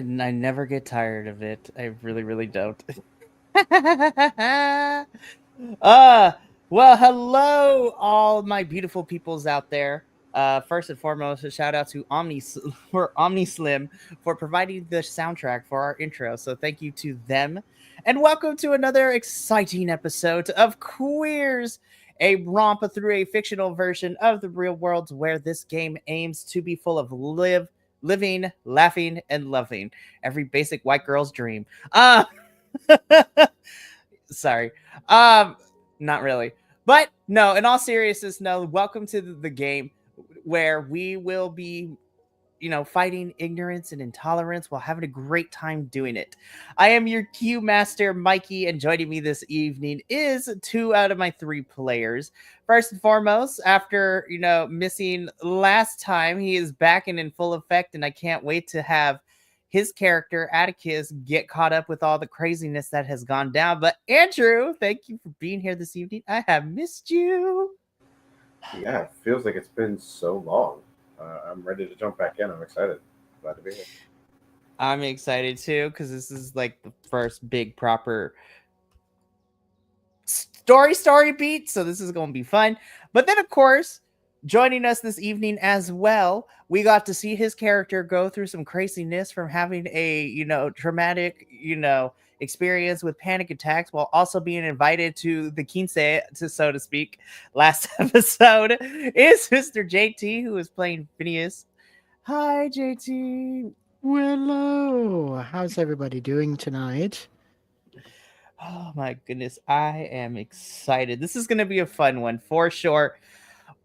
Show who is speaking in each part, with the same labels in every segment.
Speaker 1: and I never get tired of it. I really, really don't. uh, well, hello, all my beautiful peoples out there. First and foremost, a shout out to OmniSlim for providing the soundtrack for our intro. So thank you to them. And welcome to another exciting episode of QUEERZ, a romp through a fictional version of the real world where this game aims to be full of living, laughing, and loving. Every basic white girl's dream. Sorry. Um, Not really. But no, in all seriousness, no, welcome to the game where we will be, fighting ignorance and intolerance while having a great time doing it. I am your Q Master, Mikey, and joining me this evening is 2 out of my 3 players. First and foremost, after, missing last time, he is back and in full effect, and I can't wait to have his character, Atticus, get caught up with all the craziness that has gone down. But Andrew, thank you for being here this evening. I have missed you.
Speaker 2: Yeah, it feels like it's been so long. I'm ready to jump back in. I'm excited. Glad to be here.
Speaker 1: I'm excited too because this is like the first big proper story beat, so this is going to be fun. But then, of course, joining us this evening as well, we got to see his character go through some craziness from having a traumatic experience with panic attacks while also being invited to the quince, to so to speak. Last episode is Mr. JT, who is playing Phineas. Hi, JT.
Speaker 3: Hello. How's everybody doing tonight?
Speaker 1: Oh my goodness, I am excited. This is going to be a fun one for sure.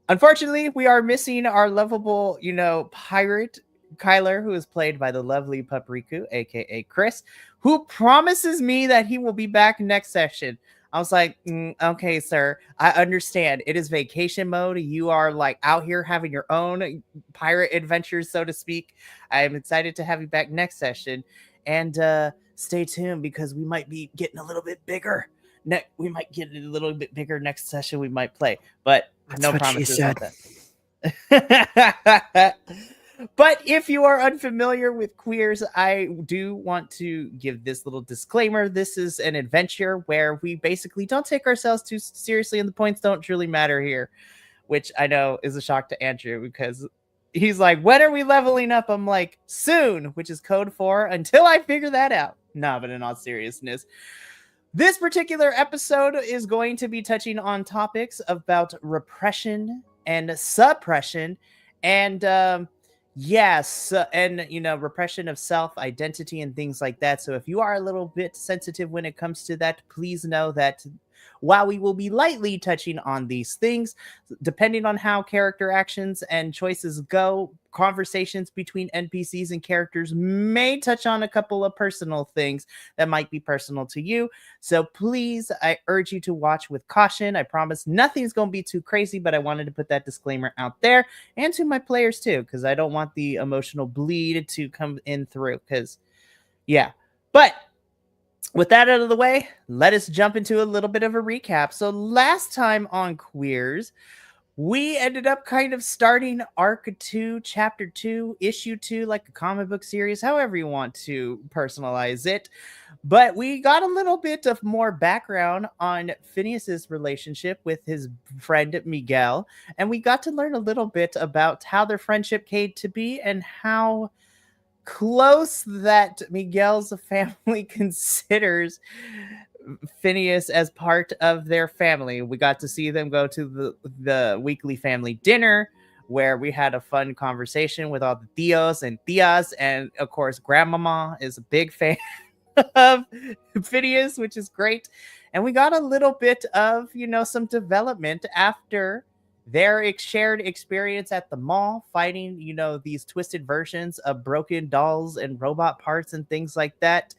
Speaker 1: Unfortunately, we are missing our lovable, pirate Kyler, who is played by the lovely Papriku, aka Chris, who promises me that he will be back next session. I was like, okay, sir, I understand. It is vacation mode. You are like out here having your own pirate adventures, so to speak. I am excited to have you back next session. And stay tuned because we might be getting a little bit bigger. We might get it a little bit bigger next session we might play. But
Speaker 3: That's
Speaker 1: no
Speaker 3: what she
Speaker 1: promises
Speaker 3: said.
Speaker 1: on that. But if you are unfamiliar with QUEERZ, I do want to give this little disclaimer. This is an adventure where we basically don't take ourselves too seriously and the points don't truly matter here, which I know is a shock to Andrew because he's like, when are we leveling up? I'm like, soon, which is code for until I figure that out. Nah, but in all seriousness, this particular episode is going to be touching on topics about repression and suppression and yes, and repression of self identity and things like that. So if you are a little bit sensitive when it comes to that, please know that while we will be lightly touching on these things, depending on how character actions and choices go, conversations between NPCs and characters may touch on a couple of personal things that might be personal to you. So please, I urge you to watch with caution. I promise nothing's going to be too crazy, but I wanted to put that disclaimer out there and to my players too, because I don't want the emotional bleed to come in through. Because, yeah. But with that out of the way, let us jump into a little bit of a recap. So last time on QUEERZ, we ended up kind of starting Arc 2, Chapter 2, Issue 2, like a comic book series, however you want to personalize it. But we got a little bit of more background on Phineas's relationship with his friend Miguel, and we got to learn a little bit about how their friendship came to be and how close that Miguel's family considers Phineas as part of their family. We got to see them go to the weekly family dinner where we had a fun conversation with all the tios and tias, and of course grandmama is a big fan of Phineas, which is great. And we got a little bit of some development after their shared experience at the mall fighting these twisted versions of broken dolls and robot parts and things like that.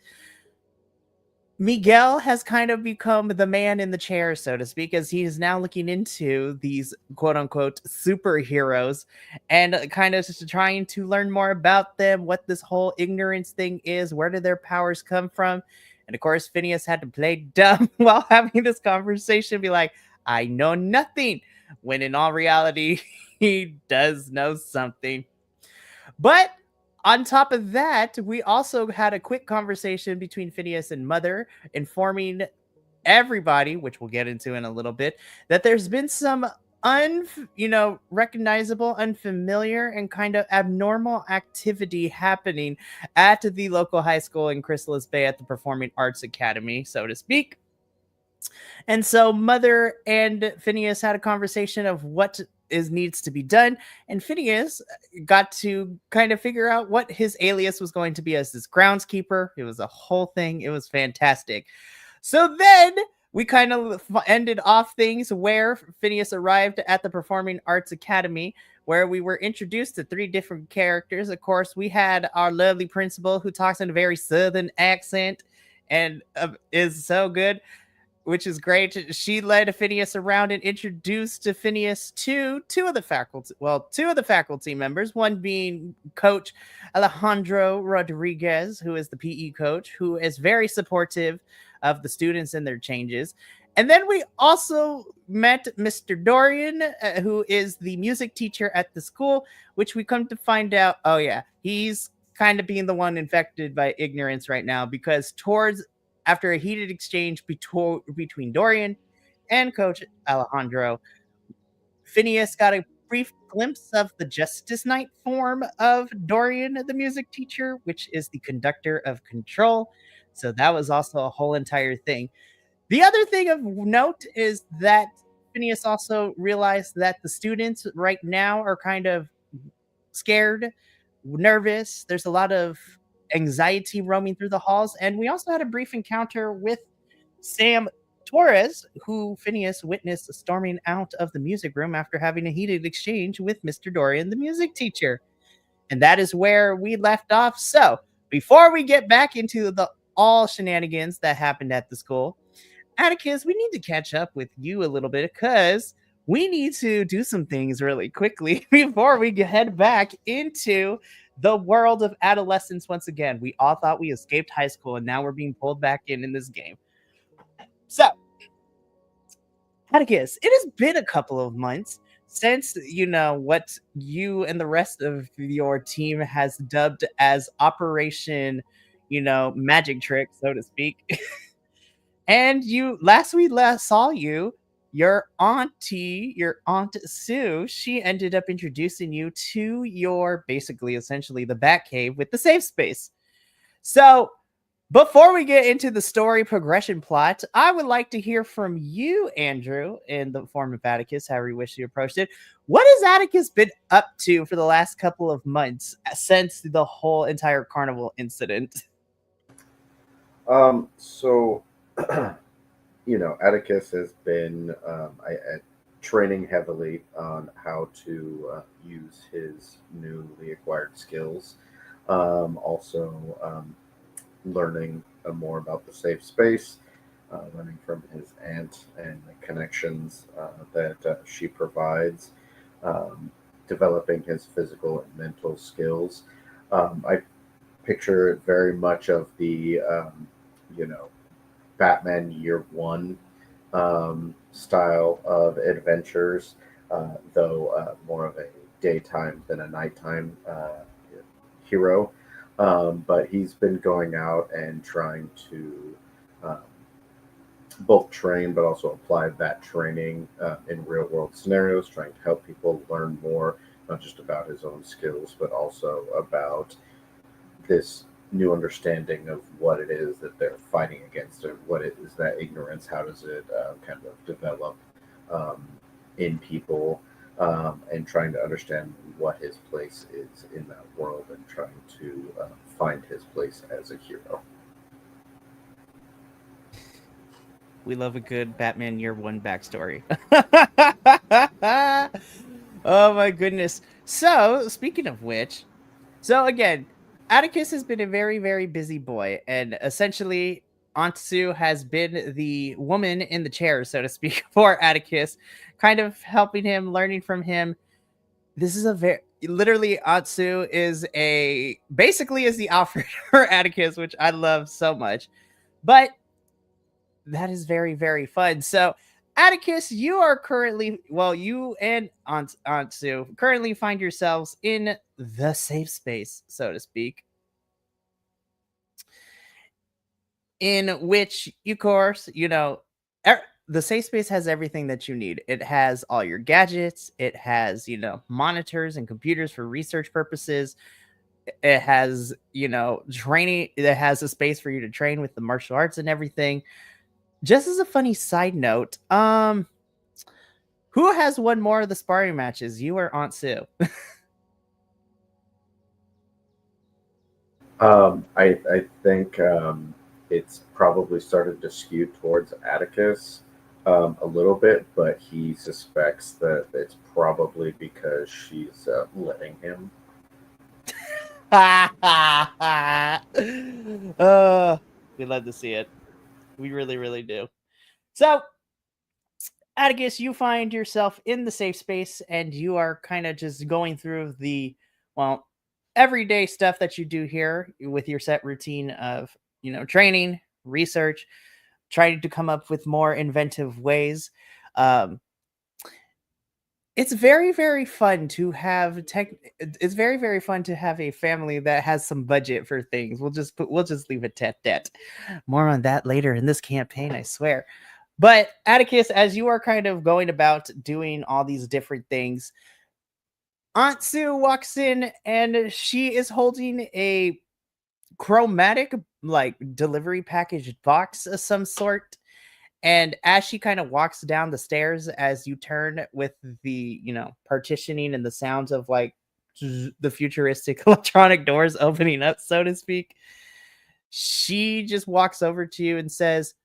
Speaker 1: Miguel has kind of become the man in the chair, so to speak, as he is now looking into these quote unquote superheroes and kind of just trying to learn more about them, what this whole ignorance thing is, where do their powers come from. And of course, Phineas had to play dumb while having this conversation, be like, I know nothing, when in all reality, he does know something. But On top of that, we also had a quick conversation between Phineas and Mother, informing everybody, which we'll get into in a little bit, that there's been some recognizable, unfamiliar, and kind of abnormal activity happening at the local high school in Chrysalis Bay at the Performing Arts Academy, so to speak. And so Mother and Phineas had a conversation of what needs to be done, and Phineas got to kind of figure out what his alias was going to be as his groundskeeper. It was a whole thing. It was fantastic. So then we kind of ended off things where Phineas arrived at the Performing Arts Academy, where we were introduced to 3 different characters. Of course, we had our lovely principal who talks in a very southern accent and is so good, which is great. She led Phineas around and introduced to Phineas to two of the faculty members, one being Coach Alejandro Rodriguez, who is the PE coach, who is very supportive of the students and their changes. And then we also met Mr. Dorian, who is the music teacher at the school, which we come to find out, oh yeah, he's kind of being the one infected by ignorance right now, because after a heated exchange between Dorian and Coach Alejandro, Phineas got a brief glimpse of the Justice Night form of Dorian, the music teacher, which is the conductor of control. So that was also a whole entire thing. The other thing of note is that Phineas also realized that the students right now are kind of scared, nervous. There's a lot of anxiety roaming through the halls. And we also had a brief encounter with Sam Torres, who Phineas witnessed storming out of the music room after having a heated exchange with Mr. Dorian, the music teacher. And that is where we left off. So before we get back into the all shenanigans that happened at the school, Atticus, we need to catch up with you a little bit because we need to do some things really quickly before we head back into the world of adolescence once again. We all thought we escaped high school, and now we're being pulled back in this game. So, Atticus, it has been a couple of months since what you and the rest of your team has dubbed as Operation, magic trick, so to speak. And last we saw you, your Aunt Sue, she ended up introducing you to your essentially the Batcave with the safe space. So before we get into the story progression plot, I would like to hear from you, Andrew, in the form of Atticus, however you wish to approach it. What has Atticus been up to for the last couple of months since the whole entire carnival incident?
Speaker 2: So, Atticus has been training heavily on how to use his newly acquired skills. Also, learning more about the safe space, learning from his aunt and the connections that she provides, developing his physical and mental skills. I picture it very much of the, Batman Year One style of adventures, though more of a daytime than a nighttime hero. But he's been going out and trying to both train but also apply that training in real world scenarios, trying to help people learn more, not just about his own skills, but also about this new understanding of what it is that they're fighting against, and what it is that ignorance, how does it kind of develop in people, and trying to understand what his place is in that world, and trying to find his place as a hero.
Speaker 1: We love a good Batman Year One backstory. Oh my goodness. So, speaking of which, again, Atticus has been a very, very busy boy, and essentially Aunt Sue has been the woman in the chair, so to speak, for Atticus, kind of helping him, learning from him. This is literally, Aunt Sue is basically is the Alfred for Atticus, which I love so much. But that is very, very fun. So, Atticus, you are currently, well, you and Aunt Sue currently find yourselves in the safe space, so to speak, in which, of course, the safe space has everything that you need. It has all your gadgets. It has, monitors and computers for research purposes. It has, training. It has a space for you to train with the martial arts and everything. Just as a funny side note, who has won more of the sparring matches, you or Aunt Sue?
Speaker 2: I think it's probably started to skew towards Atticus a little bit, but he suspects that it's probably because she's letting him.
Speaker 1: We love to see it. We really, really do. So, Atticus, you find yourself in the safe space and you are kind of just going through the, well, everyday stuff that you do here with your set routine of, training, research, trying to come up with more inventive ways. Um, it's very, very fun to have it's very, very fun to have a family that has some budget for things. We'll just leave it at that. More on that later in this campaign, I swear. But Atticus, as you are kind of going about doing all these different things, Aunt Sue walks in and she is holding a chromatic like delivery package box of some sort. And as she kind of walks down the stairs, as you turn with the, partitioning and the sounds of like the futuristic electronic doors opening up, so to speak, she just walks over to you and says,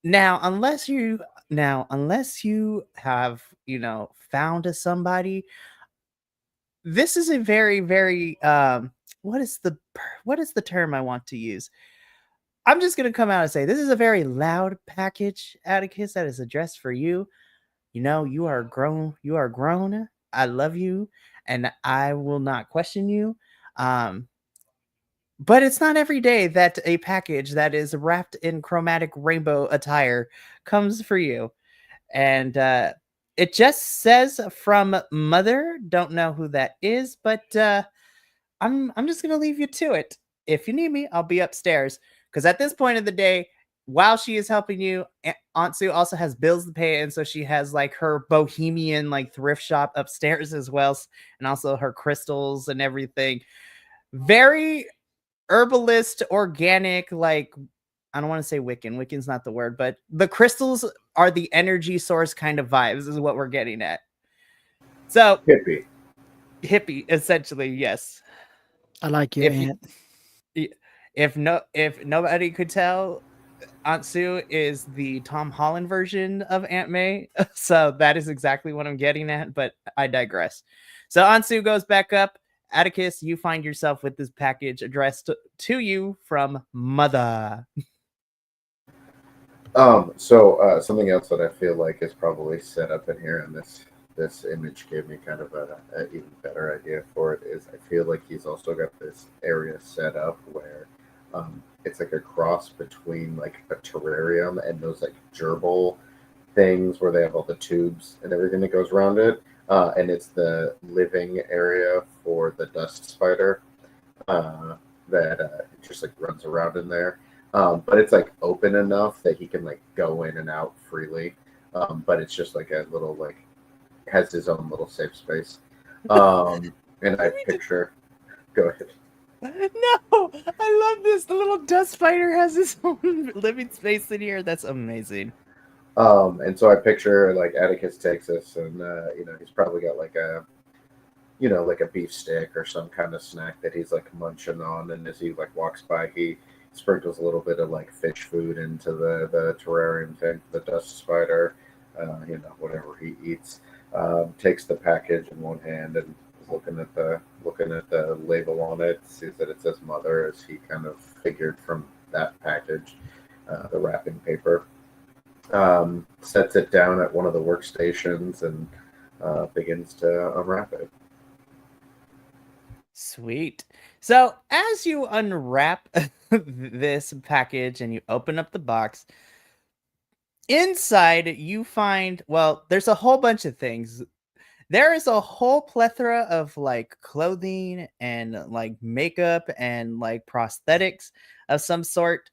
Speaker 1: Now, unless you have, found somebody, this is a very, very what is the term I want to use? I'm just gonna come out and say this is a very loud package, Atticus, that is addressed for you. You are grown. You are grown. I love you, and I will not question you. Um, but it's not every day that a package that is wrapped in chromatic rainbow attire comes for you. And it just says from mother. Don't know who that is, but I'm just gonna leave you to it. If you need me, I'll be upstairs. Because at this point of the day, while she is helping you, Aunt Sue also has bills to pay, and so she has like her bohemian like thrift shop upstairs as well, and also her crystals and everything. Very herbalist, organic, like I don't want to say Wiccan. Wiccan's not the word, but the crystals are the energy source kind of vibes, is what we're getting at. So
Speaker 2: Hippie.
Speaker 1: hippie, essentially, yes.
Speaker 3: I like your
Speaker 1: If you,
Speaker 3: aunt.
Speaker 1: if nobody could tell, Aunt Sue is the Tom Holland version of Aunt May. So that is exactly what I'm getting at, but I digress. So Aunt Sue goes back up. Atticus, you find yourself with this package addressed to you from Mother.
Speaker 2: So something else that I feel like is probably set up in here, and this image gave me kind of a even better idea for it. Is I feel like he's also got this area set up where it's like a cross between like a terrarium and those like gerbil things where they have all the tubes and everything that goes around it, and it's the living area for the dust spider that just like runs around in there. But it's like open enough that he can like go in and out freely. But it's just like a little like has his own little safe space. And I picture. Go ahead.
Speaker 1: No, I love this. The little dust spider has his own living space in here. That's amazing.
Speaker 2: And so I picture like Atticus takes this, and he's probably got like a like a beef stick or some kind of snack that he's like munching on, and as he like walks by, he sprinkles a little bit of like fish food into the terrarium thing, the dust spider, whatever he eats. Takes the package in one hand and is looking at the label on it, sees that it says mother, as he kind of figured from that package, the wrapping paper. Sets it down at one of the workstations and begins to unwrap it.
Speaker 1: Sweet. So, as you unwrap this package and you open up the box, Inside, you find, well, there's a whole bunch of things. There is a whole plethora of like clothing and like makeup and like prosthetics of some sort.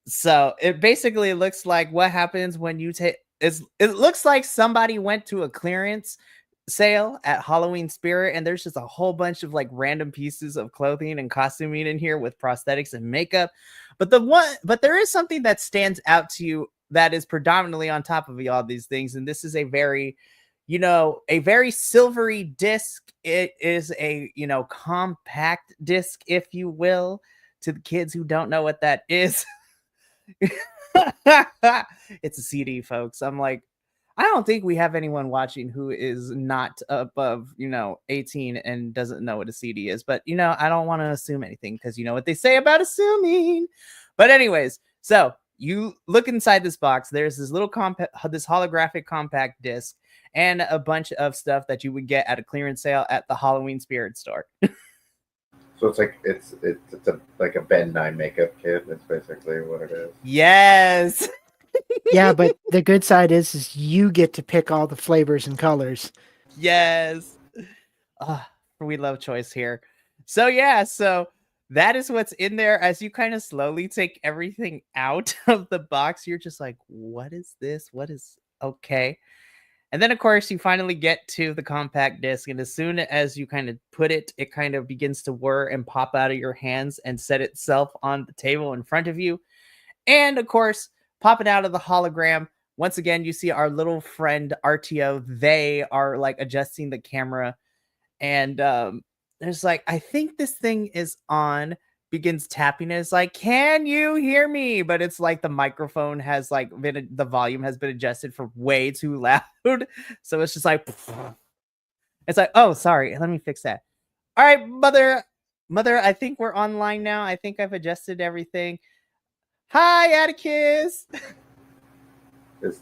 Speaker 1: So it basically looks like what happens when you take it looks like somebody went to a clearance sale at Halloween Spirit and there's just a whole bunch of like random pieces of clothing and costuming in here with prosthetics and makeup. But there is something that stands out to you that is predominantly on top of all these things, and this is a very, a very silvery disc. It is a, compact disc, if you will, to the kids who don't know what that is. It's a CD, folks. I'm like, I don't think we have anyone watching who is not above, 18 and doesn't know what a CD is. But, I don't want to assume anything because you know what they say about assuming. But, anyways, so you look inside this box. There's this little this holographic compact disc and a bunch of stuff that you would get at a clearance sale at the Halloween Spirit store.
Speaker 2: So it's like like a Ep.9 makeup kit. That's basically what it is.
Speaker 1: Yes.
Speaker 3: Yeah, but the good side is you get to pick all the flavors and colors.
Speaker 1: Yes. We love choice here. So yeah, so that is what's in there. As you kind of slowly take everything out of the box, you're just like, what is this? What is okay? And then of course you finally get to the compact disc, and as soon as you kind of put it, it kind of begins to whir and pop out of your hands and set itself on the table in front of you. And of course, popping out of the hologram, once again, you see our little friend RTO. They are like adjusting the camera. And there's like, I think this thing is on, begins tapping. And it's like, can you hear me? But it's like the microphone has like the volume has been adjusted for way too loud. So it's just like, it's like, oh, sorry. Let me fix that. All right, mother, I think we're online now. I think I've adjusted everything. Hi, Atticus.
Speaker 2: Is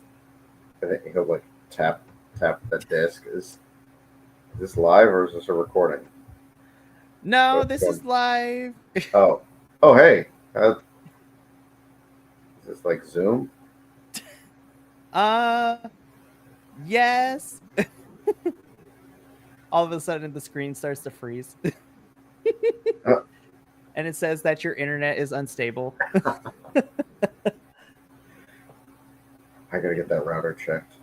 Speaker 2: I think he'll like tap the disc. Is this live or is this a recording?
Speaker 1: No, this is live.
Speaker 2: Oh, oh, hey. Is this like Zoom?
Speaker 1: Yes. All of a sudden, the screen starts to freeze. And it says that your internet is unstable.
Speaker 2: I gotta get that router checked.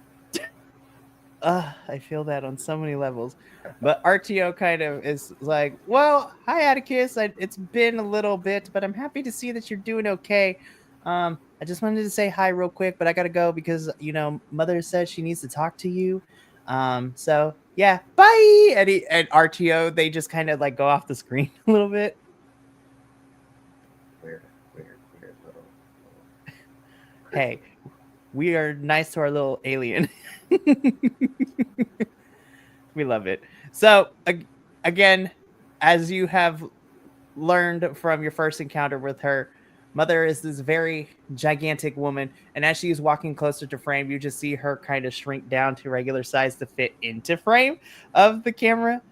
Speaker 1: I feel that on so many levels. But RTO kind of is like, well, hi, Atticus. It's been a little bit, but I'm happy to see that you're doing okay. I just wanted to say hi real quick, but I gotta go because, Mother said she needs to talk to you. So yeah, bye. And RTO, they just kind of like go off the screen a little bit.
Speaker 2: Weird.
Speaker 1: Hey, we are nice to our little alien. We love it. So again, as you have learned from your first encounter with her, Mother is this very gigantic woman, and as she is walking closer to frame, you just see her kind of shrink down to regular size to fit into frame of the camera.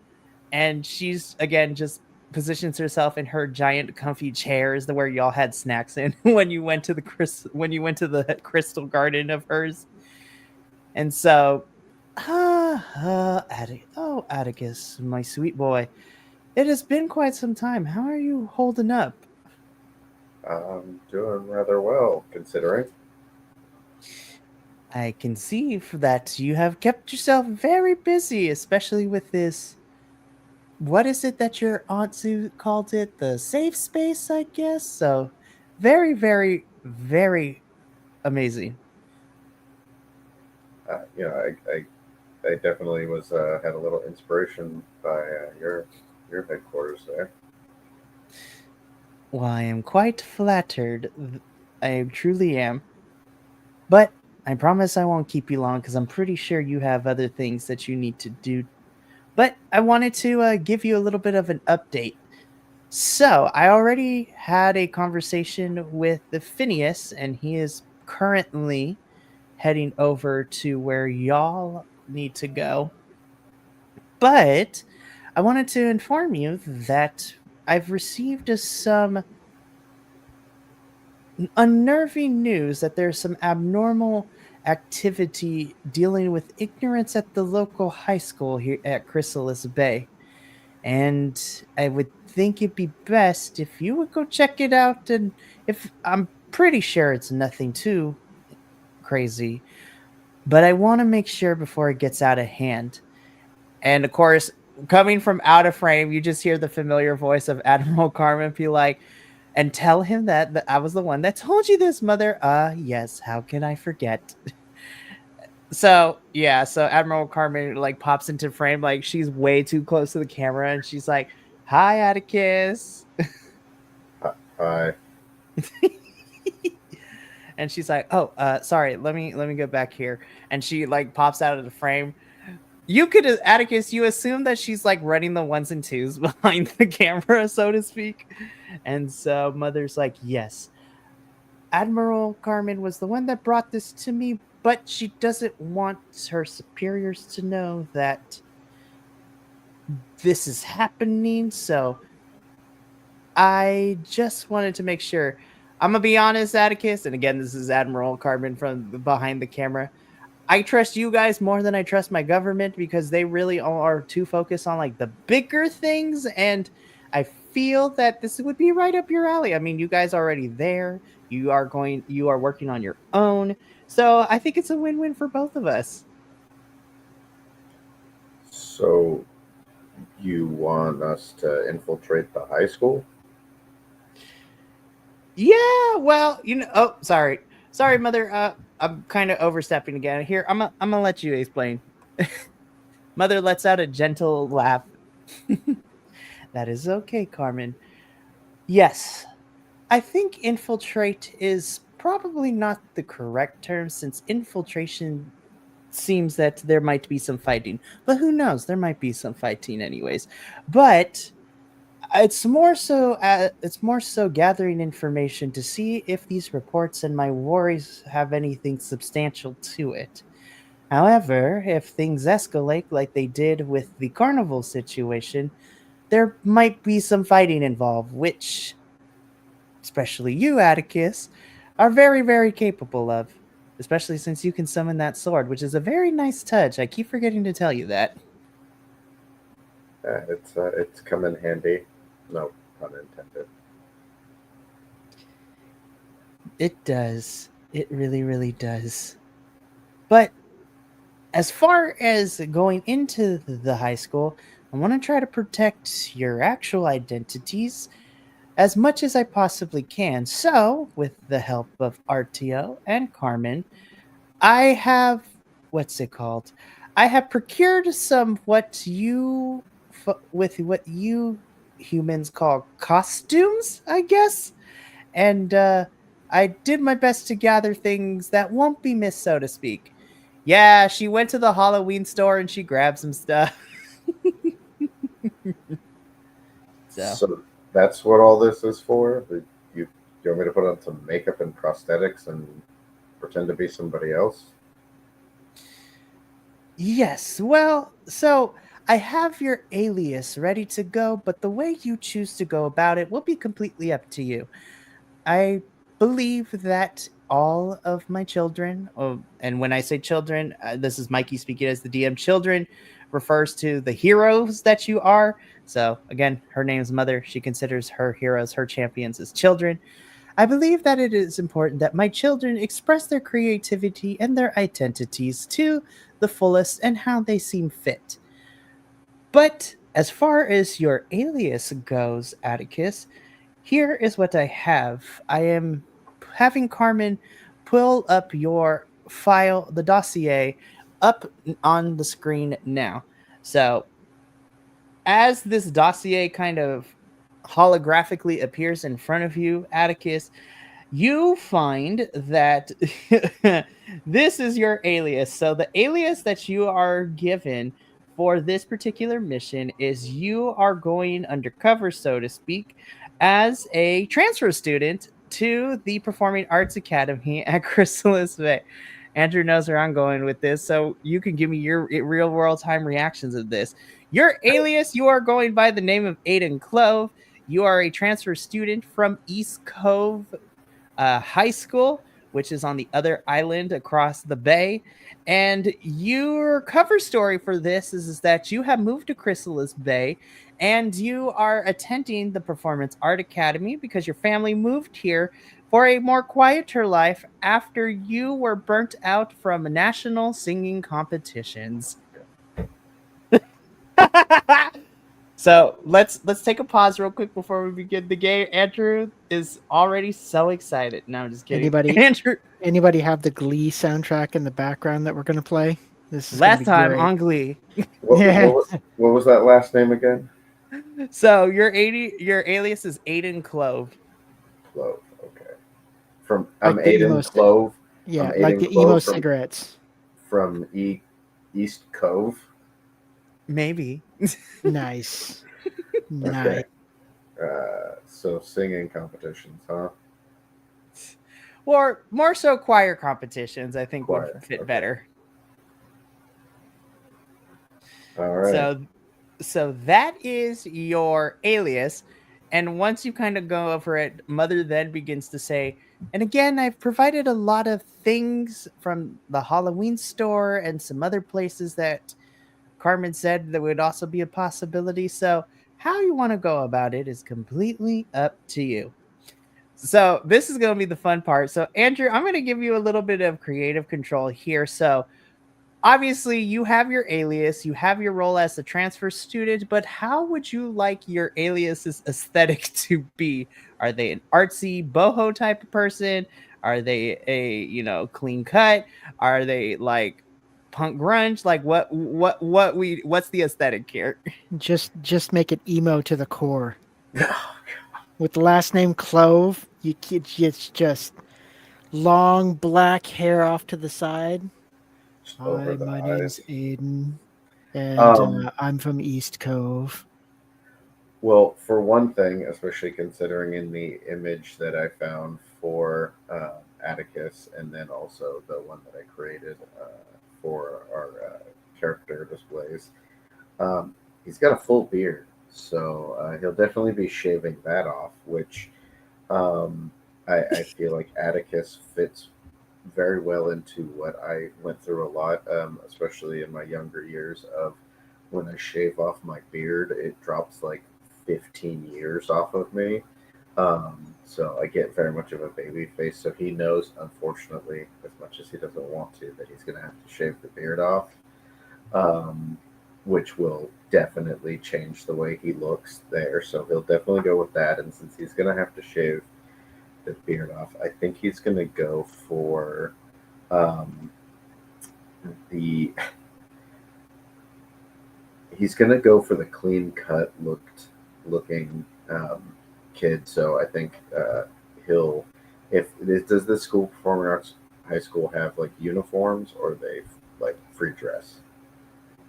Speaker 1: And she's again just positions herself in her giant comfy chairs where y'all had snacks in when you went to the crystal garden of hers. And so Atticus, my sweet boy, it has been quite some time. How are you holding up?
Speaker 2: I'm doing rather well, considering.
Speaker 1: I can see that you have kept yourself very busy, especially with this. What is it that your aunt Sue called it? The safe space, I guess. So, very, very, very amazing.
Speaker 2: I definitely was had a little inspiration by your headquarters there.
Speaker 1: Well, I am quite flattered. I truly am. But I promise I won't keep you long because I'm pretty sure you have other things that you need to do. But I wanted to give you a little bit of an update. So I already had a conversation with the Phineas, and he is currently heading over to where y'all need to go. But I wanted to inform you that I've received some unnerving news that there's some abnormal activity dealing with ignorance at the local high school here at Chrysalis Bay. And I would think it'd be best if you would go check it out. And if I'm pretty sure it's nothing too crazy, but I want to make sure before it gets out of hand. And of course, coming from out of frame, you just hear the familiar voice of Admiral Carmen be like, and tell him that I was the one that told you this, mother. Yes, how can I forget? So yeah, so Admiral Carmen like pops into frame, like she's way too close to the camera, and she's like, "Hi, Atticus,"
Speaker 2: I
Speaker 1: and she's like, "Oh, sorry, let me go back here," and she like pops out of the frame. You could, Atticus, you assume that she's like running the ones and twos behind the camera, so to speak, and so Mother's like, "Yes, Admiral Carmen was the one that brought this to me, but she doesn't want her superiors to know that this is happening. So I just wanted to make sure. I'm gonna be honest, Atticus, and again, this is Admiral Carmen from behind the camera. I trust you guys more than I trust my government because they really are too focused on like the bigger things, and I feel that this would be right up your alley. I mean, you guys are already there. You are working on your own. So I think it's a win-win for both of us.
Speaker 2: So you want us to infiltrate the high school?
Speaker 1: Yeah, well, oh, sorry. Sorry, mother. I'm kind of overstepping again. Here, I'm gonna let you explain. Mother lets out a gentle laugh. That is okay, Carmen. Yes, I think infiltrate is probably not the correct term since infiltration seems that there might be some fighting. But who knows? There might be some fighting anyways. But it's more so gathering information to see if these reports and my worries have anything substantial to it. However, if things escalate like they did with the carnival situation, there might be some fighting involved, which, especially you, Atticus, are very, very capable of. Especially since you can summon that sword, which is a very nice touch. I keep forgetting to tell you that.
Speaker 2: It's come in handy. No pun intended.
Speaker 1: It does. It really, really does. But as far as going into the high school, I want to try to protect your actual identities as much as I possibly can. So, with the help of RTO and Carmen, I have what's it called? I have procured some with what you humans call costumes, I guess, and I did my best to gather things that won't be missed, so to speak. Yeah, she went to the Halloween store and she grabbed some stuff. So
Speaker 2: So that's what all this is for? You want me to put on some makeup and prosthetics and pretend to be somebody else?
Speaker 1: yes, well, so I have your alias ready to go, but the way you choose to go about it will be completely up to you. I believe that all of my children, and when I say children, this is Mikey speaking as the DM, children refers to the heroes that you are. So, again, her name's Mother. She considers her heroes, her champions, as children. I believe that it is important that my children express their creativity and their identities to the fullest and how they seem fit. But as far as your alias goes, Atticus, here is what I have. I am having Carmen pull up your file, the dossier, up on the screen now. So, as this dossier kind of holographically appears in front of you, Atticus, you find that this is your alias. So the alias that you are given for this particular mission is you are going undercover, so to speak, as a transfer student to the Performing Arts Academy at Chrysalis Bay. Andrew knows where I'm going with this, so you can give me your real world time reactions of this. Your alias, you are going by the name of Aiden Clove. You are a transfer student from East Cove, high school, which is on the other island across the bay. And your cover story for this is that you have moved to Chrysalis Bay and you are attending the Performance Art Academy because your family moved here for a more quieter life after you were burnt out from national singing competitions. So let's take a pause real quick before we begin the game. Andrew is already so excited. No, I'm just kidding.
Speaker 3: Anybody
Speaker 1: Andrew,
Speaker 3: anybody have the Glee soundtrack in the background that we're gonna play? This is gonna
Speaker 1: last
Speaker 3: be
Speaker 1: time
Speaker 3: great.
Speaker 1: on Glee.
Speaker 3: Yeah.
Speaker 2: What was that last name again?
Speaker 1: So your alias is Aiden Clove.
Speaker 2: Clove. Okay. From I'm
Speaker 3: Like the emo
Speaker 2: Aiden Clove. I'm
Speaker 3: Yeah, like
Speaker 2: Aiden
Speaker 3: the emo
Speaker 2: Clove
Speaker 3: cigarettes.
Speaker 2: from East Cove.
Speaker 1: Maybe.
Speaker 3: Nice. Nice.
Speaker 2: Okay. So singing competitions, huh?
Speaker 1: Or more so choir competitions, I think would
Speaker 2: Choir.
Speaker 1: fit
Speaker 2: Okay.
Speaker 1: better.
Speaker 2: All right.
Speaker 1: So that is your alias. And once you kind of go over it, Mother then begins to say, and again, I've provided a lot of things from the Halloween store and some other places that Carmen said that would also be a possibility. So how you want to go about it is completely up to you. So this is going to be the fun part. So Andrew, I'm going to give you a little bit of creative control here. So obviously you have your alias, you have your role as a transfer student, but how would you like your alias's aesthetic to be? Are they an artsy boho type of person? Are they a, clean cut? Are they like punk grunge? Like what's the aesthetic here?
Speaker 3: Just make it emo to the core. With the last name Clove, it's just long black hair off to the side.
Speaker 2: Just over
Speaker 3: Hi,
Speaker 2: the
Speaker 3: my name's
Speaker 2: eyes.
Speaker 3: Aiden, and
Speaker 2: Um,
Speaker 3: I'm from East Cove.
Speaker 2: well, for one thing, especially considering in the image that I found for Atticus, and then also the one that I created for our character displays, um, he's got a full beard, so he'll definitely be shaving that off, which um, I feel like Atticus fits very well into what I went through a lot, especially in my younger years. Of when I shave off my beard, it drops like 15 years off of me. So I get very much of a baby face. So he knows, unfortunately, as much as he doesn't want to, that he's going to have to shave the beard off, um, which will definitely change the way he looks there. So he'll definitely go with that. And since he's going to have to shave the beard off, I think he's going to go for um, the he's gonna go for the clean cut looking kid. So I think he'll does the school performing arts high school have like uniforms or they like free dress?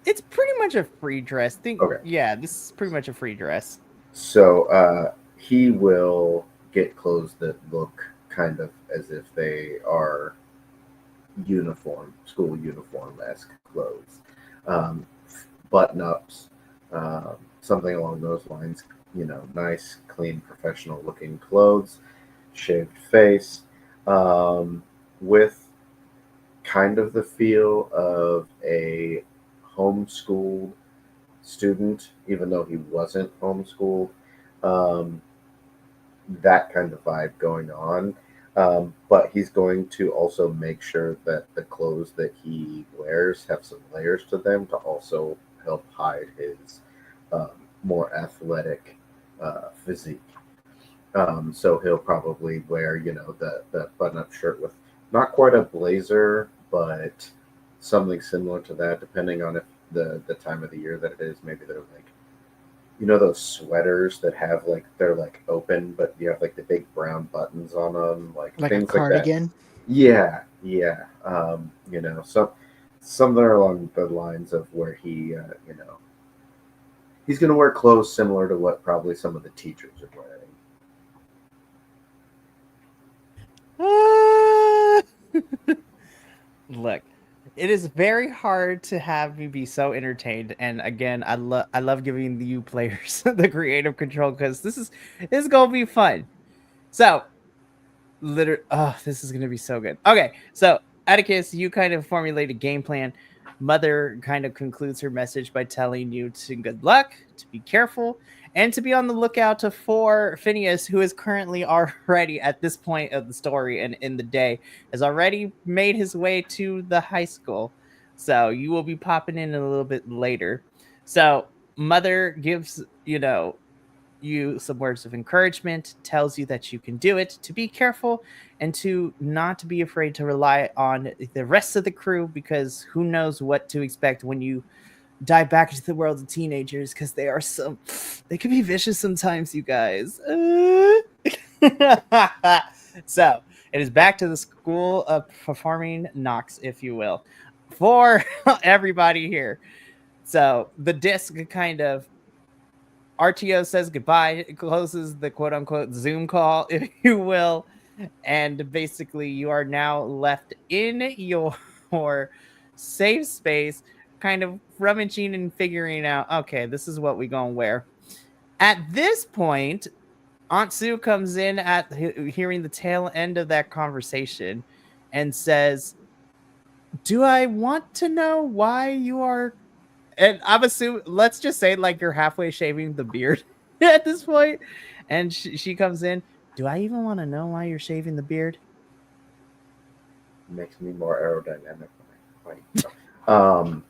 Speaker 1: It's pretty much a free dress.
Speaker 2: Okay,
Speaker 1: Yeah, this is pretty much a free dress.
Speaker 2: so he will get clothes that look kind of as if they are school uniform esque clothes. Um, Button ups, something along those lines. Nice, clean, professional looking clothes, shaved face, with kind of the feel of a homeschooled student, even though he wasn't homeschooled. Um, that kind of vibe going on. But he's going to also make sure that the clothes that he wears have some layers to them to also help hide his um, more athletic physique. So he'll probably wear, the button-up shirt with not quite a blazer, but something similar to that, depending on if the time of the year that it is. Maybe they're like those sweaters that have like they're like open, but you have like the big brown buttons on them, like
Speaker 3: Like a
Speaker 2: things like that.
Speaker 3: cardigan.
Speaker 2: Yeah, yeah. Something along the lines of where he's going to wear clothes similar to what probably some of the teachers are wearing.
Speaker 1: Look, it is very hard to have me be so entertained, and again, I love giving you players the creative control because this is gonna be fun. So literally, oh, this is gonna be so good. Okay, so Atticus, you kind of formulate a game plan. Mother kind of concludes her message by telling you to good luck, to be careful, and to be on the lookout for Phineas, who is currently already at this point of the story and in the day has already made his way to the high school. So you will be popping in a little bit later. So Mother gives, you some words of encouragement, tells you that you can do it, to be careful, and to not be afraid to rely on the rest of the crew, because who knows what to expect when you dive back into the world of teenagers, because they can be vicious sometimes, you guys. So it is back to the school of performing knocks, if you will, for everybody here. So the disc kind of RTO says goodbye, it closes the quote unquote Zoom call, if you will. And basically, you are now left in your safe space, kind of rummaging and figuring out, okay, this is what we gonna wear. At this point, Aunt Sue comes in at hearing the tail end of that conversation and says, do I want to know why you are, and I'm assuming, let's just say like you're halfway shaving the beard at this point, and she comes in. Do I even want to know why you're shaving the beard?
Speaker 2: Makes me more aerodynamic when I fight. Um,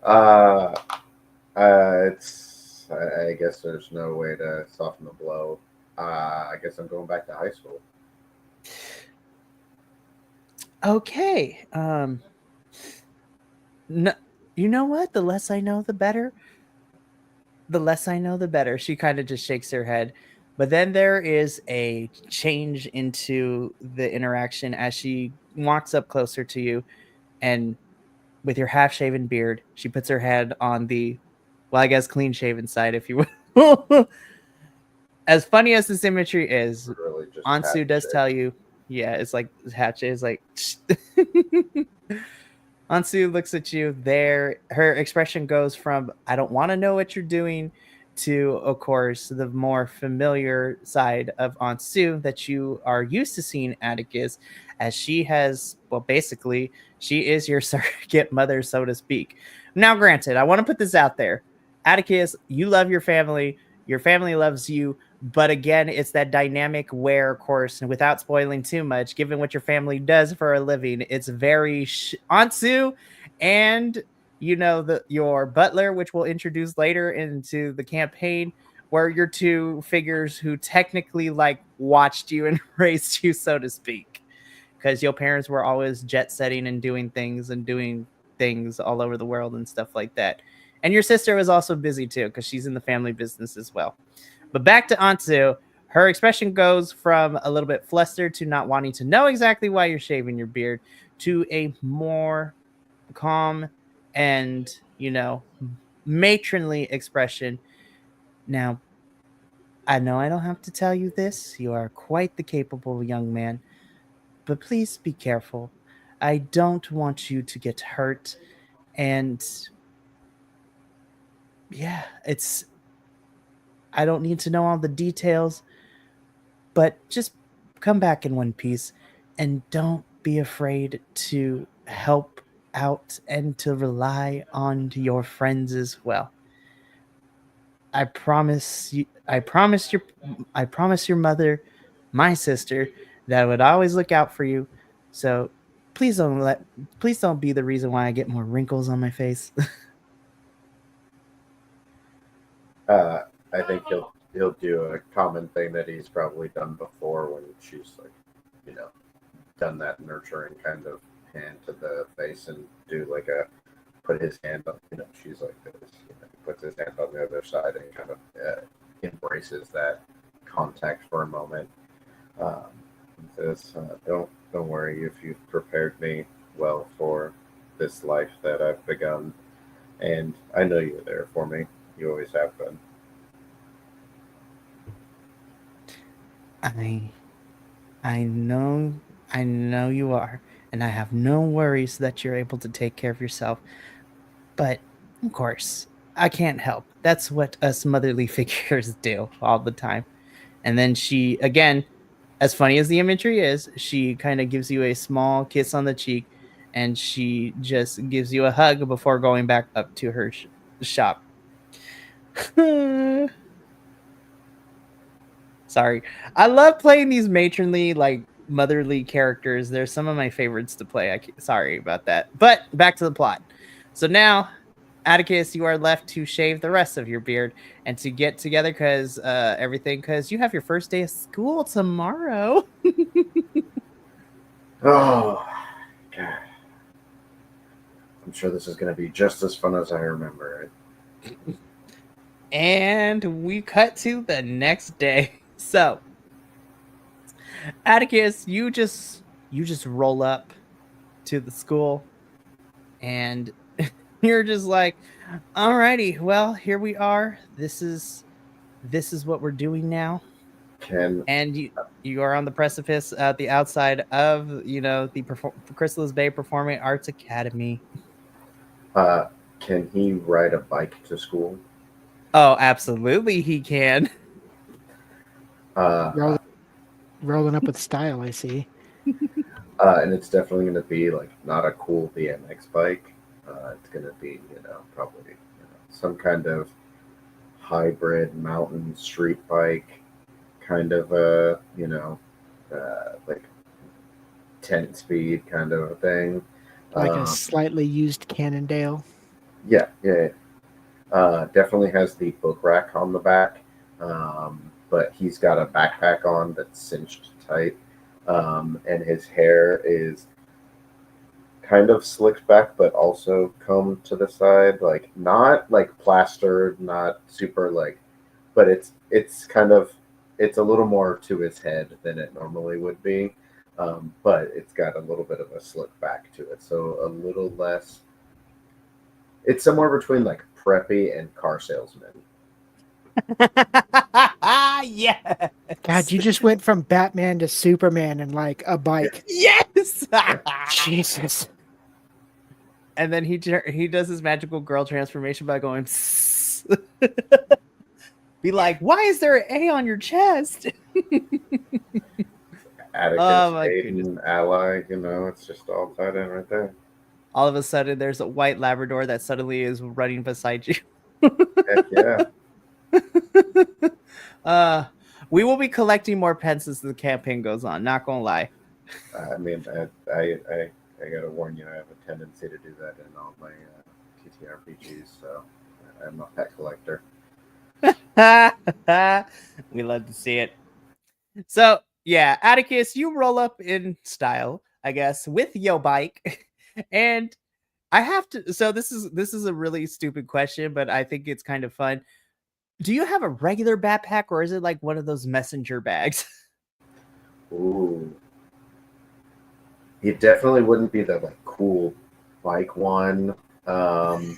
Speaker 2: uh, I guess there's no way to soften the blow. I guess I'm going back to high school.
Speaker 1: Okay. No, you know what? The less I know, the better. The less I know, the better. She kind of just shakes her head. But then there is a change into the interaction as she walks up closer to you, and with your half shaven beard, she puts her head on the, well, I guess clean shaven side, if you will. As funny as this imagery is,
Speaker 2: Really just
Speaker 1: Ansu does
Speaker 2: hatchet.
Speaker 1: tell you, yeah, it's like hatchet is like. Ansu looks at you there. Her expression goes from, I don't want to know what you're doing, to, of course, the more familiar side of Ansu that you are used to seeing Atticus, as she has, well, basically, she is your surrogate mother, so to speak. Now, granted, I want to put this out there. Atticus, you love your family loves you, but again, it's that dynamic where, of course, and without spoiling too much, given what your family does for a living, it's very Ansu and your butler, which we'll introduce later into the campaign, were your two figures who technically like watched you and raised you, so to speak, because your parents were always jet setting and doing things all over the world and stuff like that. And your sister was also busy too, because she's in the family business as well. But back to Ansu, her expression goes from a little bit flustered to not wanting to know exactly why you're shaving your beard, to a more calm and, matronly expression. Now, I know I don't have to tell you this. You are quite the capable young man, but please be careful. I don't want you to get hurt. And yeah, I don't need to know all the details, but just come back in one piece, and don't be afraid to help out and to rely on your friends as well. I promise you, I promise your mother, my sister, that I would always look out for you. So please don't be the reason why I get more wrinkles on my face.
Speaker 2: I think he'll do a common thing that he's probably done before when she's like, you know, done that nurturing kind of hand to the face and do like a put his hand on, she's like this, he puts his hand on the other side and kind of embraces that contact for a moment. Um, says, don't worry if you've prepared me well for this life that I've begun, and I know you're there for me. You always have been.
Speaker 1: I I know you are, and I have no worries that you're able to take care of yourself. But of course, I can't help. That's what us motherly figures do all the time. And then she, again, as funny as the imagery is, she kind of gives you a small kiss on the cheek, and she just gives you a hug before going back up to her shop. Sorry. I love playing these matronly, like motherly characters. They're some of my favorites to play. Sorry about that. But back to the plot. So now, Atticus, you are left to shave the rest of your beard and to get together because you have your first day of school tomorrow.
Speaker 2: Oh, God. I'm sure this is going to be just as fun as I remember it.
Speaker 1: And we cut to the next day. So, Atticus, you just roll up to the school, and you're just like, alrighty, well, here we are. This is what we're doing now. And you are on the precipice at the outside of, the Chrysalis Bay Performing Arts Academy.
Speaker 2: Can he ride a bike to school?
Speaker 1: Oh, absolutely he can.
Speaker 3: Rolling up with style, I see.
Speaker 2: And it's definitely going to be like not a cool BMX bike. It's going to be, probably some kind of hybrid mountain street bike, kind of like 10 speed kind of a thing.
Speaker 3: Like a slightly used Cannondale.
Speaker 2: Yeah. Definitely has the book rack on the back, but he's got a backpack on that's cinched tight, and his hair is kind of slicked back, but also combed to the side, like not like plastered, not super like, but it's a little more to his head than it normally would be, but it's got a little bit of a slick back to it, so a little less. It's somewhere between like preppy and car salesman.
Speaker 1: Yes.
Speaker 3: God, you just went from Batman to Superman in like a bike.
Speaker 1: Yes.
Speaker 3: Jesus.
Speaker 1: And then he does his magical girl transformation by going be like, why is there an A on your chest?
Speaker 2: Atticus, Aiden, ally, it's just all tied in right there.
Speaker 1: All of a sudden, there's a white Labrador that suddenly is running beside you.
Speaker 2: Heck yeah.
Speaker 1: We will be collecting more pens as the campaign goes on. Not gonna lie.
Speaker 2: I mean, I gotta warn you, I have a tendency to do that in all my TTRPGs, so I'm a pet collector.
Speaker 1: We love to see it. So yeah, Atticus, you roll up in style, I guess, with your bike. And I have to, so this is a really stupid question, but I think it's kind of fun. Do you have a regular backpack, or is it like one of those messenger bags?
Speaker 2: Ooh. It definitely wouldn't be the like cool bike one.
Speaker 3: You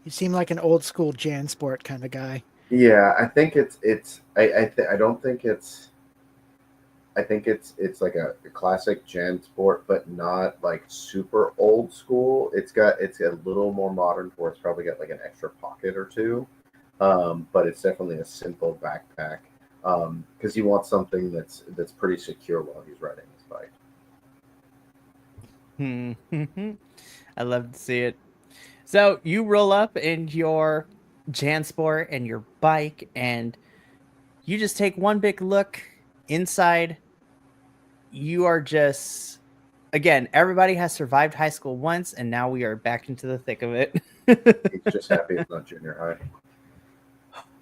Speaker 3: seem like an old school JanSport kind of guy.
Speaker 2: Yeah, I think I think it's like a classic JanSport, but not like super old school. It's a little more modern, where it's probably got like an extra pocket or two, but it's definitely a simple backpack, because you want something that's pretty secure while he's riding his bike.
Speaker 1: I love to see it. So you roll up in your JanSport and your bike, and you just take one big look inside. You are just, again, everybody has survived high school once, and now we are back into the thick of it.
Speaker 2: He's just happy it's not junior high.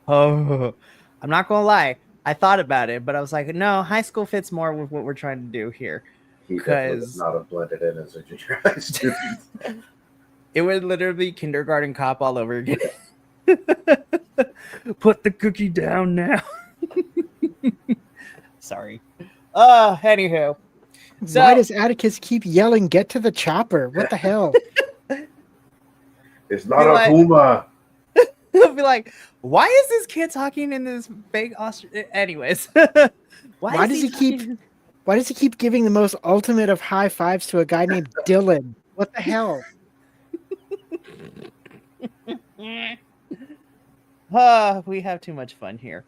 Speaker 1: Oh, I'm not gonna lie. I thought about it, but I was like, no, high school fits more with what we're trying to do here.
Speaker 2: He definitely would not have blended in as a junior high student.
Speaker 1: It would literally be kindergarten cop all over again. Put the cookie down now. Sorry. Anywho. So,
Speaker 3: why does Atticus keep yelling, get to the chopper? What the hell?
Speaker 2: It's not a Puma.
Speaker 1: He'll be like, why is this kid talking in this fake anyways?
Speaker 3: Why does he keep giving the most ultimate of high fives to a guy named Dylan? What the hell?
Speaker 1: We have too much fun here.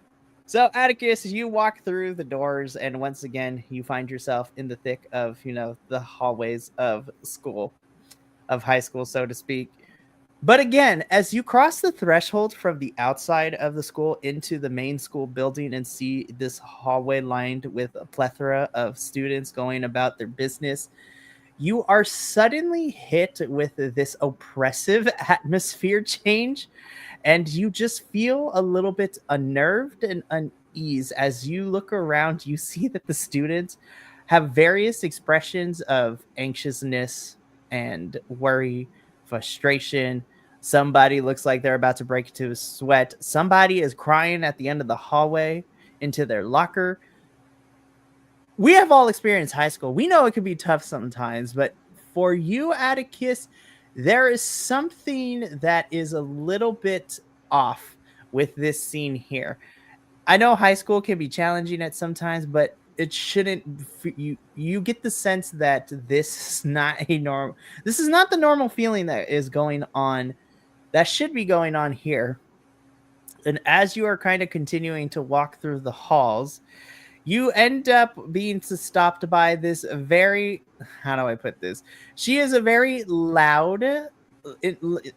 Speaker 1: So, Atticus, you walk through the doors, and once again, you find yourself in the thick of, the hallways of school, of high school, so to speak. But again, as you cross the threshold from the outside of the school into the main school building and see this hallway lined with a plethora of students going about their business, you are suddenly hit with this oppressive atmosphere change, and you just feel a little bit unnerved and unease as you look around. You see that the students have various expressions of anxiousness and worry, frustration. Somebody looks like they're about to break into a sweat. Somebody is crying at the end of the hallway into their locker. We have all experienced high school. We know it can be tough sometimes, but for you, Atticus, there is something that is a little bit off with this scene here. I know high school can be challenging at sometimes, but it shouldn't. You get the sense that this is not a normal. This is not the normal feeling that is going on. That should be going on here. And as you are kind of continuing to walk through the halls, you end up being stopped by this very, how do I put this? She is a very loud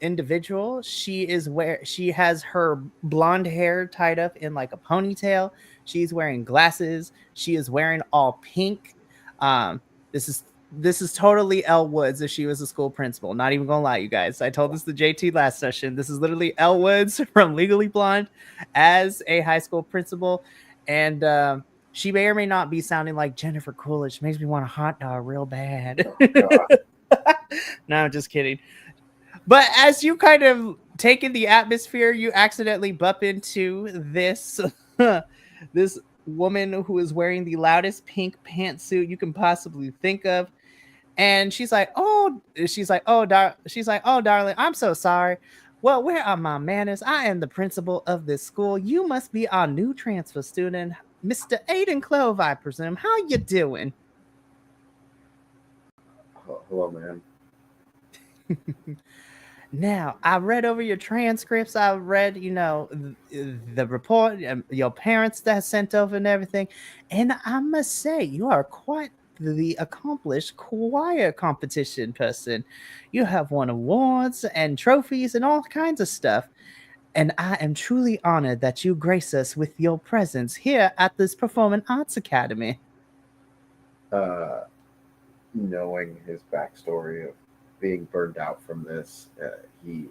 Speaker 1: individual. She has her blonde hair tied up in like a ponytail. She's wearing glasses. She is wearing all pink. Um, this is totally Elle Woods if she was a school principal. Not even gonna lie, you guys. I told this to JT last session. This is literally Elle Woods from Legally Blonde as a high school principal, and she may or may not be sounding like Jennifer Coolidge. Makes me want a hot dog real bad.
Speaker 2: Oh,
Speaker 1: No, I'm just kidding. But as you kind of take in the atmosphere, you accidentally bump into this this woman who is wearing the loudest pink pantsuit you can possibly think of. And she's like, oh, darling, I'm so sorry. Well, where are my manners? I am the principal of this school. You must be our new transfer student, Mr. Aiden Clove, I presume. How you doing?
Speaker 2: hello, man.
Speaker 1: Now, I read over your transcripts. I read, the report, your parents that sent over and everything. And I must say, you are quite the accomplished choir competition person. You have won awards and trophies and all kinds of stuff. And I am truly honored that you grace us with your presence here at this Performing Arts Academy.
Speaker 2: Uh, knowing his backstory of being burned out from this, he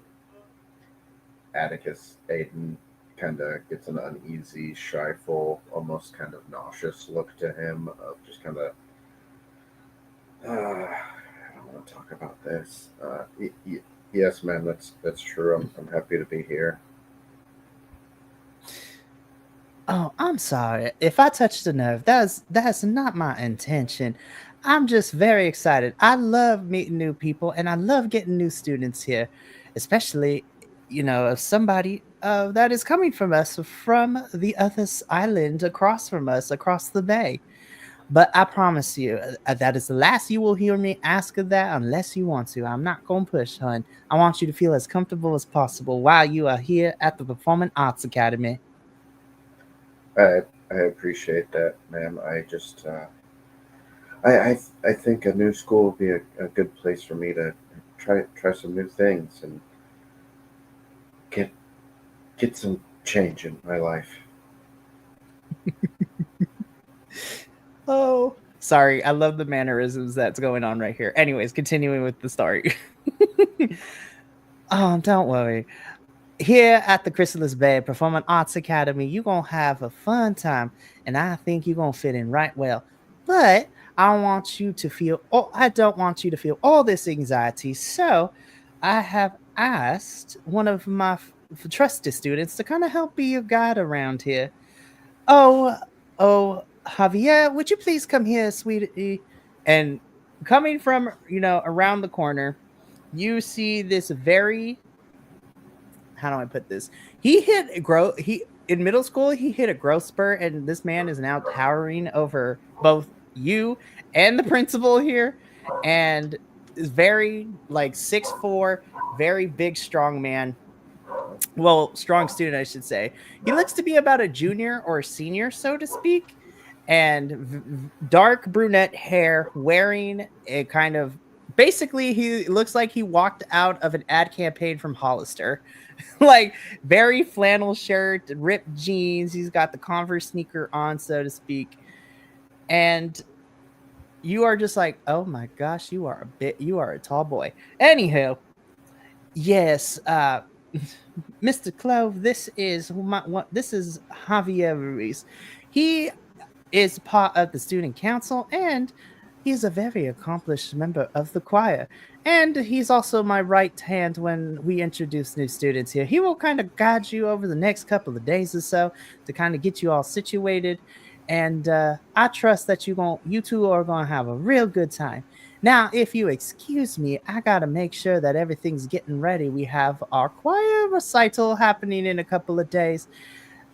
Speaker 2: Atticus Aiden kind of gets an uneasy, shyful, almost kind of nauseous look to him of just kind of, I don't want to talk about this. Yes, man, that's true. I'm happy to be here.
Speaker 1: Oh, I'm sorry. If I touched a nerve, that's not my intention. I'm just very excited. I love meeting new people and I love getting new students here, especially, if somebody that is coming from us from the other island across from us, across the bay. But I promise you, that is the last you will hear me ask of that unless you want to. I'm not going to push, hun. I want you to feel as comfortable as possible while you are here at the Performing Arts Academy.
Speaker 2: I appreciate that, ma'am. I just I think a new school would be a good place for me to try some new things and get get some change in my life.
Speaker 1: Oh, sorry. I love the mannerisms that's going on right here. Anyways, continuing with the story. Oh, don't worry. Here at the Chrysalis Bay Performing Arts Academy, you're going to have a fun time, and I think you're going to fit in right well. But I don't want you to feel all this anxiety. So I have asked one of my trusted students to kind of help be your guide around here. Oh, oh, Javier, would you please come here, sweetie? And coming from, around the corner, you see this very, how do I put this? He in middle school, he hit a growth spurt, and this man is now towering over both you and the principal here, and is very like 6'4", very big, strong man. well, strong student, I should say. He looks to be about a junior or senior, so to speak, and dark brunette hair, wearing a kind of basically he looks like he walked out of an ad campaign from Hollister. Like very flannel shirt, ripped jeans. He's got the Converse sneaker on, so to speak. And you are just like, oh my gosh, you are a tall boy. Anywho, yes, Mr. Clove, this is Javier Ruiz. He is part of the student council, and he's a very accomplished member of the choir. And he's also my right hand when we introduce new students here. He will kind of guide you over the next couple of days or so to kind of get you all situated. And I trust that you two are gonna have a real good time. Now, if you excuse me, I gotta make sure that everything's getting ready. We have our choir recital happening in a couple of days,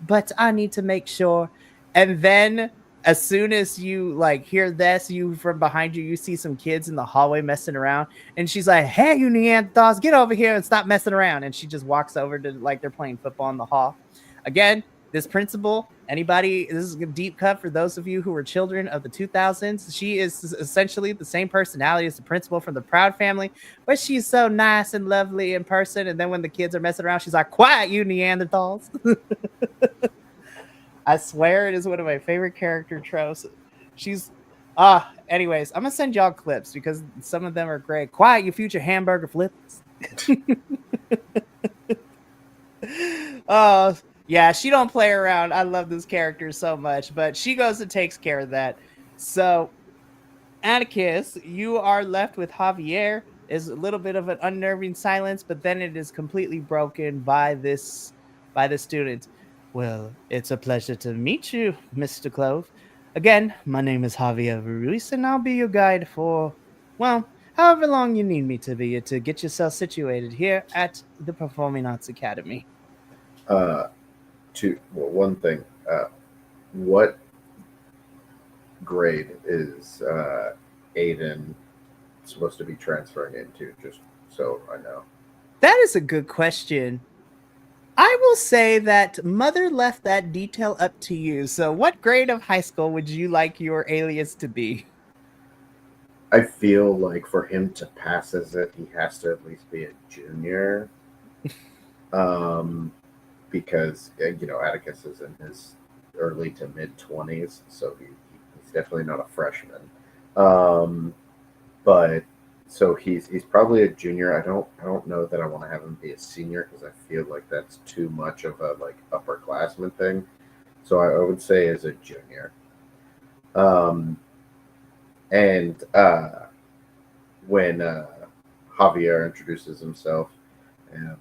Speaker 1: but I need to make sure. And then as soon as you like hear this, you from behind you, you see some kids in the hallway messing around, and she's like, "Hey, you Neanderthals, get over here and stop messing around!" And she just walks over to like they're playing football in the hall. Again, this principal, anybody, this is a deep cut for those of you who were children of the 2000s. She is essentially the same personality as the principal from the Proud Family, but she's so nice and lovely in person. And then when the kids are messing around, she's like, "Quiet, you Neanderthals." I swear it is one of my favorite character tropes. She's anyways, I'm gonna send y'all clips because some of them are great. Quiet, you future hamburger flips. Yeah, she don't play around. I love this character so much, but she goes and takes care of that. So Atticus, you are left with Javier. Is a little bit of an unnerving silence, but then it is completely broken by the student. Well, it's a pleasure to meet you, Mr. Clove. Again, my name is Javier Ruiz, and I'll be your guide for, well, however long you need me to be to get yourself situated here at the Performing Arts Academy.
Speaker 2: Uh, one thing. What grade is Aiden supposed to be transferring into? Just so I know.
Speaker 1: That is a good question. I will say that Mother left that detail up to you. So, what grade of high school would you like your alias to be?
Speaker 2: I feel like for him to pass as it, he has to at least be a junior. Because Atticus is in his early to mid 20s, so he's definitely not a freshman. But so he's probably a junior. I don't know that I want to have him be a senior because I feel like that's too much of a like upperclassman thing. So I would say as a junior. And when Javier introduces himself, um,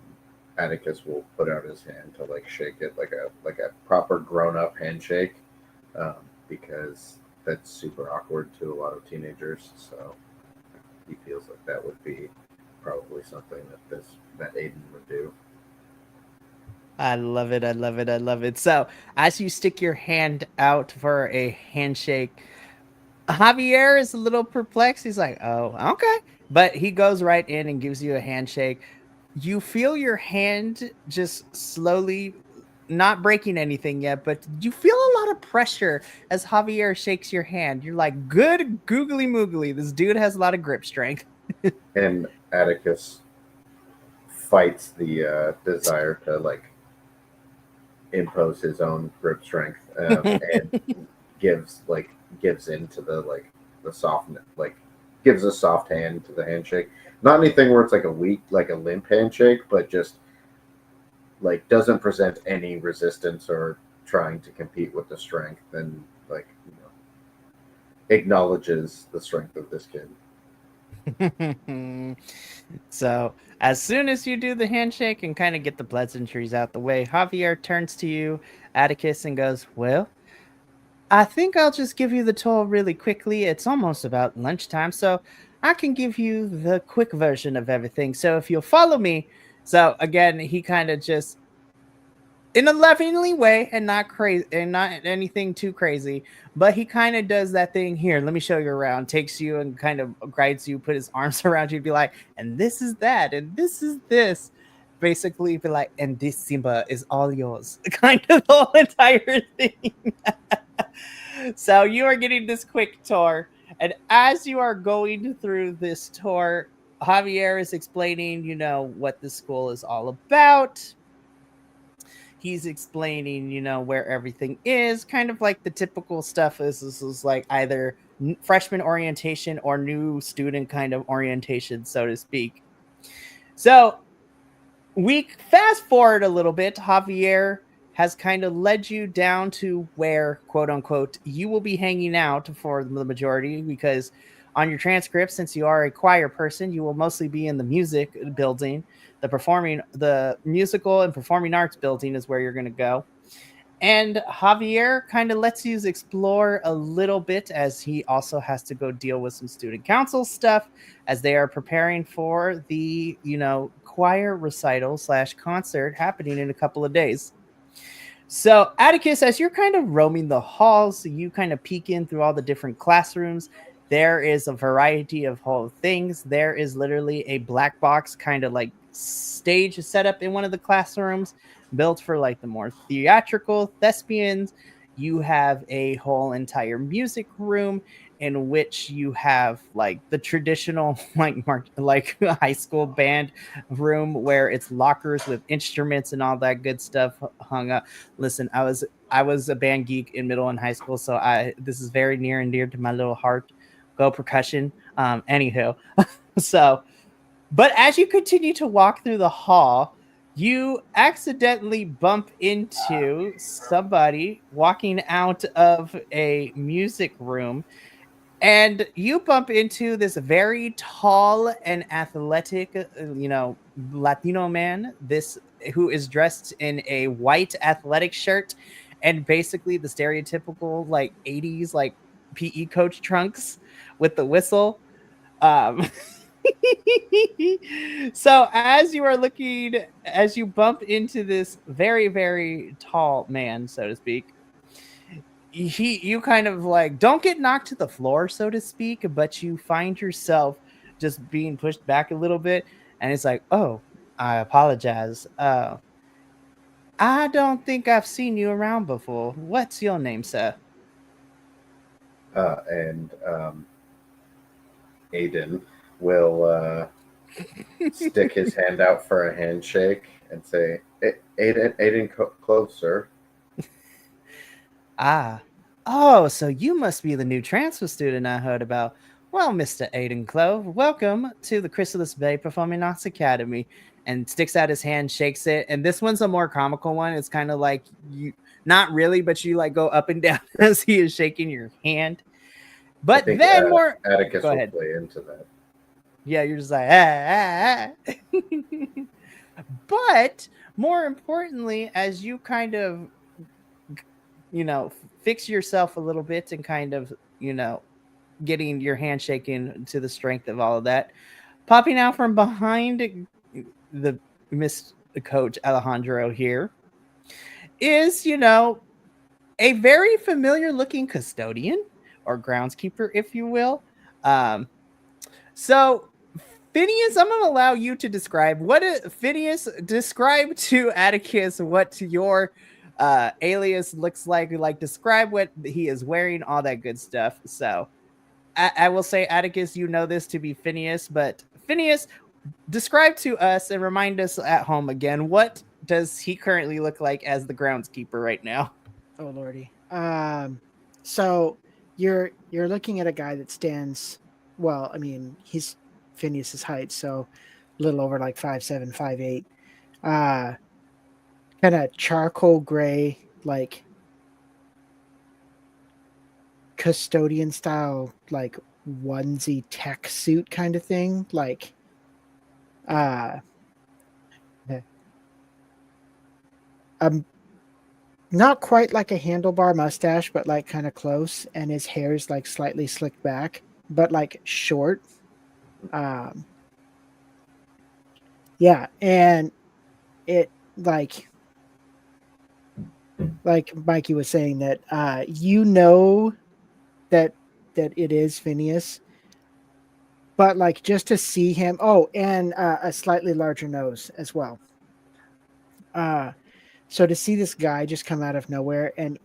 Speaker 2: Atticus will put out his hand to like shake it like a proper grown up handshake, because that's super awkward to a lot of teenagers. So he feels like that would be probably something that Aiden would do.
Speaker 1: I love it. I love it. I love it. So, as you stick your hand out for a handshake, Javier is a little perplexed. He's like, "Oh, okay." But he goes right in and gives you a handshake. You feel your hand just slowly not breaking anything yet, but you feel a lot of pressure as Javier shakes your hand. You're like, "Good googly moogly. This dude has a lot of grip strength."
Speaker 2: And Atticus fights the desire to like impose his own grip strength, and gives into the softness, like gives a soft hand to the handshake. Not anything where it's like a weak, like a limp handshake, but just like doesn't present any resistance or trying to compete with the strength, and like acknowledges the strength of this kid.
Speaker 1: So, as soon as you do the handshake and kind of get the pleasantries out the way, Javier turns to you, Atticus, and goes, "Well, I think I'll just give you the tour really quickly. It's almost about lunchtime, so I can give you the quick version of everything. So, if you'll follow me." So, again, he kind of just in a lovingly way and not crazy and not anything too crazy, but he kind of does that thing here. Let me show you around, takes you and kind of guides you, put his arms around you, and be like, "And this is that, and this is this." basically be like, and this Simba is all yours. Kind of the whole entire thing. So you are getting this quick tour, and as you are going through this tour, Javier is explaining, what the school is all about. He's explaining, where everything is, kind of like the typical stuff is like either freshman orientation or new student kind of orientation, so to speak. So we fast forward a little bit. Javier has kind of led you down to where, quote unquote, you will be hanging out for the majority, because on your transcript, since you are a choir person, you will mostly be in the music building. The musical and performing arts building is where you're going to go. And Javier kind of lets you explore a little bit, as he also has to go deal with some student council stuff as they are preparing for the, choir recital / concert happening in a couple of days. So, Atticus, as you're kind of roaming the halls, you kind of peek in through all the different classrooms. There is a variety of whole things. There is literally a black box kind of like stage set up in one of the classrooms, built for like the more theatrical thespians. You have a whole entire music room in which you have like the traditional like high school band room, where it's lockers with instruments and all that good stuff hung up. Listen, I was a band geek in middle and high school, so this is very near and dear to my little heart. Go percussion. Anywho, so, but as you continue to walk through the hall, you accidentally bump into somebody walking out of a music room, and you bump into this very tall and athletic, Latino man. This who is dressed in a white athletic shirt and basically the stereotypical like 80s like PE coach trunks with the whistle. Um, so as you bump into this very, very tall man, so to speak, you kind of like don't get knocked to the floor, so to speak, but you find yourself just being pushed back a little bit, and it's like, oh, I apologize. I don't think I've seen you around before. What's your name, sir?
Speaker 2: And Aiden will stick his hand out for a handshake and say, Aiden Clove, sir.
Speaker 1: Ah. Oh, so you must be the new transfer student I heard about. Well, Mr. Aiden Clove, welcome to the Chrysalis Bay Performing Arts Academy. And sticks out his hand, shakes it. And this one's a more comical one. It's kind of like you, not really, but you like go up and down as he is shaking your hand.
Speaker 2: I
Speaker 1: But
Speaker 2: think
Speaker 1: then more.
Speaker 2: Atticus
Speaker 1: Go
Speaker 2: will
Speaker 1: ahead.
Speaker 2: play into that.
Speaker 1: Yeah, you're just like, ah. But more importantly, as you kind of, fix yourself a little bit and kind of, getting your hand shaken to the strength of all of that, popping out from behind the Miss Coach Alejandro here is, a very familiar looking custodian or groundskeeper, if you will. So Phineas, I'm going to allow you to describe Phineas, describe to Atticus what your alias looks like. Like, describe what he is wearing, all that good stuff. So, I will say, Atticus, you know this to be Phineas, but Phineas, describe to us and remind us at home again, what does he currently look like as the groundskeeper right now?
Speaker 3: Oh lordy. So you're looking at a guy that stands. Well, I mean, he's Phineas's height, so a little over like 5'7", 5'8". Kind of charcoal gray, like custodian style, like onesie tech suit kind of thing. Like, uh, not quite like a handlebar mustache, but like kind of close, and his hair is like slightly slicked back, but like short. Um, yeah, and it like Mikey was saying that that it is Phineas, but like just to see him. Oh, and a slightly larger nose as well. So to see this guy just come out of nowhere and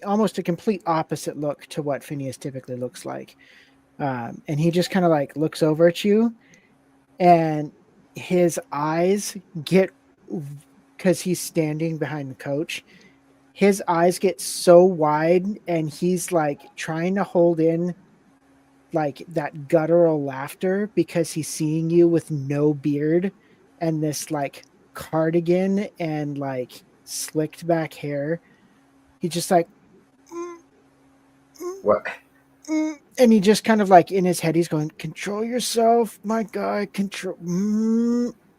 Speaker 3: almost a complete opposite look to what Phineas typically looks like. And he just kind of like looks over at you, and his eyes get, because he's standing behind the coach, his eyes get so wide, and he's like trying to hold in like that guttural laughter because he's seeing you with no beard and this like cardigan and like slicked back hair. He's just like, "Mm, mm,
Speaker 2: What?
Speaker 3: and he just kind of like in his head, he's going, "Control yourself, my guy, control."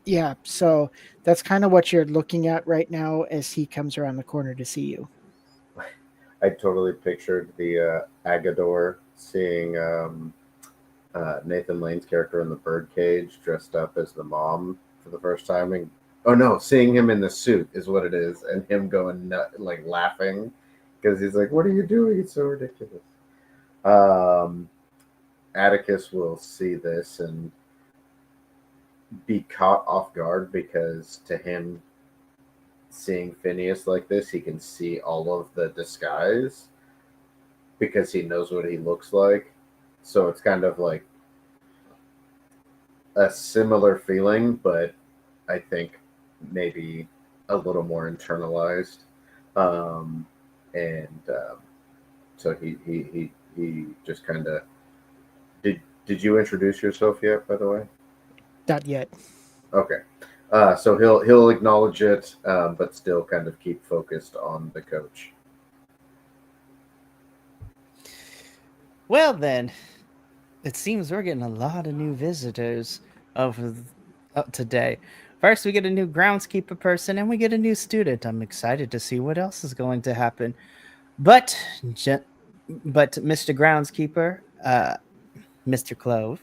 Speaker 3: Yeah. So that's kind of what you're looking at right now as he comes around the corner to see you.
Speaker 2: I totally pictured the Agador seeing Nathan Lane's character in the birdcage dressed up as the mom for the first time. And, oh no, seeing him in the suit is what it is. And him going like laughing because he's like, "What are you doing? It's so ridiculous." Atticus will see this and be caught off guard because to him, seeing Phineas like this, he can see all of the disguise because he knows what he looks like. So it's kind of like a similar feeling, but I think maybe a little more internalized. And so he just kind of did you introduce yourself yet, by the way?
Speaker 3: Not yet.
Speaker 2: Okay. So he'll acknowledge it, but still kind of keep focused on the coach.
Speaker 1: Well, then, it seems we're getting a lot of new visitors over today. First, we get a new groundskeeper person, and we get a new student. I'm excited to see what else is going to happen. But, Mr. Groundskeeper, Mr. Clove,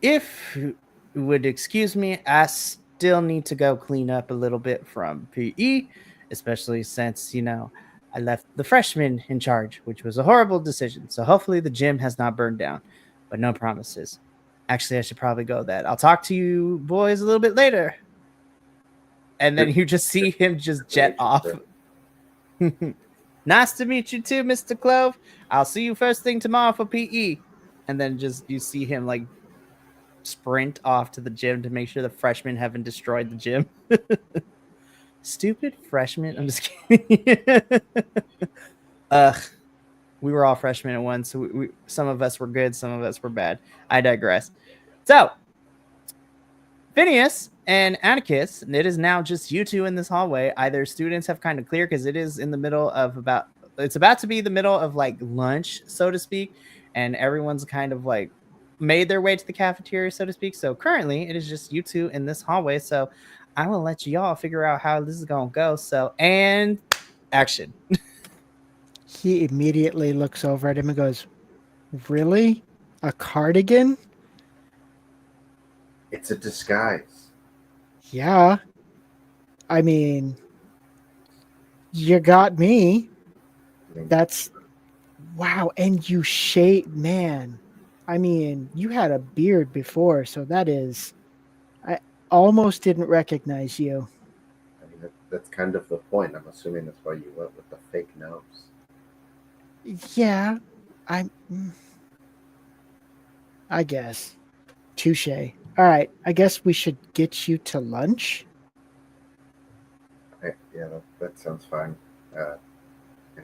Speaker 1: if you would excuse me, I still need to go clean up a little bit from PE, especially since, I left the freshman in charge, which was a horrible decision. So hopefully the gym has not burned down, but no promises. Actually, I should probably go that. I'll talk to you boys a little bit later. And then you just see him just jet off. Nice to meet you too, Mr. Clove. I'll see you first thing tomorrow for PE. And then just you see him like sprint off to the gym to make sure the freshmen haven't destroyed the gym. Stupid freshmen. I'm just kidding. We were all freshmen at once. So some of us were good, some of us were bad. I digress. So, Phineas and Atticus, and it is now just you two in this hallway. Either students have kind of cleared because it is in the middle of it's about to be the middle of like lunch, so to speak, and everyone's kind of like made their way to the cafeteria, so to speak. So currently it is just you two in this hallway. So I will let y'all figure out how this is gonna go. So, and action.
Speaker 3: He immediately looks over at him and goes, "Really? A cardigan?"
Speaker 2: It's a disguise.
Speaker 3: Yeah. I mean, you got me. That's wow. And you man. I mean, you had a beard before, so that is, I almost didn't recognize you.
Speaker 2: I mean, that's kind of the point. I'm assuming that's why you went with the fake nose.
Speaker 3: Yeah, I guess. Touche. All right, I guess we should get you to lunch.
Speaker 2: Yeah, that sounds fine. Have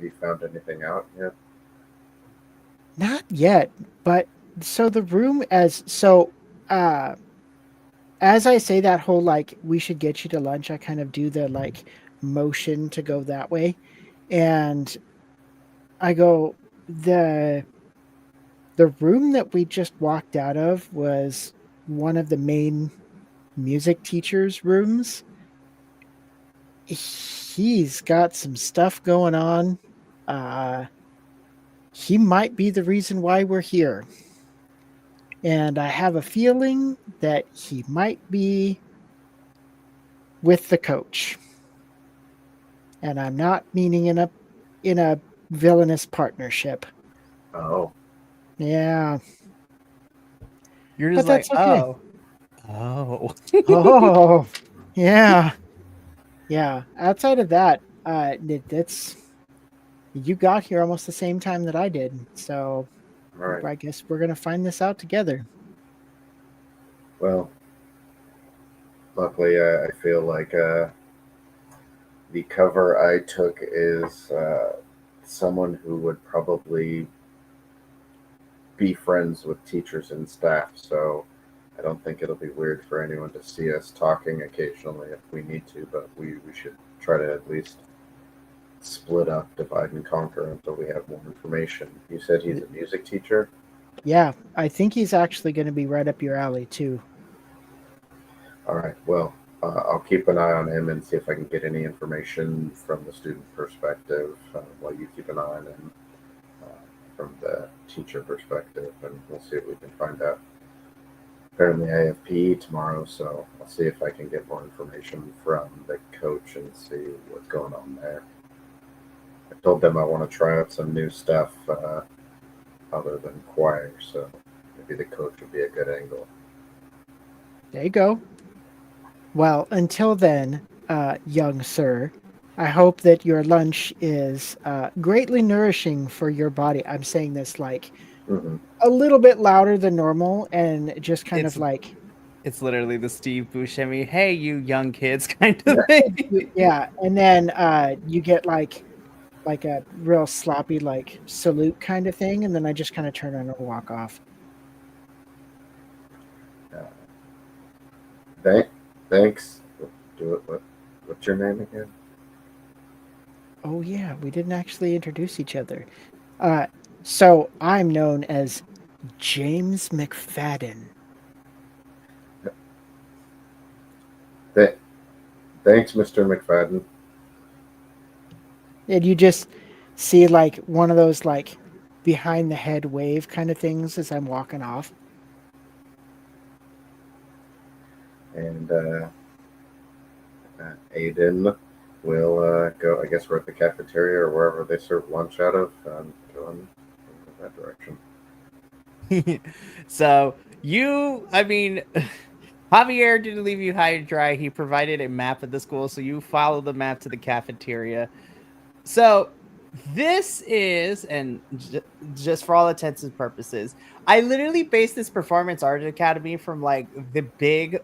Speaker 2: you found anything out yet?
Speaker 3: Not yet, but so the room as I say that whole like we should get you to lunch, I kind of do the like motion to go that way, and I go the room that we just walked out of was one of the main music teacher's rooms. He's got some stuff going on. He might be the reason why we're here. And I have a feeling that he might be with the coach. And I'm not meaning in a villainous partnership.
Speaker 2: Oh.
Speaker 3: Yeah.
Speaker 1: You're just
Speaker 3: But
Speaker 1: like,
Speaker 3: that's okay.
Speaker 1: oh, Oh.
Speaker 3: Oh, yeah. Yeah. Outside of that, that's you got here almost the same time that I did. So
Speaker 2: All right.
Speaker 3: I guess we're gonna find this out together.
Speaker 2: Well, luckily, I feel like the cover I took is someone who would probably be friends with teachers and staff. So I don't think it'll be weird for anyone to see us talking occasionally if we need to, but we should try to at least split up, divide and conquer until we have more information. You said he's a music teacher?
Speaker 3: Yeah, I think he's actually going to be right up your alley too.
Speaker 2: All right. Well, I'll keep an eye on him and see if I can get any information from the student perspective while you keep an eye on him from the teacher perspective, and we'll see if we can find out. Apparently, I have PE tomorrow, so I'll see if I can get more information from the coach and see what's going on there. I told them I want to try out some new stuff other than choir, so maybe the coach would be a good angle.
Speaker 3: There you go. Well, until then, young sir, I hope that your lunch is greatly nourishing for your body. I'm saying this like
Speaker 2: Mm-hmm.
Speaker 3: a little bit louder than normal and just kind
Speaker 1: It's
Speaker 3: of like,
Speaker 1: it's literally the Steve Buscemi, hey you young kids kind of thing.
Speaker 3: yeah. And then you get like a real sloppy like salute kind of thing, and then I just kind of turn around and walk off.
Speaker 2: Thanks. Do it. What's your name again?
Speaker 3: Oh yeah, we didn't actually introduce each other. So I'm known as James McFadden.
Speaker 2: Th- Thanks, Mr. McFadden.
Speaker 3: And you just see like one of those like behind the head wave kind of things as I'm walking off.
Speaker 2: And Aiden will go. I guess we're at the cafeteria or wherever they serve lunch out of. Go in that direction.
Speaker 1: So I mean, Javier didn't leave you high and dry. He provided a map of the school, so you follow the map to the cafeteria. So this is, and just for all intents and purposes, I literally based this performance art academy from like the big,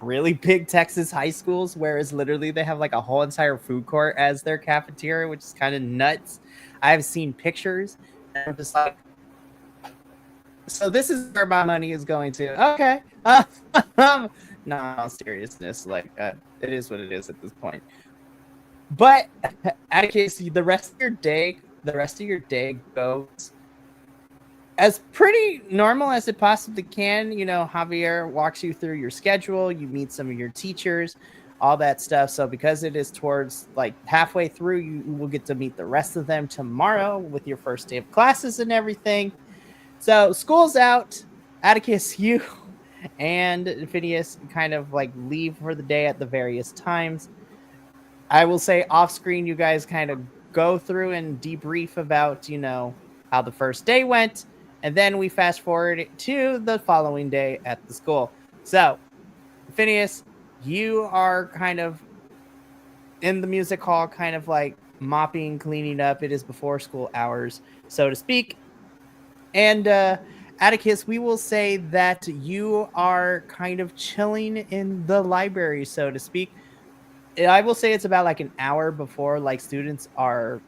Speaker 1: really big Texas high schools, whereas literally they have like a whole entire food court as their cafeteria, which is kind of nuts. I've seen pictures, and I'm just like, so this is where my money is going to. Okay. No, seriousness, like it is what it is at this point. But Atticus, the rest of your day goes as pretty normal as it possibly can. You know, Javier walks you through your schedule, you meet some of your teachers, all that stuff. So because it is towards like halfway through, you will get to meet the rest of them tomorrow with your first day of classes and everything. So school's out. Atticus, you and Phineas kind of like leave for the day at the various times. I will say off screen, you guys kind of go through and debrief about, you know, how the first day went. And then we fast forward to the following day at the school. So, Phineas, you are kind of in the music hall, kind of like mopping, cleaning up. It is before school hours, so to speak. And Atticus, we will say that you are kind of chilling in the library, so to speak. I will say it's about like an hour before like students are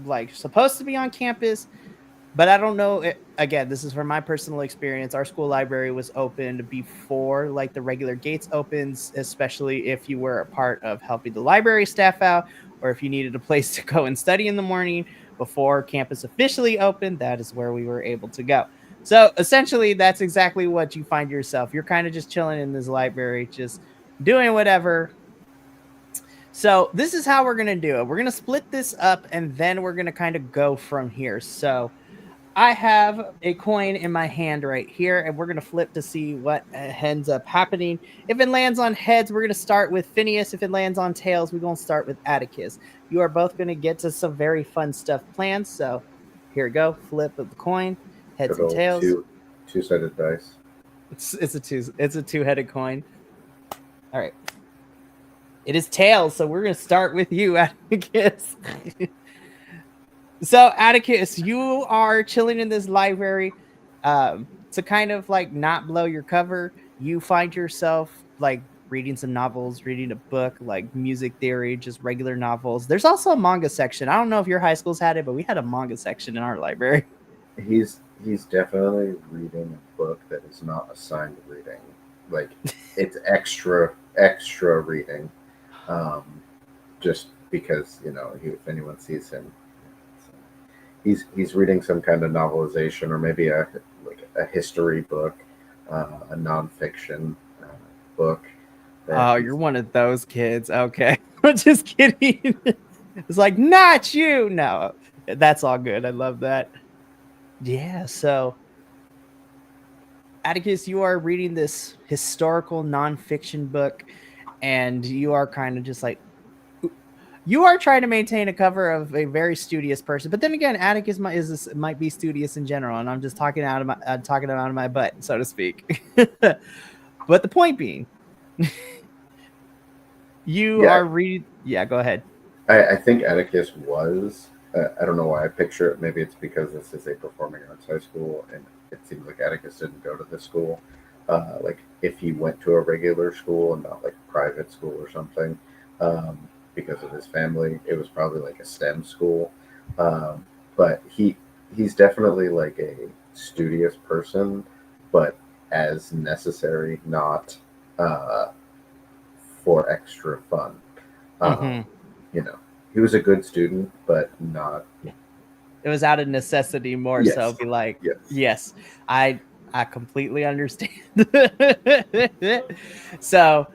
Speaker 1: like supposed to be on campus, but I don't know. Again, this is from my personal experience. Our school library was opened before like the regular gates opens, especially if you were a part of helping the library staff out or if you needed a place to go and study in the morning before campus officially opened. That is where we were able to go. So essentially, that's exactly what you find yourself. You're kind of just chilling in this library, just doing whatever. So this is how we're going to do it. We're going to split this up and then we're going to kind of go from here. So I have a coin in my hand right here and we're going to flip to see what ends up happening. If it lands on heads, we're going to start with Phineas. If it lands on tails, we're going to start with Atticus. You are both going to get to some very fun stuff planned. So here we go. Flip of the coin, heads
Speaker 2: Good
Speaker 1: and
Speaker 2: old
Speaker 1: tails.
Speaker 2: two-sided dice.
Speaker 1: It's a two-headed coin. All right. It is tails, so we're gonna start with you, Atticus. So, Atticus, you are chilling in this library. To kind of like not blow your cover, you find yourself like reading some novels, reading a book, like music theory, just regular novels. There's also a manga section. I don't know if your high schools had it, but we had a manga section in our library.
Speaker 2: He's definitely reading a book that is not assigned reading. Like it's extra reading, um, just because if anyone sees him, he's reading some kind of novelization or maybe a history book, a nonfiction book.
Speaker 1: Oh, you're one of those kids. Okay. I'm just kidding. It's like, not you. No, that's all good. I love that. Yeah. So, Atticus, you are reading this historical nonfiction book, and you are kind of just like, you are trying to maintain a cover of a very studious person. But then again, Atticus might be studious in general, and I'm just talking out of my butt, so to speak. But the point being, you
Speaker 2: Yeah,
Speaker 1: are reading. Yeah, go ahead.
Speaker 2: I think Atticus was. I don't know why I picture it. Maybe it's because this is a performing arts high school, and it seems like Atticus didn't go to this school. Like if he went to a regular school and not like a private school or something, because of his family, it was probably like a STEM school. But he's definitely like a studious person, but as necessary, not uh, for extra fun. Um,
Speaker 1: Hmm.
Speaker 2: you know, he was a good student, but not.
Speaker 1: It was out of necessity more so.
Speaker 2: Yes,
Speaker 1: Be like,
Speaker 2: yes.
Speaker 1: yes, I completely understand. So,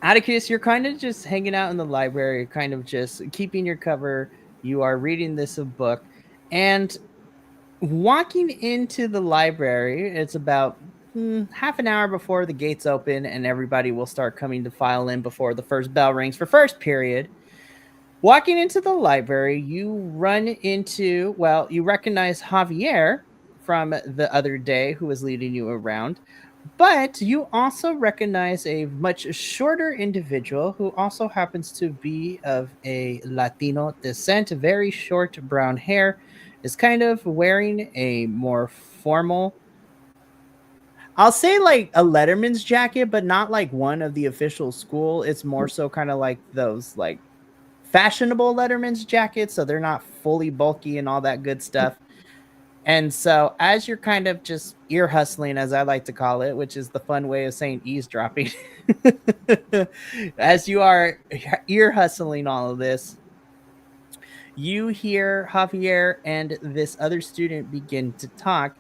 Speaker 1: Atticus, you're kind of just hanging out in the library, kind of just keeping your cover. You are reading this book, and walking into the library. It's about half an hour before the gates open, and everybody will start coming to file in before the first bell rings for first period. Walking into the library, you run into, well, you recognize Javier from the other day who was leading you around, but you also recognize a much shorter individual who also happens to be of a Latino descent, very short brown hair, is kind of wearing a more formal, I'll say like a Letterman's jacket, but not like one of the official school. It's more so kind of like those like fashionable Letterman's jackets, so they're not fully bulky and all that good stuff. And so, as you're kind of just ear hustling, as I like to call it, which is the fun way of saying eavesdropping, as you are ear hustling all of this, you hear Javier and this other student begin to talk,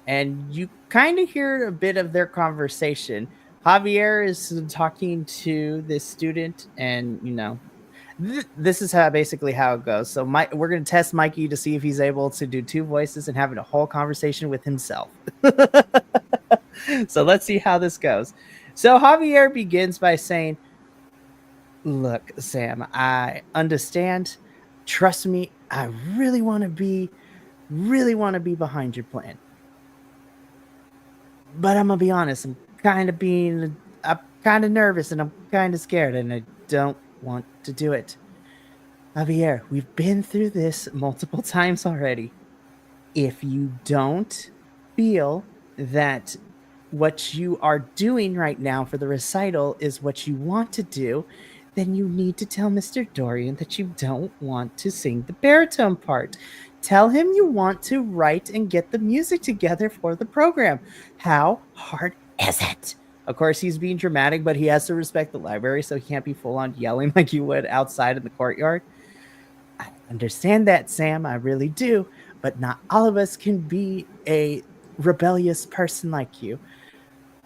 Speaker 1: and you kind of hear a bit of their conversation. Javier is talking to this student, and this is how basically how it goes. So we're gonna test Mikey to see if he's able to do two voices and having a whole conversation with himself. So let's see how this goes. So Javier begins by saying, "Look, Sam, I understand. Trust me, I really want to be behind your plan. But I'm gonna be honest, I'm kind of nervous and I'm kind of scared, and I don't want to do it. Javier, we've been through this multiple times already. If you don't feel that what you are doing right now for the recital is what you want to do, then you need to tell Mr. Dorian that you don't want to sing the baritone part. Tell him you want to write and get the music together for the program. How hard is it?" Of course, he's being dramatic, but he has to respect the library, so he can't be full on yelling like you would outside in the courtyard. "I understand that, Sam. I really do. But not all of us can be a rebellious person like you.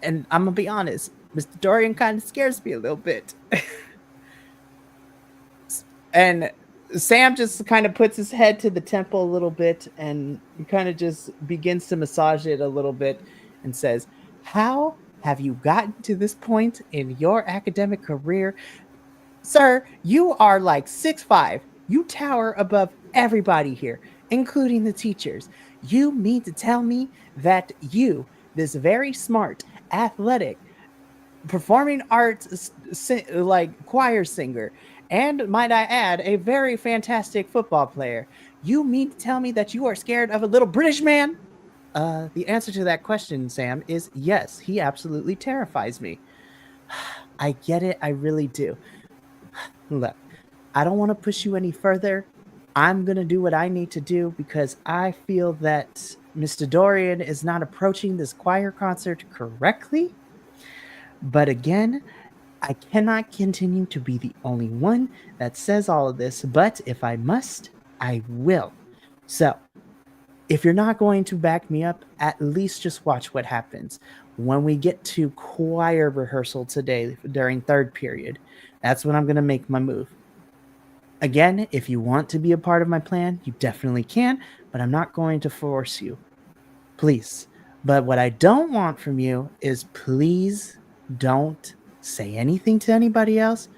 Speaker 1: And I'm going to be honest, Mr. Dorian kind of scares me a little bit." And Sam just kind of puts his head to the temple a little bit, and he kind of just begins to massage it a little bit and says, "How have you gotten to this point in your academic career? Sir, you are like 6'5". You tower above everybody here, including the teachers. You mean to tell me that you, this very smart, athletic, performing arts, like choir singer, and might I add, a very fantastic football player. You mean to tell me that you are scared of a little British man? The answer to that question, Sam, is yes. He absolutely terrifies me. I get it. I really do. Look, I don't want to push you any further. I'm going to do what I need to do because I feel that Mr. Dorian is not approaching this choir concert correctly. But again, I cannot continue to be the only one that says all of this, but if I must, I will. So, if you're not going to back me up, at least just watch what happens. When we get to choir rehearsal today during third period, that's when I'm going to make my move. Again, if you want to be a part of my plan, you definitely can, but I'm not going to force you. Please. But what I don't want from you is please don't say anything to anybody else.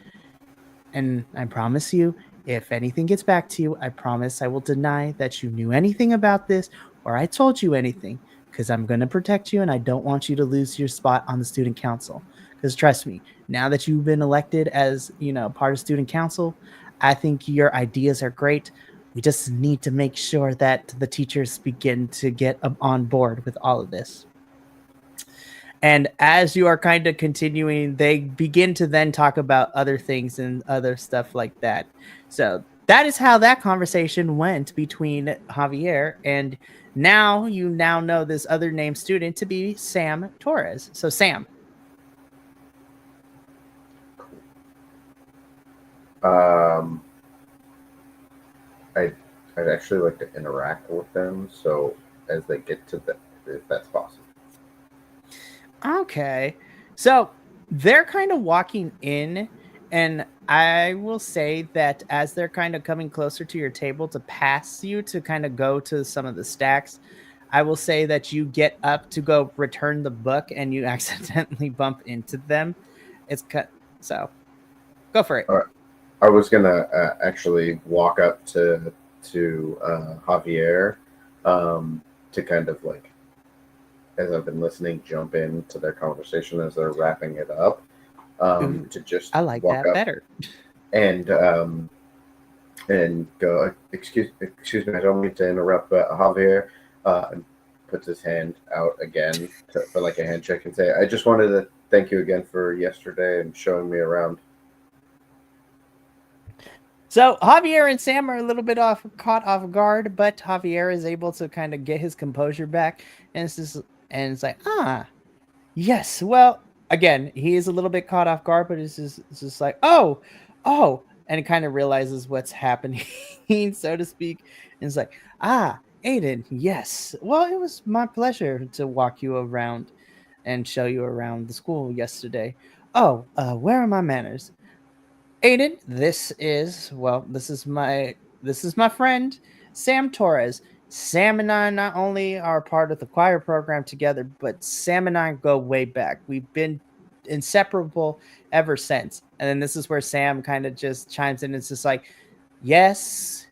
Speaker 1: And I promise you, if anything gets back to you, I promise I will deny that you knew anything about this or I told you anything because I'm going to protect you and I don't want you to lose your spot on the student council. Because trust me, now that you've been elected as, part of student council, I think your ideas are great. We just need to make sure that the teachers begin to get on board with all of this. And as you are kind of continuing, they begin to then talk about other things and other stuff like that. So that is how that conversation went between Javier and now you now know this other named student to be Sam Torres. So Sam.
Speaker 2: I'd actually like to interact with them. So as they get to that, if that's possible.
Speaker 1: Okay. So they're kind of walking in, and I will say that as they're kind of coming closer to your table to pass you to kind of go to some of the stacks, I will say that you get up to go return the book and you accidentally bump into them. It's cut. So go for it.
Speaker 2: All right. I was gonna actually walk up to Javier to kind of like, as I've been listening, jump into their conversation as they're wrapping it up. To just
Speaker 1: I like
Speaker 2: walk
Speaker 1: that
Speaker 2: up
Speaker 1: better.
Speaker 2: and go, excuse me, I don't mean to interrupt, but Javier and puts his hand out again for like a handshake and say, I just wanted to thank you again for yesterday and showing me around.
Speaker 1: So Javier and Sam are a little bit caught off guard, but Javier is able to kind of get his composure back, and it's like, yes. Well, again, he is a little bit caught off guard, but it's just like, oh, and it kind of realizes what's happening, so to speak, and it's like, Aiden, yes. Well, it was my pleasure to walk you around and show you around the school yesterday. Oh, where are my manners? Aiden, this is my friend Sam Torres. Sam and I not only are part of the choir program together, but Sam and I go way back. We've been inseparable ever since. And then this is where Sam kind of just chimes in. It's just like, yes,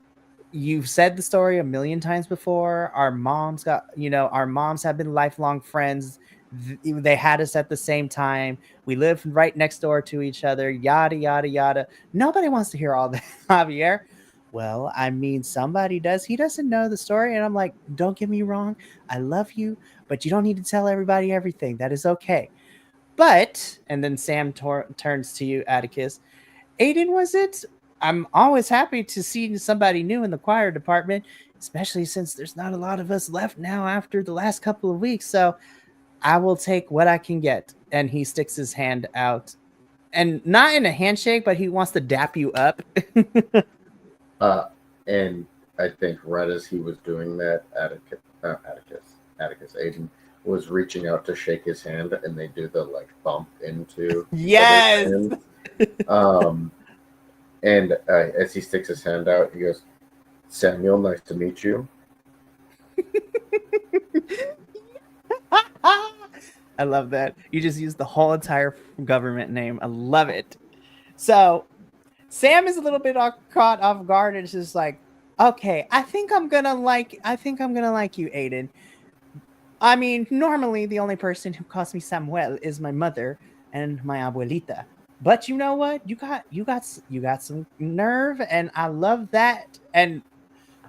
Speaker 1: you've said the story a million times before. Our moms have been lifelong friends. They had us at the same time. We live right next door to each other, yada, yada, yada. Nobody wants to hear all that, Javier. Well, I mean, somebody does. He doesn't know the story. And I'm like, don't get me wrong. I love you, but you don't need to tell everybody everything. That is okay. But, and then Sam turns to you, Atticus. Aiden, was it? I'm always happy to see somebody new in the choir department, especially since there's not a lot of us left now after the last couple of weeks. So I will take what I can get. And he sticks his hand out. And not in a handshake, but he wants to dap you up.
Speaker 2: And I think right as he was doing that, Atticus, Aiden was reaching out to shake his hand, and they do the like bump into
Speaker 1: Yes.
Speaker 2: And as he sticks his hand out, he goes, Samuel, nice to meet you.
Speaker 1: I love that. You just used the whole entire government name. I love it. So Sam is a little bit caught off guard and it's just like, okay, I think I'm gonna like you, Aiden. I mean, normally the only person who calls me Samuel is my mother and my abuelita. But you know what? You got some nerve, and I love that. And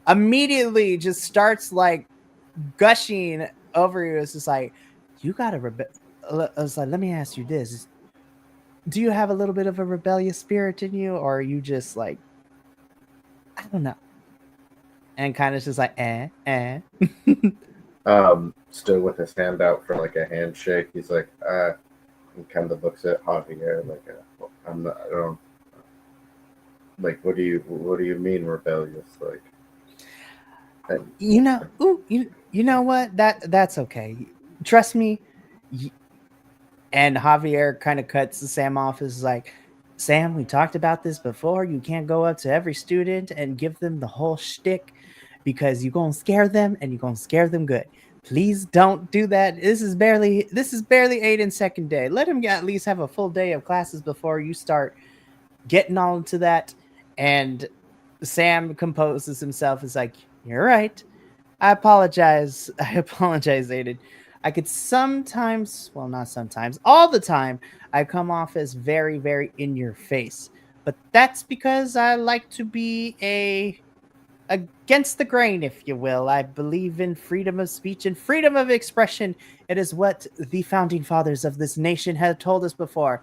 Speaker 1: immediately just starts like gushing over you. It's just like you got to I was like, let me ask you this: do you have a little bit of a rebellious spirit in you, or are you just like, I don't know, and kind of just like,
Speaker 2: Still with his hand out for like a handshake. He's like, he kind of looks at Javier like, I'm not, I don't, like, what do you mean rebellious? Like, and,
Speaker 1: you know, ooh, you know what? That's okay. Trust me. y- And Javier kind of cuts Sam off. Is like, Sam, we talked about this before. You can't go up to every student and give them the whole shtick because you're gonna scare them and you're gonna scare them good. Please don't do that. This is barely Aiden's second day. Let him at least have a full day of classes before you start getting all into that. And Sam composes himself. Is like, you're right. I apologize. I apologize, Aiden. I could sometimes, well, not sometimes, all the time, I come off as very, very in your face. But that's because I like to be against the grain, if you will. I believe in freedom of speech and freedom of expression. It is what the founding fathers of this nation had told us before.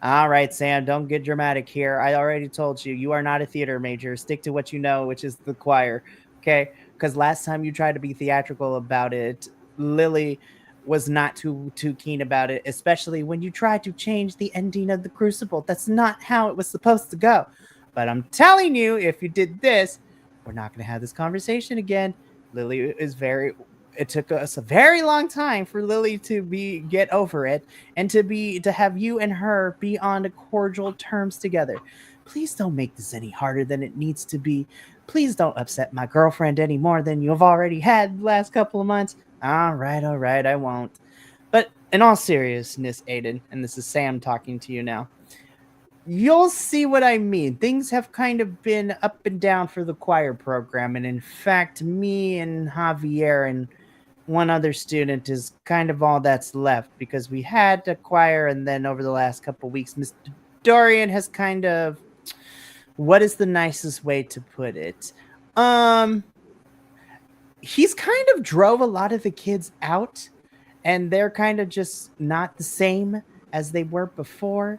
Speaker 1: All right, Sam, don't get dramatic here. I already told you, you are not a theater major. Stick to what you know, which is the choir. Okay? Because last time you tried to be theatrical about it, Lily was not too keen about it, especially when you tried to change the ending of the Crucible. That's not how it was supposed to go. But I'm telling you, if you did this, we're not going to have this conversation again. Lily is very it took us a very long time for Lily to get over it and to have you and her be on cordial terms together. Please don't make this any harder than it needs to be. Please don't upset my girlfriend any more than you've already had the last couple of months. All right, I won't. But in all seriousness, Aiden, and this is Sam talking to you now, you'll see what I mean. Things have kind of been up and down for the choir program. And in fact, me and Javier and one other student is kind of all that's left because we had a choir. And then over the last couple weeks, Mr. Dorian has kind of, what is the nicest way to put it? Um, he's kind of drove a lot of the kids out and they're kind of just not the same as they were before.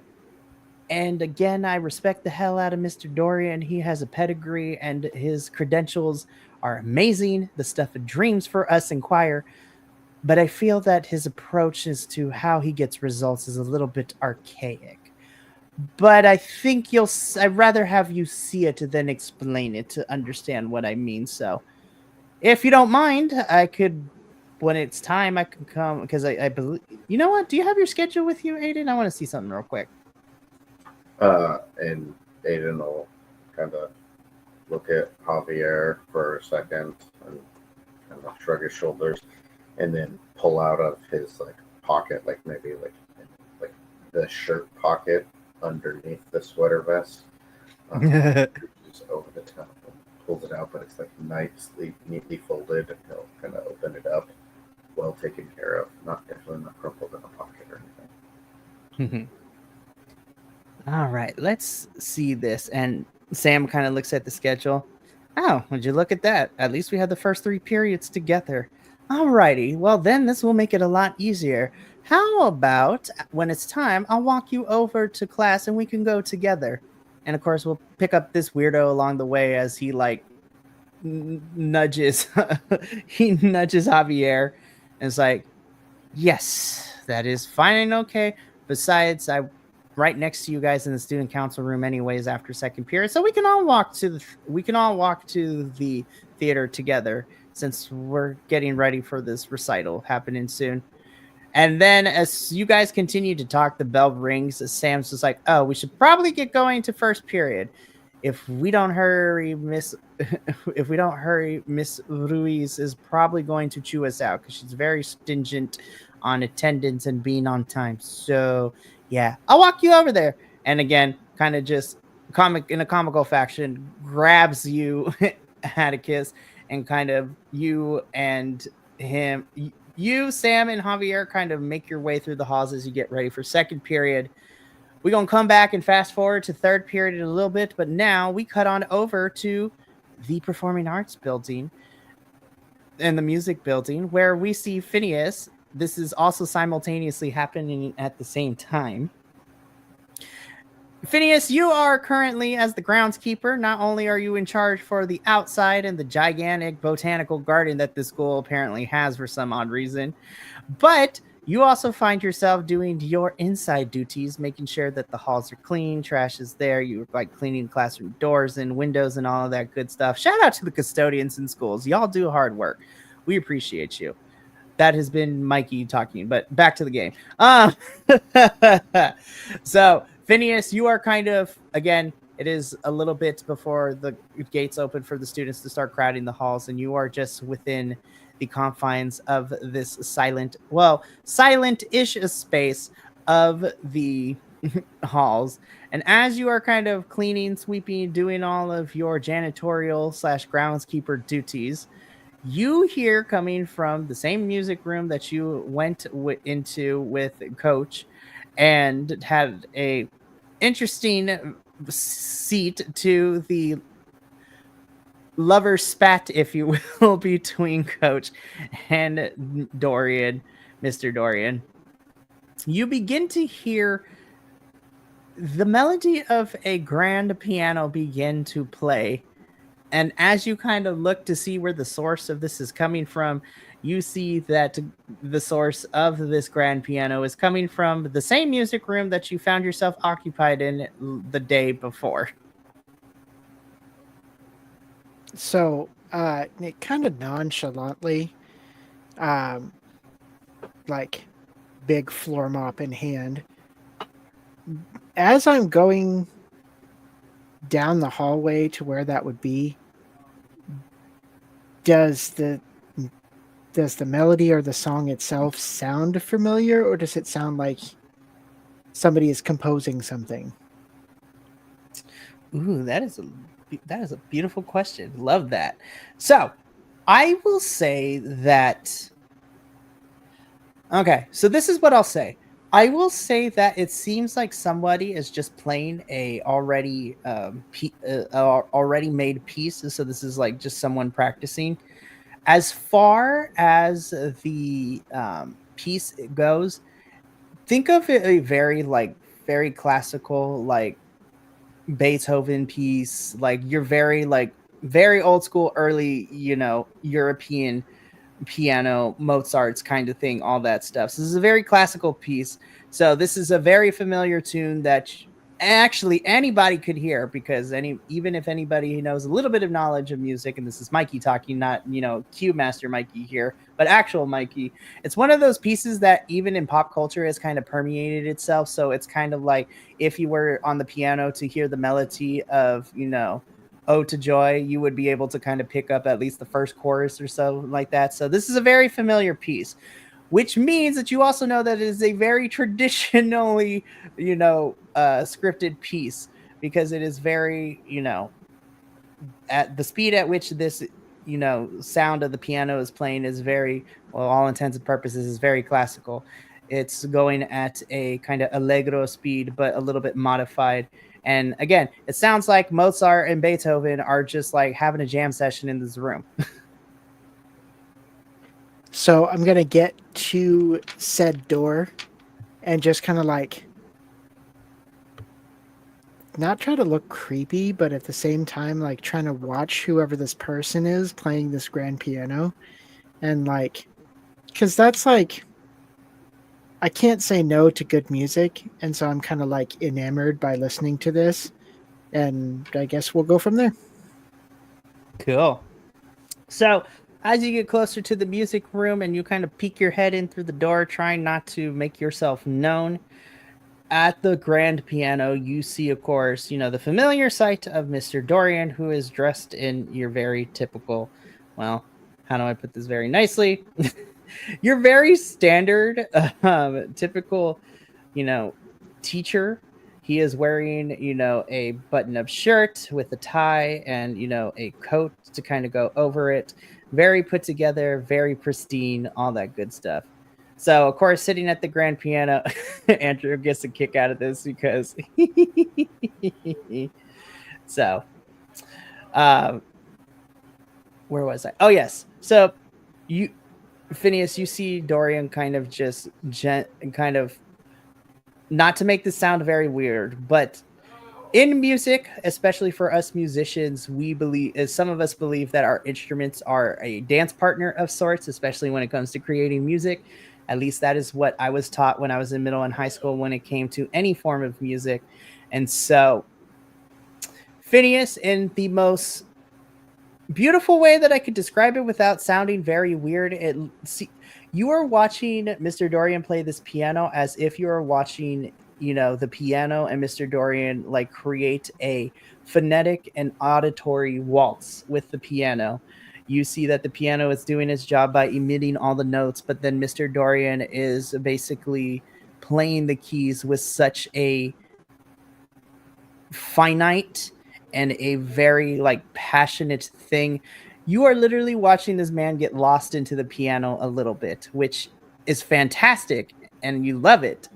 Speaker 1: And again, I respect the hell out of Mr. Dorian. He has a pedigree and his credentials are amazing, the stuff of dreams for us in choir. But I feel that his approach as to how he gets results is a little bit archaic. But I think I'd rather have you see it than explain it to understand what I mean. So if you don't mind, I could, when it's time, I can come because I believe, you know what? Do you have your schedule with you, Aiden? I want to see something real quick.
Speaker 2: and Aiden will kind of look at Javier for a second and kind of shrug his shoulders, and then pull out of his like pocket, like maybe like the shirt pocket underneath the sweater vest, reaches over the top and pulls it out, but it's like nicely, neatly folded, and he'll kind of open it up, well taken care of, definitely not crumpled in a pocket or anything.
Speaker 1: All right, let's see this. And Sam kind of looks at the schedule. Oh, would you look at that? At least we had the first 3 periods together. All righty, well, then this will make it a lot easier. How about when it's time, I'll walk you over to class and we can go together. And of course, we'll pick up this weirdo along the way as he like nudges he nudges Javier and it's like, yes, that is fine and okay. Besides, I right next to you guys in the student council room anyways after second period. So we can all walk to the theater together since we're getting ready for this recital happening soon. And then as you guys continue to talk, the bell rings. Sam's just like, "Oh, we should probably get going to first period. If we don't hurry, Miss if we don't hurry, Miss Ruiz is probably going to chew us out because she's very stingent on attendance and being on time. So yeah, I'll walk you over there." And again, kind of just comic in a comical fashion, grabs you, Atticus, and kind of you and you, Sam, and Javier kind of make your way through the halls as you get ready for second period. We're going to come back and fast forward to third period in a little bit, but now we cut on over to the Performing Arts building and the music building where we see Phineas. This is also simultaneously happening at the same time. Phineas, you are currently, as the groundskeeper, not only are you in charge for the outside and the gigantic botanical garden that this school apparently has for some odd reason, but you also find yourself doing your inside duties, making sure that the halls are clean, trash is there. You're like cleaning classroom doors and windows and all of that good stuff. Shout out to the custodians in schools. Y'all do hard work. We appreciate you. That has been Mikey talking, but back to the game. So Phineas, you are kind of, again, it is a little bit before the gates open for the students to start crowding the halls, and you are just within the confines of this silent-ish space of the halls. And as you are kind of cleaning, sweeping, doing all of your janitorial / groundskeeper duties, you hear coming from the same music room that you went into with Coach and had a interesting seat to the lover spat, if you will, between Coach and Dorian, Mr. Dorian. You begin to hear the melody of a grand piano begin to play. And as you kind of look to see where the source of this is coming from, you see that the source of this grand piano is coming from the same music room that you found yourself occupied in the day before.
Speaker 3: So, it kind of nonchalantly, like big floor mop in hand, as I'm going down the hallway to where that would be, does the melody or the song itself sound familiar, or does it sound like somebody is composing something?
Speaker 1: Ooh, that is a beautiful question. Love that. So, I will say that. Okay, so this is what I'll say. I will say that it seems like somebody is just playing a already already made piece. So this is like just someone practicing. As far as the piece goes, think of it a very classical Beethoven piece. Like you're very old school, early European piano, Mozart's kind of thing, all that stuff. So this is a very classical piece. So this is a very familiar tune that actually anybody could hear, because even if anybody who knows a little bit of knowledge of music, and this is Mikey talking, not Cue Master Mikey here, but actual Mikey, it's one of those pieces that even in pop culture has kind of permeated itself. So it's kind of like if you were on the piano to hear the melody of Ode to Joy, you would be able to kind of pick up at least the first chorus or so like that. So this is a very familiar piece, which means that you also know that it is a very traditionally, scripted piece, because it is very, at the speed at which this, sound of the piano is playing is very, well, all intents and purposes, is very classical. It's going at a kind of allegro speed, but a little bit modified. And again, it sounds like Mozart and Beethoven are just like having a jam session in this room.
Speaker 3: So I'm going to get to said door and just kind of like not try to look creepy, but at the same time, like trying to watch whoever this person is playing this grand piano. And like, because that's like, I can't say no to good music. And so I'm kind of like enamored by listening to this. And I guess we'll go from there.
Speaker 1: Cool. So as you get closer to the music room and you kind of peek your head in through the door, trying not to make yourself known, at the grand piano, you see, of course, the familiar sight of Mr. Dorian, who is dressed in your very typical, well, how do I put this very nicely? Your very standard, typical, teacher. He is wearing, a button-up shirt with a tie and, a coat to kind of go over it. very put together, very pristine, all that good stuff. So, of course, sitting at the grand piano, Andrew gets a kick out of this because so um where was I? Oh yes. So you Phineas, you see Dorian kind of just kind of, not to make this sound very weird, but in music, especially for us musicians, we believe, as some of us believe, that our instruments are a dance partner of sorts, especially when it comes to creating music. At least that is what I was taught when I was in middle and high school when it came to any form of music. And so Phineas, in the most beautiful way that I could describe it without sounding very weird, you are watching Mr. Dorian play this piano as if you are watching, the piano and Mr. Dorian like create a phonetic and auditory waltz with the piano. You see that the piano is doing its job by emitting all the notes, but then Mr. Dorian is basically playing the keys with such a finite and a very like passionate thing. You are literally watching this man get lost into the piano a little bit, which is fantastic and you love it.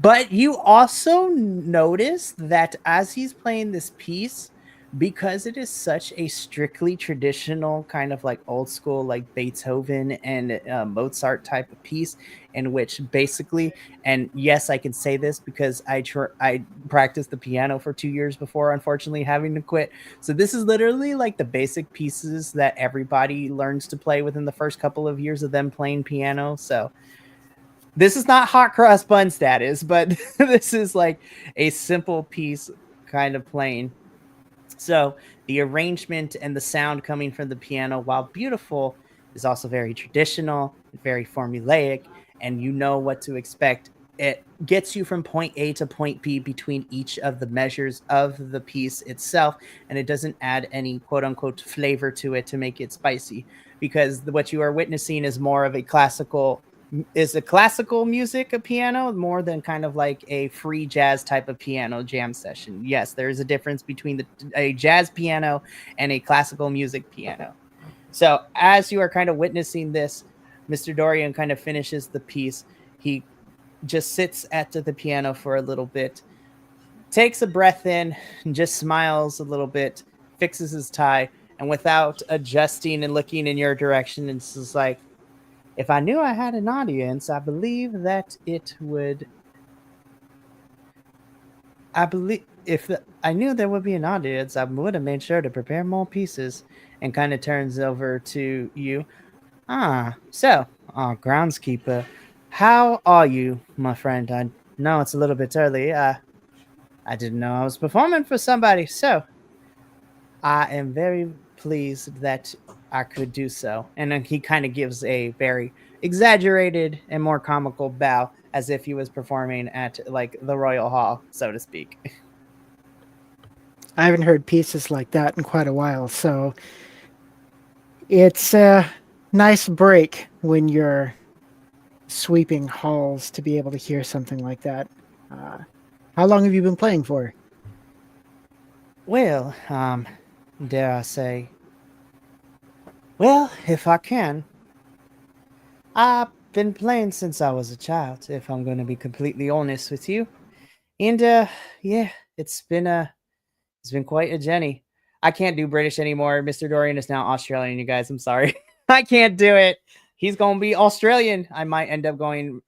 Speaker 1: But you also notice that as he's playing this piece, because it is such a strictly traditional kind of like old school, like Beethoven and Mozart type of piece, in which basically, and yes, I can say this because I practiced the piano for 2 years before, unfortunately, having to quit. So this is literally like the basic pieces that everybody learns to play within the first couple of years of them playing piano. So this is not hot cross bun status, but this is like a simple piece kind of playing. So the arrangement and the sound coming from the piano, while beautiful, is also very traditional, very formulaic, and you know what to expect. It gets you from point A to point B between each of the measures of the piece itself, and it doesn't add any quote unquote flavor to it to make it spicy, because what you are witnessing is more of a classical music, a piano, more than kind of like a free jazz type of piano jam session. Yes, there is a difference between a jazz piano and a classical music piano. So as you are kind of witnessing this, Mr. Dorian kind of finishes the piece. He just sits at the piano for a little bit, takes a breath in, and just smiles a little bit, fixes his tie, and without adjusting and looking in your direction, it's just like, if I knew I had an audience, I believe that it would. I believe if I knew there would be an audience, I would have made sure to prepare more pieces. And kind of turns over to you. Groundskeeper, how are you, my friend? I know it's a little bit early. I didn't know I was performing for somebody, so I am very pleased that I could do so. And then he kind of gives a very exaggerated and more comical bow as if he was performing at like the Royal Hall, so to speak.
Speaker 3: I haven't heard pieces like that in quite a while, so it's a nice break when you're sweeping halls to be able to hear something like that. Uh, how long have you been playing for?
Speaker 1: Well, dare I say, well, if I can, I've been playing since I was a child, if I'm going to be completely honest with you. And yeah, it's been quite a journey. I can't do British anymore. Mr. Dorian is now Australian, you guys. I'm sorry. I can't do it. He's going to be Australian. I might end up going.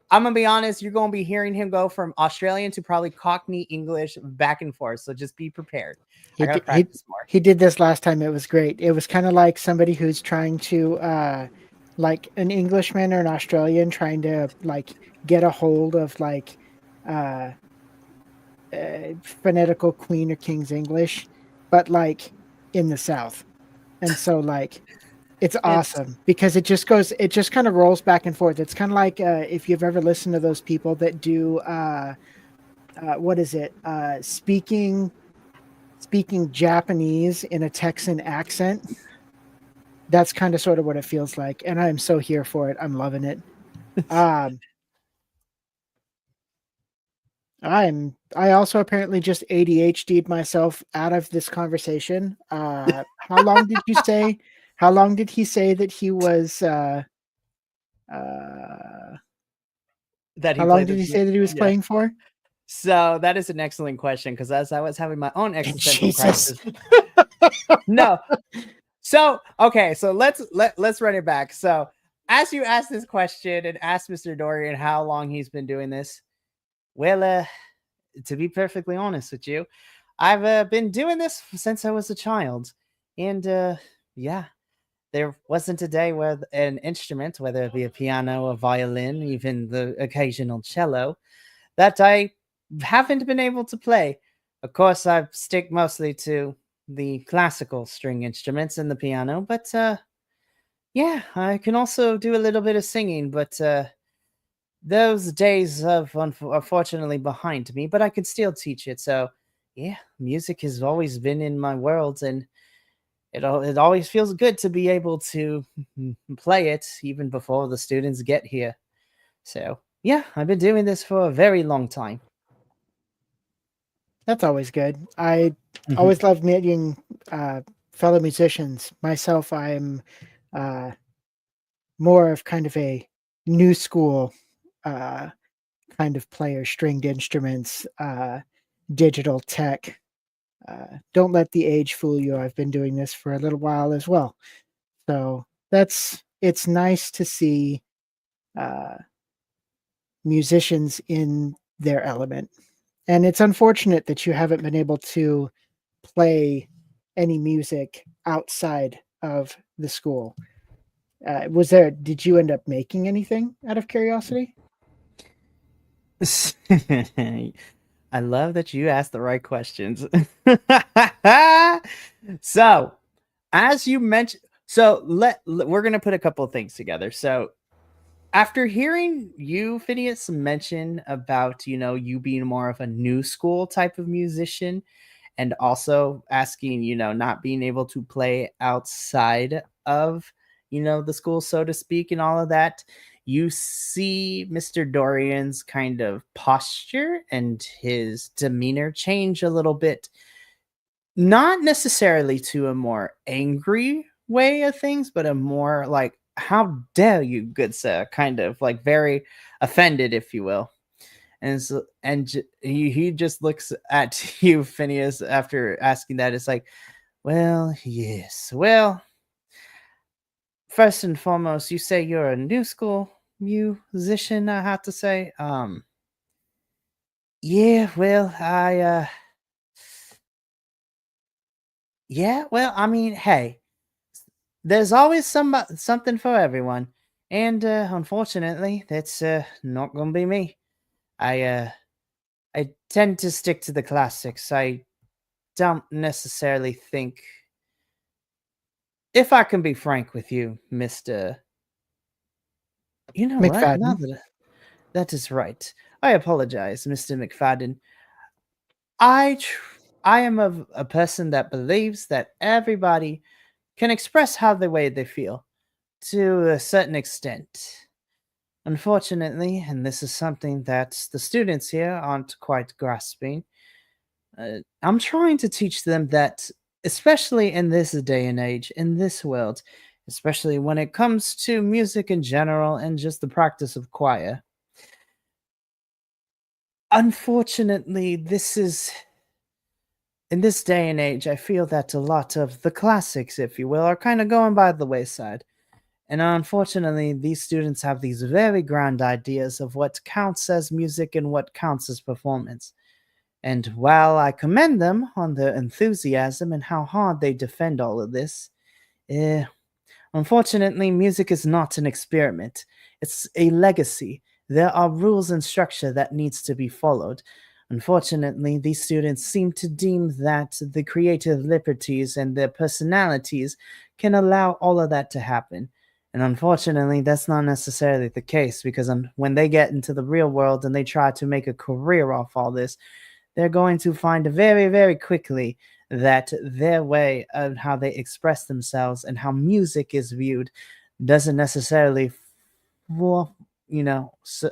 Speaker 1: I'm going to be honest. You're going to be hearing him go from Australian to probably Cockney English back and forth. So just be prepared. I
Speaker 3: He
Speaker 1: got to
Speaker 3: did, he,
Speaker 1: practice more.
Speaker 3: he did this last time. It was great. It was kind of like somebody who's trying to, like an Englishman or an Australian trying to like get a hold of like uh, phonetical Queen or King's English, but like in the South. And so like it's
Speaker 1: It's
Speaker 3: awesome because it just kind of rolls back and forth. It's kind of like if you've ever listened to those people that do what is it? Speaking Japanese in a Texan accent. That's kind of sort of what it feels like, and I'm so here for it. I'm loving it. Um, I also apparently just ADHD'd myself out of this conversation. How long did you say? How long did he say that he was? Uh,
Speaker 1: That he
Speaker 3: how long
Speaker 1: played
Speaker 3: did
Speaker 1: the
Speaker 3: he say that he was
Speaker 1: yeah.
Speaker 3: playing for?
Speaker 1: So that is an excellent question, because as I was having my own existential
Speaker 3: Jesus.
Speaker 1: crisis. No. So okay, so let's run it back. So as you asked this question and asked Mr. Dorian how long he's been doing this, well, to be perfectly honest with you, I've been doing this since I was a child, and yeah, there wasn't a day where an instrument, whether it be a piano, a violin, even the occasional cello, that I haven't been able to play. Of course, I stick mostly to the classical string instruments and the piano, but yeah, I can also do a little bit of singing, but those days of unfortunately behind me, but I can still teach it. So yeah, music has always been in my world, and it always feels good to be able to play it even before the students get here. So yeah, I've been doing this for a very long time.
Speaker 3: That's always good. I
Speaker 1: Mhm.
Speaker 3: always love meeting fellow musicians. Myself, I'm uh, more of kind of a new school uh, kind of player, stringed instruments, digital tech. Don't let the age fool you. I've been doing this for a little while as well. So it's nice to see uh, musicians in their element. And it's unfortunate that you haven't been able to play any music outside of the school. Did you end up making anything out of curiosity?
Speaker 1: I love that you asked the right questions. So, as you mentioned, so we're gonna put a couple of things together. So, after hearing you, Phineas, mention about you being more of a new school type of musician, and also asking, not being able to play outside of, the school, so to speak, and all of that, you see Mr. Dorian's kind of posture and his demeanor change a little bit, not necessarily to a more angry way of things, but a more like, how dare you, good sir, kind of like very offended, if you will. And so, he just looks at you, Phineas, after asking that. It's like, well, yes. Well, first and foremost, you say you're a new school musician, I have to say. Yeah, well, yeah, well, I mean, hey, there's always something for everyone. And unfortunately, that's not gonna be me. I uh I tend to stick to the classics. I don't necessarily think, if I can be frank with you, Mr. You know what? Now
Speaker 3: McFadden.
Speaker 1: that is right. I apologize, Mr. McFadden. I am a person that believes that everybody can express how the way they feel to a certain extent. Unfortunately, and this is something that the students here aren't quite grasping, I'm trying to teach them that, especially in this day and age, in this world, especially when it comes to music in general and just the practice of choir. Unfortunately, this is in this day and age, I feel that a lot of the classics, if you will, are kind of going by the wayside. And unfortunately, these students have these very grand ideas of what counts as music and what counts as performance. And while I commend them on their enthusiasm and how hard they defend all of this, eh, unfortunately, music is not an experiment. It's a legacy. There are rules and structure that needs to be followed. Unfortunately, these students seem to deem that the creative liberties and their personalities can allow all of that to happen. And unfortunately, that's not necessarily the case, because when they get into the real world and they try to make a career off all this, they're going to find very, very quickly that their way of how they express themselves and how music is viewed doesn't necessarily, well,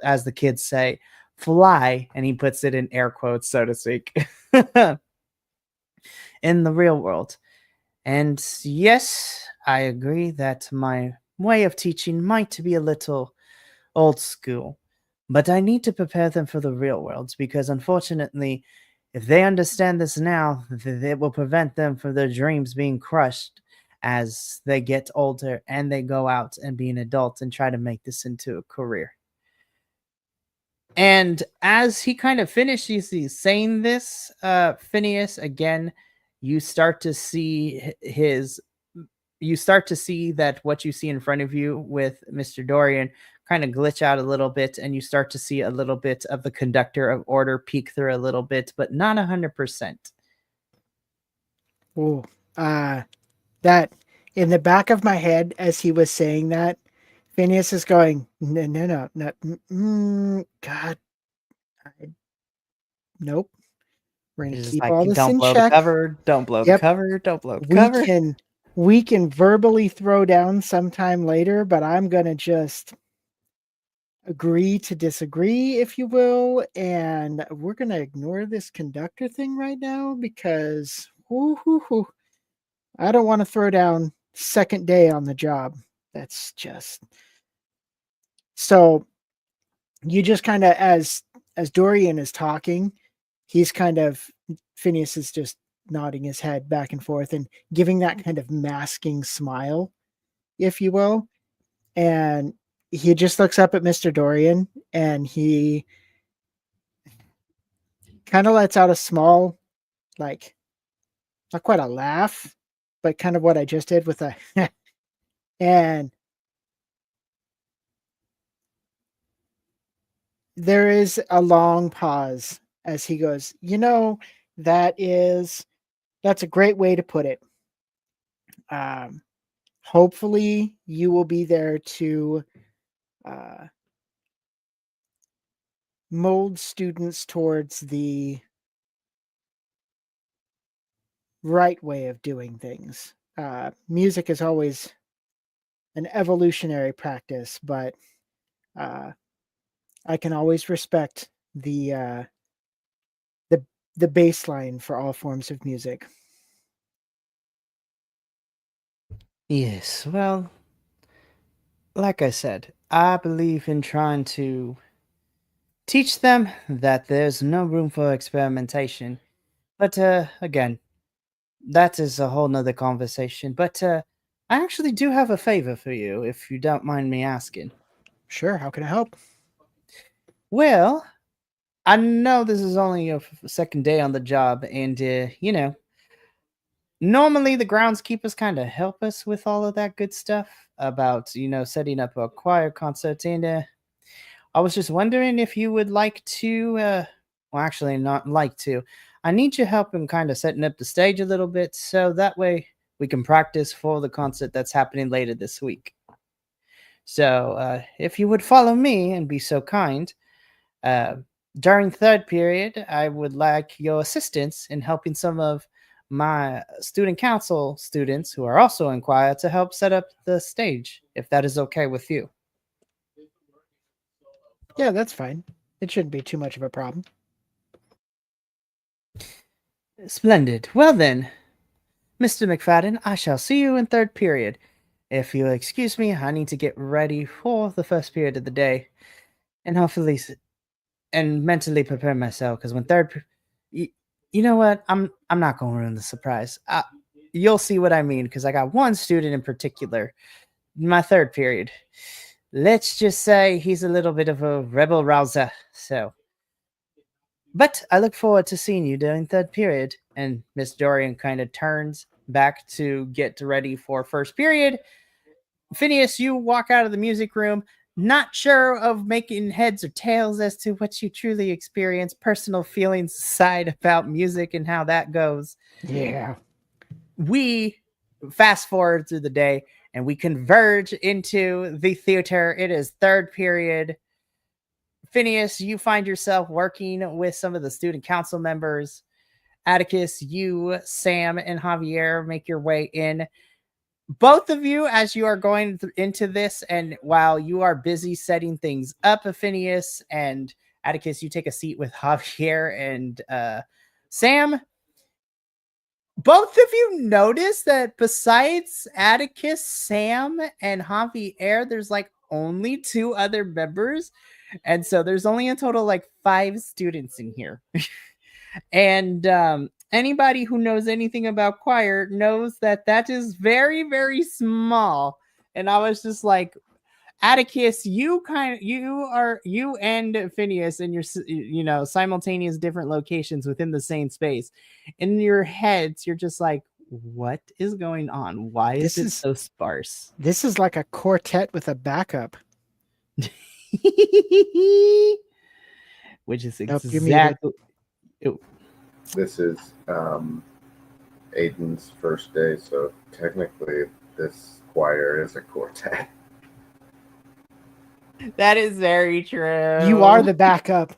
Speaker 1: as the kids say, fly, and he puts it in air quotes, so to speak, in the real world. And yes, I agree that my way of teaching might be a little old school, but I need to prepare them for the real world because unfortunately, if they understand this now, it will prevent them from their dreams being crushed as they get older and they go out and be an adult and try to make this into a career. And as he kind of finishes he's saying this, Phineas, again, you start to see his you start to see that what you see in front of you with Mr. Dorian kind of glitch out a little bit, and you start to see a little bit of the conductor of order peek through a little bit, but not 100%.
Speaker 3: Oh, that in the back of my head as he was saying that, Phineas is going, no, no, no, no, God, I, nope. We're gonna
Speaker 1: It's just
Speaker 3: keep
Speaker 1: like,
Speaker 3: all this
Speaker 1: don't
Speaker 3: in
Speaker 1: blow the
Speaker 3: check.
Speaker 1: cover, don't blow the
Speaker 3: Yep,
Speaker 1: cover, don't blow the
Speaker 3: we
Speaker 1: cover.
Speaker 3: can we can verbally throw down sometime later, but I'm gonna just agree to disagree, if you will, and we're gonna ignore this conductor thing right now because I don't want to throw down second day on the job. That's just so you just kind of as Dorian is talking, he's kind of Phineas is just nodding his head back and forth and giving that kind of masking smile, if you will. And he just looks up at Mr. Dorian and he kind of lets out a small, like, not quite a laugh, but kind of what I just did with a and there is a long pause as he goes, that is that's a great way to put it. Um, hopefully you will be there to uh, mold students towards the right way of doing things. Music is always an evolutionary practice, but uh, I can always respect the the baseline for all forms of music.
Speaker 1: Yes, well, like I said, I believe in trying to teach them that there's no room for experimentation. But again, that is a whole nother conversation. But I actually do have a favor for you, if you don't mind me asking.
Speaker 3: Sure, how can I help?
Speaker 1: Well, I know this is only your second day on the job, and normally the groundskeepers kind of help us with all of that good stuff about setting up a choir concert, and I was just wondering if you would like to, well, actually, not like to. I need your help in kind of setting up the stage a little bit so that way we can practice for the concert that's happening later this week. So, if you would follow me and be so kind, uh, during third period, I would like your assistance in helping some of my student council students who are also in choir to help set up the stage, if that is okay with you.
Speaker 3: Yeah, that's fine. It shouldn't be too much of a problem.
Speaker 1: Splendid. Well then, Mr. McFadden, I shall see you in third period. If you'll excuse me, I need to get ready for the first period of the day, and hopefully, and mentally prepare myself. Because when you know what, I'm not gonna ruin the surprise. You'll see what I mean. Because I got one student in particular, my third period. Let's just say he's a little bit of a rebel rouser. So, but I look forward to seeing you during third period. And Miss Dorian kind of turns back to get ready for first period. Phineas, you walk out of the music room, not sure of making heads or tails as to what you truly experience, personal feelings aside about music and how that goes.
Speaker 3: Yeah.
Speaker 1: We fast forward through the day and we converge into the theater. It is third period. Phineas, you find yourself working with some of the student council members. Atticus, you, Sam, and Javier make your way in. Both of you, as you are going into this, and while you are busy setting things up, Phineas, and Atticus, you take a seat with Javier and Sam. Both of you notice that besides Atticus, Sam, and Javier, there's like only 2 other members. And so there's only a total like 5 students in here. And anybody who knows anything about choir knows that that is very, very small. And I was just like, Atticus, you and Phineas in your simultaneous different locations within the same space. In your heads, you're just like, what is going on? Why is it so sparse?
Speaker 3: This is like a quartet with a backup.
Speaker 1: Which is
Speaker 3: Nope,
Speaker 1: exactly.
Speaker 2: This is Aiden's first day, so technically this choir is a quartet.
Speaker 1: That is very true.
Speaker 3: You are the backup.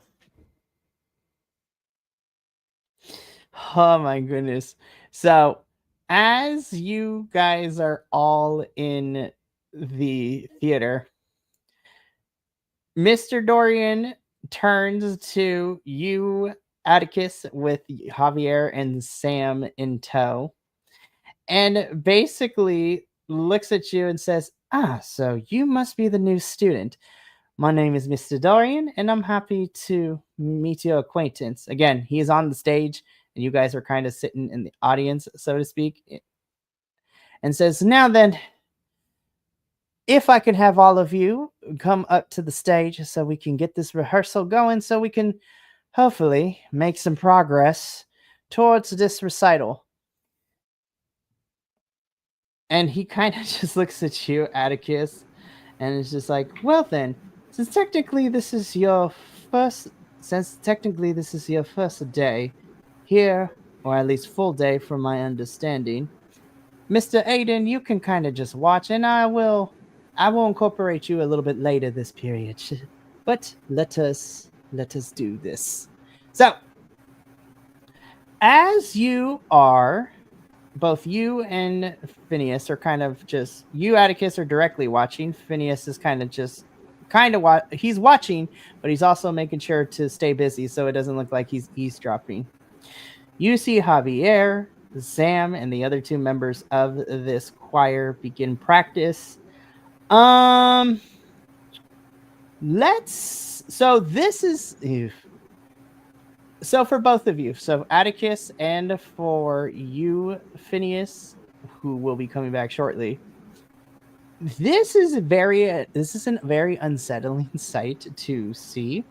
Speaker 1: Oh my goodness. So, as you guys are all in the theater, Mr. Dorian turns to you, Atticus, with Javier and Sam in tow, and basically looks at you and says, so you must be the new student. My name is Mr. Dorian, and I'm happy to meet your acquaintance. Again, he is on the stage, and you guys are kind of sitting in the audience, so to speak, and says, now then, if I could have all of you come up to the stage so we can get this rehearsal going, so we can hopefully make some progress towards this recital. And he kind of just looks at you, Atticus, and is just like, well then, since technically this is your first day here, or at least full day from my understanding, Mr. Aiden, you can kind of just watch, and I will incorporate you a little bit later this period. But let us do this. So, as you are, both you and Phineas are kind of just, you, Atticus, are directly watching. Phineas is he's watching, but he's also making sure to stay busy so it doesn't look like he's eavesdropping. You see Javier, Sam, and the other 2 members of this choir begin practice. So for both of you, so Atticus and for you, Phineas, who will be coming back shortly, this is a very unsettling sight to see,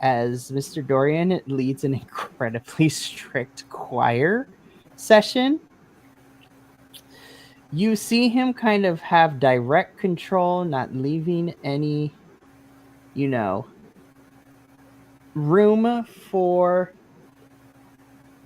Speaker 1: as Mr. Dorian leads an incredibly strict choir session. You see him kind of have direct control, not leaving any, room for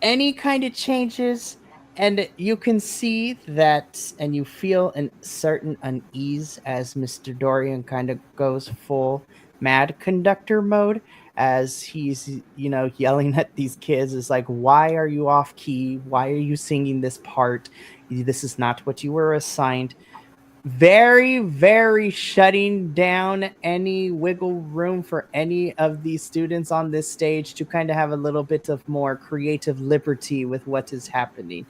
Speaker 1: any kind of changes. And you can see that, and you feel a certain unease as Mr. Dorian kind of goes full mad conductor mode, as he's, yelling at these kids. Is like, why are you off key? Why are you singing this part? This is not what you were assigned. Very, very shutting down any wiggle room for any of these students on this stage to kind of have a little bit of more creative liberty with what is happening.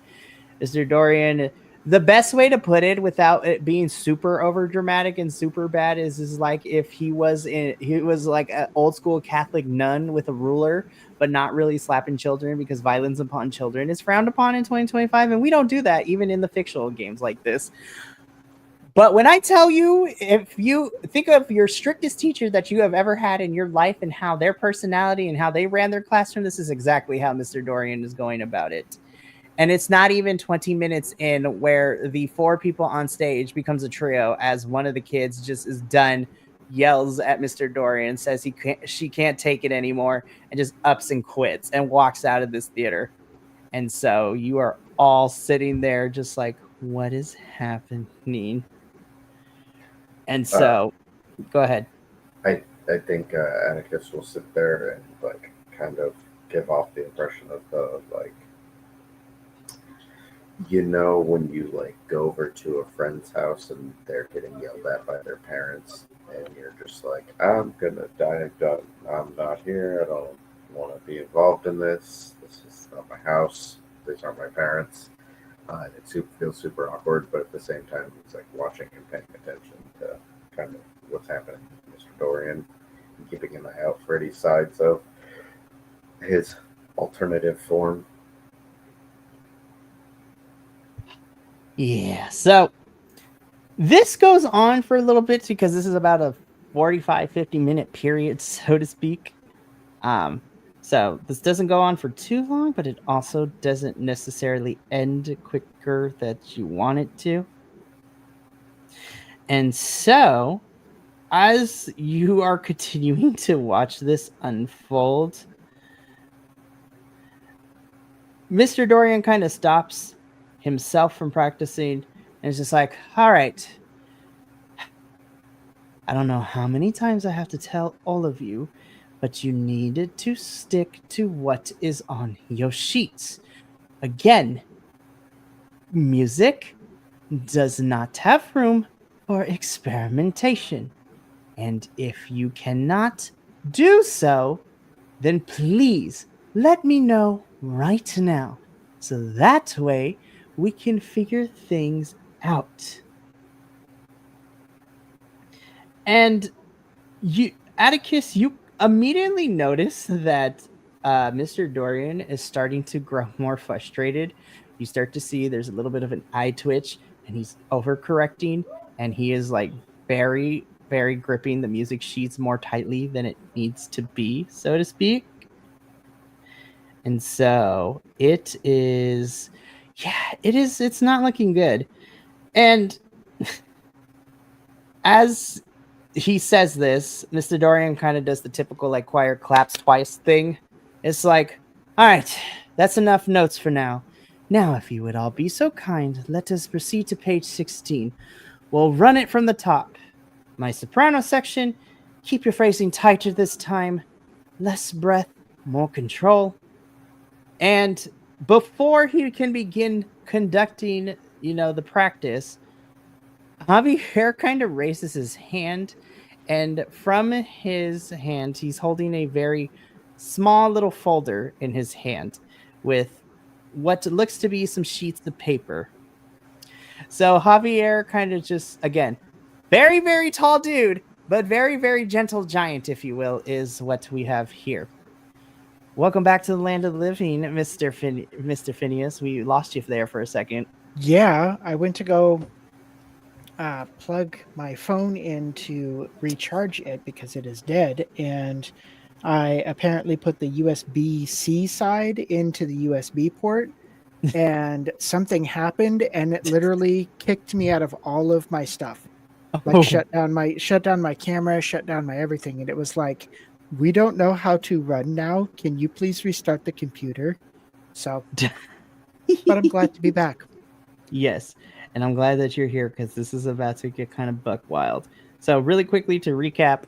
Speaker 1: Mr. Dorian, the best way to put it without it being super over dramatic and super bad is like if he was like an old school Catholic nun with a ruler, but not really slapping children, because violence upon children is frowned upon in 2025, and we don't do that even in the fictional games like this. But when I tell you, if you think of your strictest teacher that you have ever had in your life and how their personality and how they ran their classroom, this is exactly how Mr. Dorian is going about it. And it's not even 20 minutes in where the 4 people on stage becomes a trio, as one of the kids just is done, yells at Mr. Dorian, says she can't take it anymore, and just ups and quits and walks out of this theater. And so you are all sitting there just like, what is happening? And so, go ahead.
Speaker 2: I think Atticus will sit there and like kind of give off the impression of the like, when you like go over to a friend's house and they're getting yelled at by their parents, and you're you're just like, I'm gonna die. Done. I'm not here. I don't want to be involved in this. This is not my house. These aren't my parents. Feels super awkward, but at the same time, he's like watching and paying attention to kind of what's happening with Mr. Dorian and keeping an eye out for any signs of his alternative form.
Speaker 1: Yeah. So this goes on for a little bit because this is about a 45, 50-minute period, so to speak. So this doesn't go on for too long, but it also doesn't necessarily end quicker that you want it to. And so, as you are continuing to watch this unfold, Mr. Dorian kind of stops himself from practicing and is just like, all right, I don't know how many times I have to tell all of you, but you needed to stick to what is on your sheets. Again, music does not have room for experimentation. And if you cannot do so, then please let me know right now. So that way we can figure things out. And you, Atticus, you immediately notice that Mr. Dorian is starting to grow more frustrated. You start to see there's a little bit of an eye twitch, and he's overcorrecting, and he is like very, very gripping the music sheets more tightly than it needs to be, so to speak. And so it is, yeah, it is. It's not looking good. And as he says this, Mr. Dorian kind of does the typical like choir claps twice thing. It's like, all right, that's enough notes for now. Now, if you would all be so kind, let us proceed to page 16. We'll run it from the top. My soprano section, keep your phrasing tighter this time. Less breath, more control. And before he can begin conducting, the practice, Javier kind of raises his hand, and from his hand, he's holding a very small little folder in his hand with what looks to be some sheets of paper. So Javier kind of just, again, very, very tall dude, but very, very gentle giant, if you will, is what we have here. Welcome back to the land of the living, Mr. Phineas. We lost you there for a second.
Speaker 3: Yeah, I went to go plug my phone in to recharge it because it is dead, and I apparently put the USB-C side into the USB port, and something happened, and it literally kicked me out of all of my stuff. Like shut down my camera, shut down my everything, and it was like, we don't know how to run now. Can you please restart the computer? So, but I'm glad to be back.
Speaker 1: Yes, and I'm glad that you're here because this is about to get kind of buck wild. So, really quickly to recap,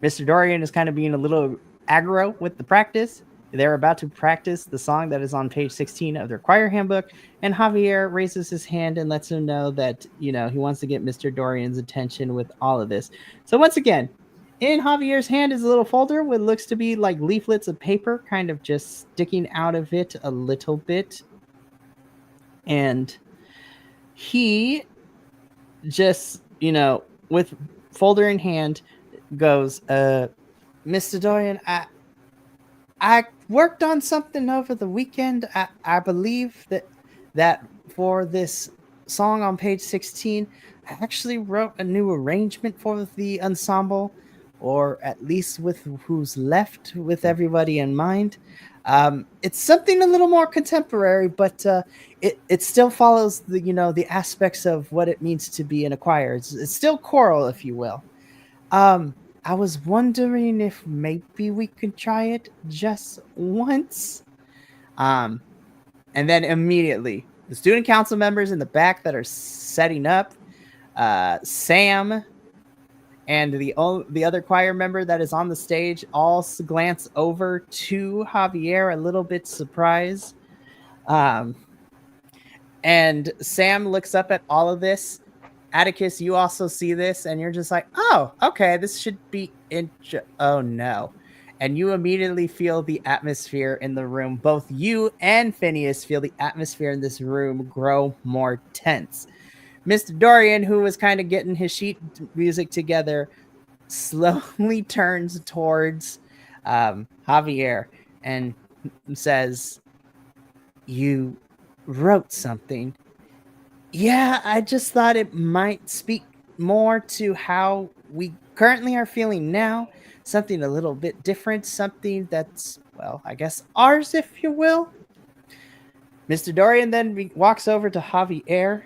Speaker 1: Mr. Dorian is kind of being a little aggro with the practice. They're about to practice the song that is on page 16 of their choir handbook, and Javier raises his hand and lets him know that, he wants to get Mr. Dorian's attention with all of this. So, once again, in Javier's hand is a little folder with looks to be like leaflets of paper kind of just sticking out of it a little bit. And he just, with folder in hand, goes, Mr. Dorian, I worked on something over the weekend. I believe that for this song on page 16, I actually wrote a new arrangement for the ensemble, or at least with who's left, with everybody in mind. It's something a little more contemporary, but it still follows the aspects of what it means to be in a choir. It's still choral, if you will. I was wondering if maybe we could try it just once. And then immediately the student council members in the back that are setting up, Sam and the other choir member that is on the stage all glance over to Javier, a little bit surprised. And Sam looks up at all of this Atticus, you also see this and you're just like, oh, okay, this should be oh no. And you immediately feel the atmosphere in the room. Both you and Phineas feel the atmosphere in this room grow more tense. Mr. Dorian, who was kind of getting his sheet music together, slowly turns towards Javier and says, you wrote something. Yeah, I just thought it might speak more to how we currently are feeling now. Something a little bit different, something that's, well, I guess ours, if you will. Mr. Dorian then walks over to Javier.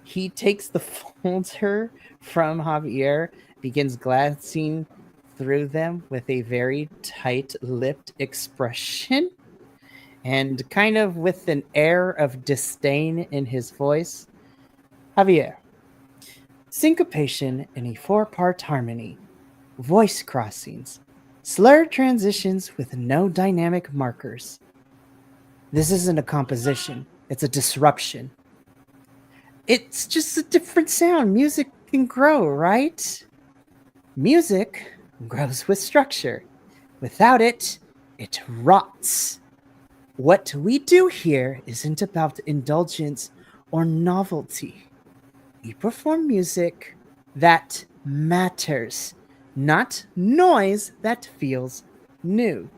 Speaker 1: He takes the folder from Javier, begins glancing through them with a very tight lipped expression and kind of with an air of disdain in his voice. Javier, syncopation in a 4-part harmony, voice crossings, slurred transitions with no dynamic markers. This isn't a composition, it's a disruption. It's just a different sound. Music can grow, right? Music grows with structure. Without it, it rots. What we do here isn't about indulgence or novelty. We perform music that matters, not noise that feels new.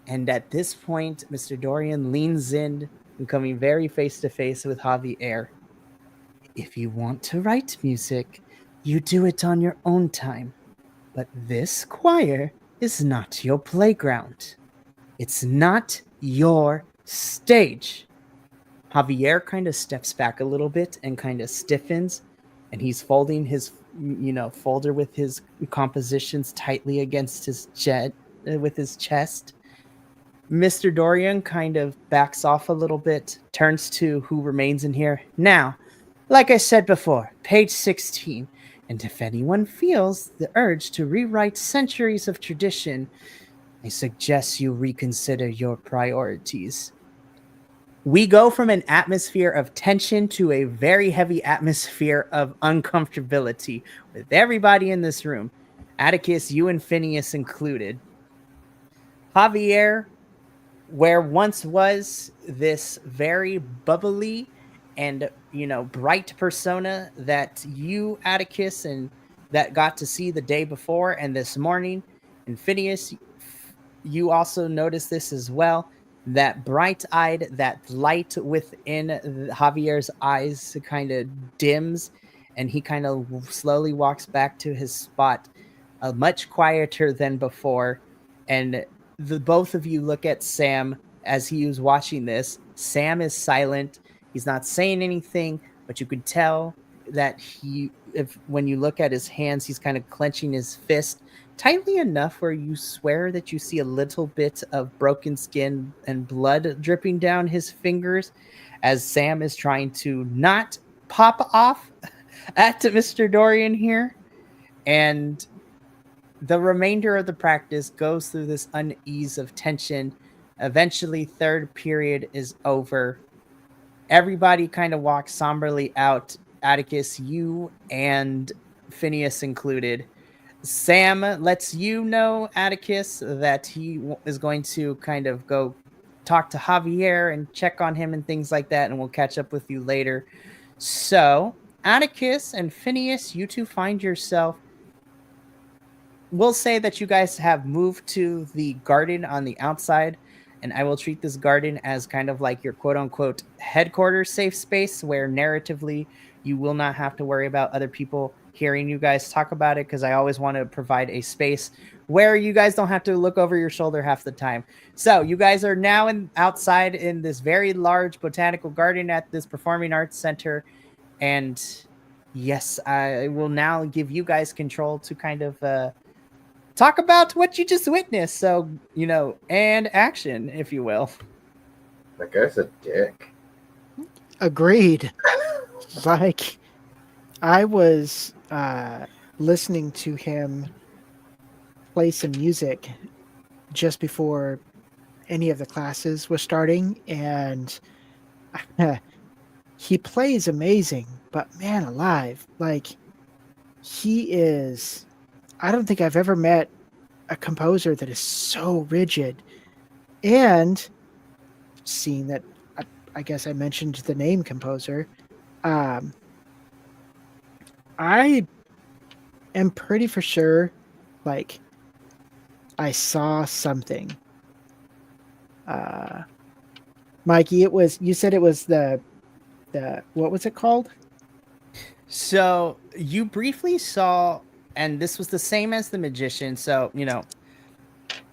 Speaker 1: And at this point, Mr. Dorian leans in, becoming very face to face with Javier. If you want to write music, you do it on your own time. But this choir is not your playground. It's not your stage. Javier kind of steps back a little bit and kind of stiffens, and he's folding his, folder with his compositions tightly against his with his chest. Mr. Dorian kind of backs off a little bit, turns to who remains in here. Now, like I said before, page 16. And if anyone feels the urge to rewrite centuries of tradition, I suggest you reconsider your priorities. We go from an atmosphere of tension to a very heavy atmosphere of uncomfortability with everybody in this room. Atticus, you and Phineas included. Javier, where once was this very bubbly and bright persona that you, Atticus, and that got to see the day before and this morning, and Phineas, you also noticed this as well, that bright-eyed, that light within Javier's eyes kind of dims, and he kind of slowly walks back to his spot, much quieter than before. And the both of you look at Sam as he was watching this. Sam is silent. He's not saying anything, but you could tell that when you look at his hands, he's kind of clenching his fist tightly enough where you swear that you see a little bit of broken skin and blood dripping down his fingers as Sam is trying to not pop off at Mr. Dorian here. And the remainder of the practice goes through this unease of tension. Eventually, third period is over. Everybody kind of walks somberly out. Atticus, you and Phineas included. Sam lets you know, Atticus, that he is going to kind of go talk to Javier and check on him and things like that, and we'll catch up with you later. So, Atticus and Phineas, you two find yourself. We'll say that you guys have moved to the garden on the outside, and I will treat this garden as kind of like your quote-unquote headquarters safe space where narratively you will not have to worry about other people hearing you guys talk about it, because I always want to provide a space where you guys don't have to look over your shoulder half the time. So you guys are now outside in this very large botanical garden at this performing arts center, and yes, I will now give you guys control to kind of talk about what you just witnessed. So, and action, if you will.
Speaker 2: That guy's a dick.
Speaker 3: Agreed. Like, I was listening to him play some music just before any of the classes was starting, and he plays amazing, but man alive, like he is. I don't think I've ever met a composer that is so rigid. And seeing that, I guess I mentioned the name composer, um, I am pretty for sure, like I saw something. Uh, Mikey, it was you said it was the what was it called?
Speaker 1: So you briefly saw, and this was the same as the magician. So,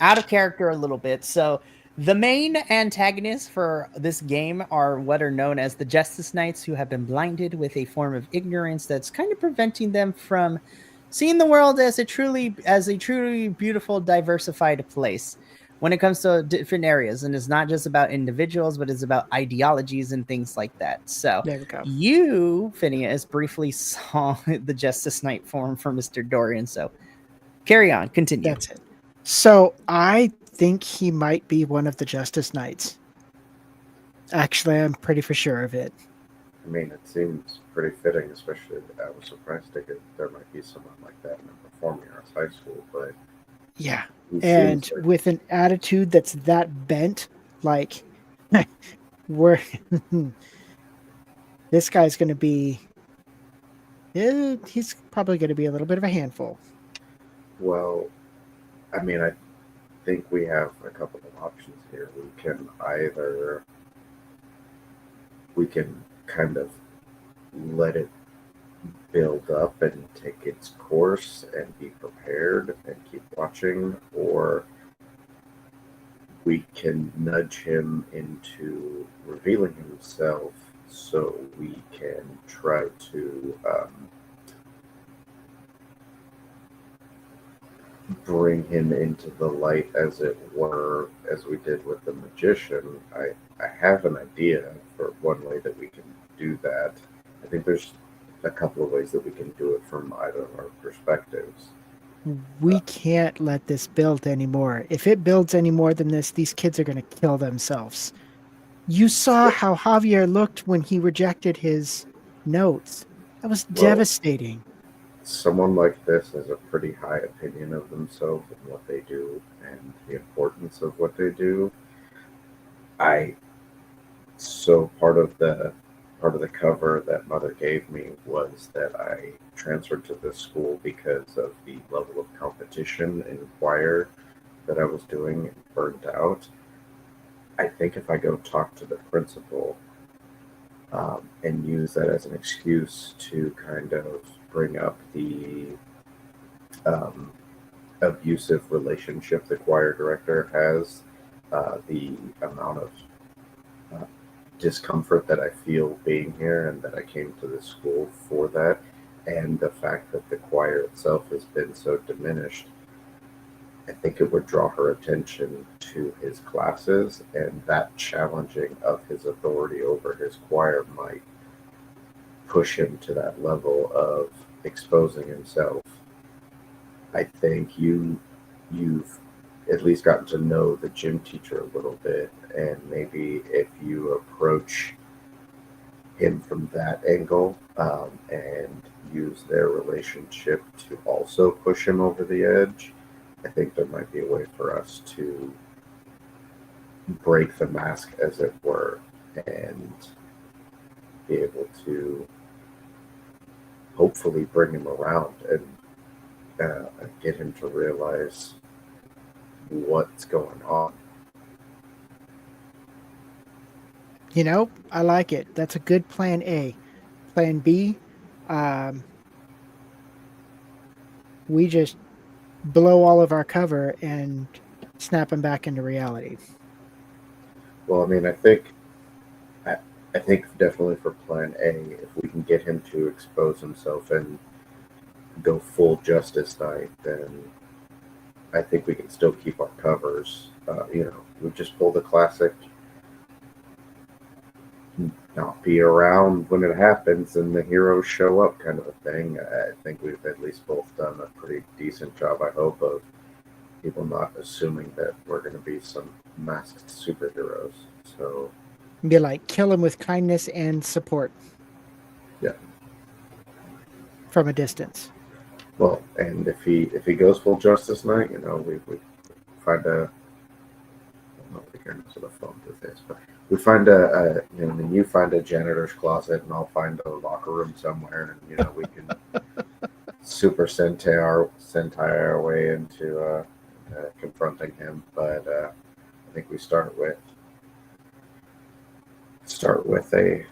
Speaker 1: out of character a little bit. So the main antagonists for this game are what are known as the Justice Knights, who have been blinded with a form of ignorance that's kind of preventing them from seeing the world as a truly beautiful, diversified place when it comes to different areas. And it's not just about individuals, but it's about ideologies and things like that. So
Speaker 3: There we go.
Speaker 1: you, Phineas, briefly saw the Justice Knight form for Mr. Dorian. So carry on, continue.
Speaker 3: That's it. So I think he might be one of the Justice Knights. Actually, I'm pretty for sure of it.
Speaker 2: I mean, it seems pretty fitting, especially I was surprised to get there might be someone like that in a performing arts high school, but
Speaker 3: Yeah.
Speaker 2: he
Speaker 3: And
Speaker 2: seems like
Speaker 3: with an attitude that's that bent, like we're this guy's going to be, he's probably going to be a little bit of a handful.
Speaker 2: well, I mean, I think we have a couple of options here. We can kind of let it build up and take its course and be prepared and keep watching, or we can nudge him into revealing himself so we can try to bring him into the light, as it were, as we did with the magician. I have an idea for one way that we can do that. I think there's a couple of ways that we can do it from either of our perspectives.
Speaker 3: We can't let this build anymore. If it builds any more than this, these kids are going to kill themselves. You saw how Javier looked when he rejected his notes. That was
Speaker 2: Well,
Speaker 3: devastating.
Speaker 2: someone like this has a pretty high opinion of themselves and what they do and the importance of what they do. I So part of the cover that mother gave me was that I transferred to this school because of the level of competition in choir that I was doing and burned out. I think if I go talk to the principal and use that as an excuse to kind of bring up the um, abusive relationship the choir director has, the amount of uh, discomfort that I feel being here and that I came to this school for that, and the fact that the choir itself has been so diminished, I think it would draw her attention to his classes, and that challenging of his authority over his choir might push him to that level of exposing himself. I think you've at least gotten to know the gym teacher a little bit, and maybe if you approach him from that angle and use their relationship to also push him over the edge, I think there might be a way for us to break the mask, as it were, and be able to hopefully bring him around and get him to realize what's going on.
Speaker 3: You know, I like it. That's a good plan A. Plan B, um, we just blow all of our cover and snap them back into reality.
Speaker 2: Well, I mean, I, I think definitely for Plan A, if we can get him to expose himself and go full Justice Night, then I think we can still keep our covers. We just pull the classic, not be around when it happens and the heroes show up kind of a thing. I think we've at least both done a pretty decent job, I hope, of people not assuming that we're going to be some masked superheroes. So
Speaker 3: And be like, kill him with kindness and support.
Speaker 2: Yeah.
Speaker 3: From a distance.
Speaker 2: Well, and if he goes full Justice Knight, we find a nobody can answer the phone with this, but we find and you find a janitor's closet, and I'll find a locker room somewhere, and we can Super Sentai our way into confronting him. But I think we start with a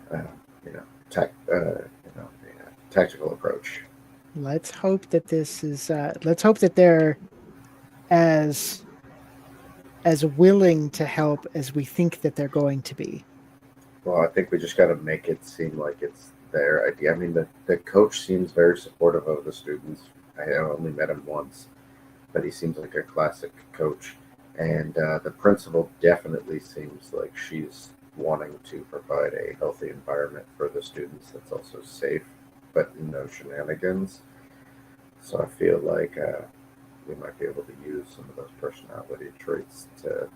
Speaker 2: tactical approach.
Speaker 3: Let's hope that this is. Let's hope that they're as willing to help as we think that they're going to be.
Speaker 2: Well, I think we just got to make it seem like it's their idea. I mean, the coach seems very supportive of the students. I only met him once, but he seems like a classic coach. And the principal definitely seems like she's wanting to provide a healthy environment for the students that's also safe, but no shenanigans. So I feel like we might be able to use some of those personality traits to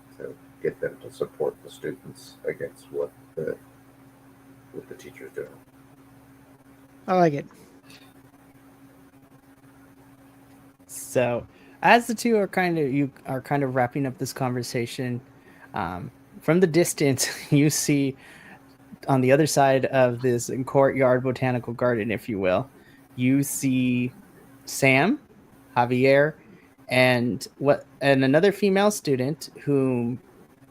Speaker 2: get them to support the students against what the teacher's doing.
Speaker 3: I like it.
Speaker 1: So, as the two are kind of wrapping up this conversation, from the distance, you see on the other side of this courtyard botanical garden, if you will, you see Sam, Javier, and another female student whom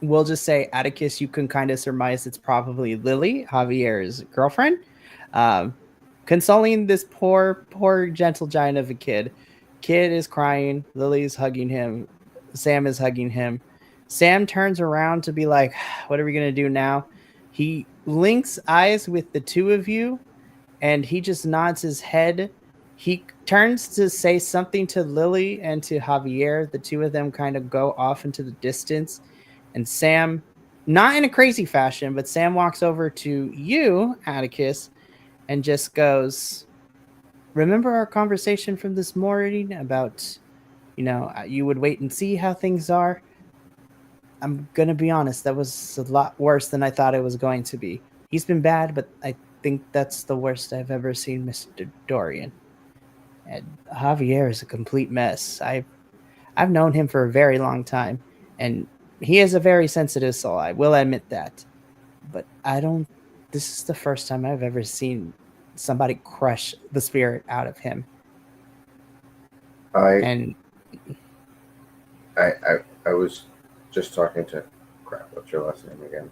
Speaker 1: we'll just say Atticus. You can kind of surmise it's probably Lily, Javier's girlfriend, um, consoling this poor gentle giant of a kid. Kid is crying. Lily's hugging him. Sam is hugging him. Sam turns around to be like, "What are we gonna do now?" He links eyes with the two of you, and he just nods his head. He turns to say something to Lily and to Javier. The two of them kind of go off into the distance. And Sam, not in a crazy fashion, but Sam walks over to you, Atticus, and just goes, "Remember our conversation from this morning about, you would wait and see how things are? I'm going to be honest, that was a lot worse than I thought it was going to be. He's been bad, but I think that's the worst I've ever seen Mr. Dorian. And Javier is a complete mess. I've known him for a very long time, and he is a very sensitive soul. I will admit that. But I don't. This is the first time I've ever seen somebody crush the spirit out of him.
Speaker 2: I
Speaker 1: And
Speaker 2: I I, I was just talking to crap. What's your last name again?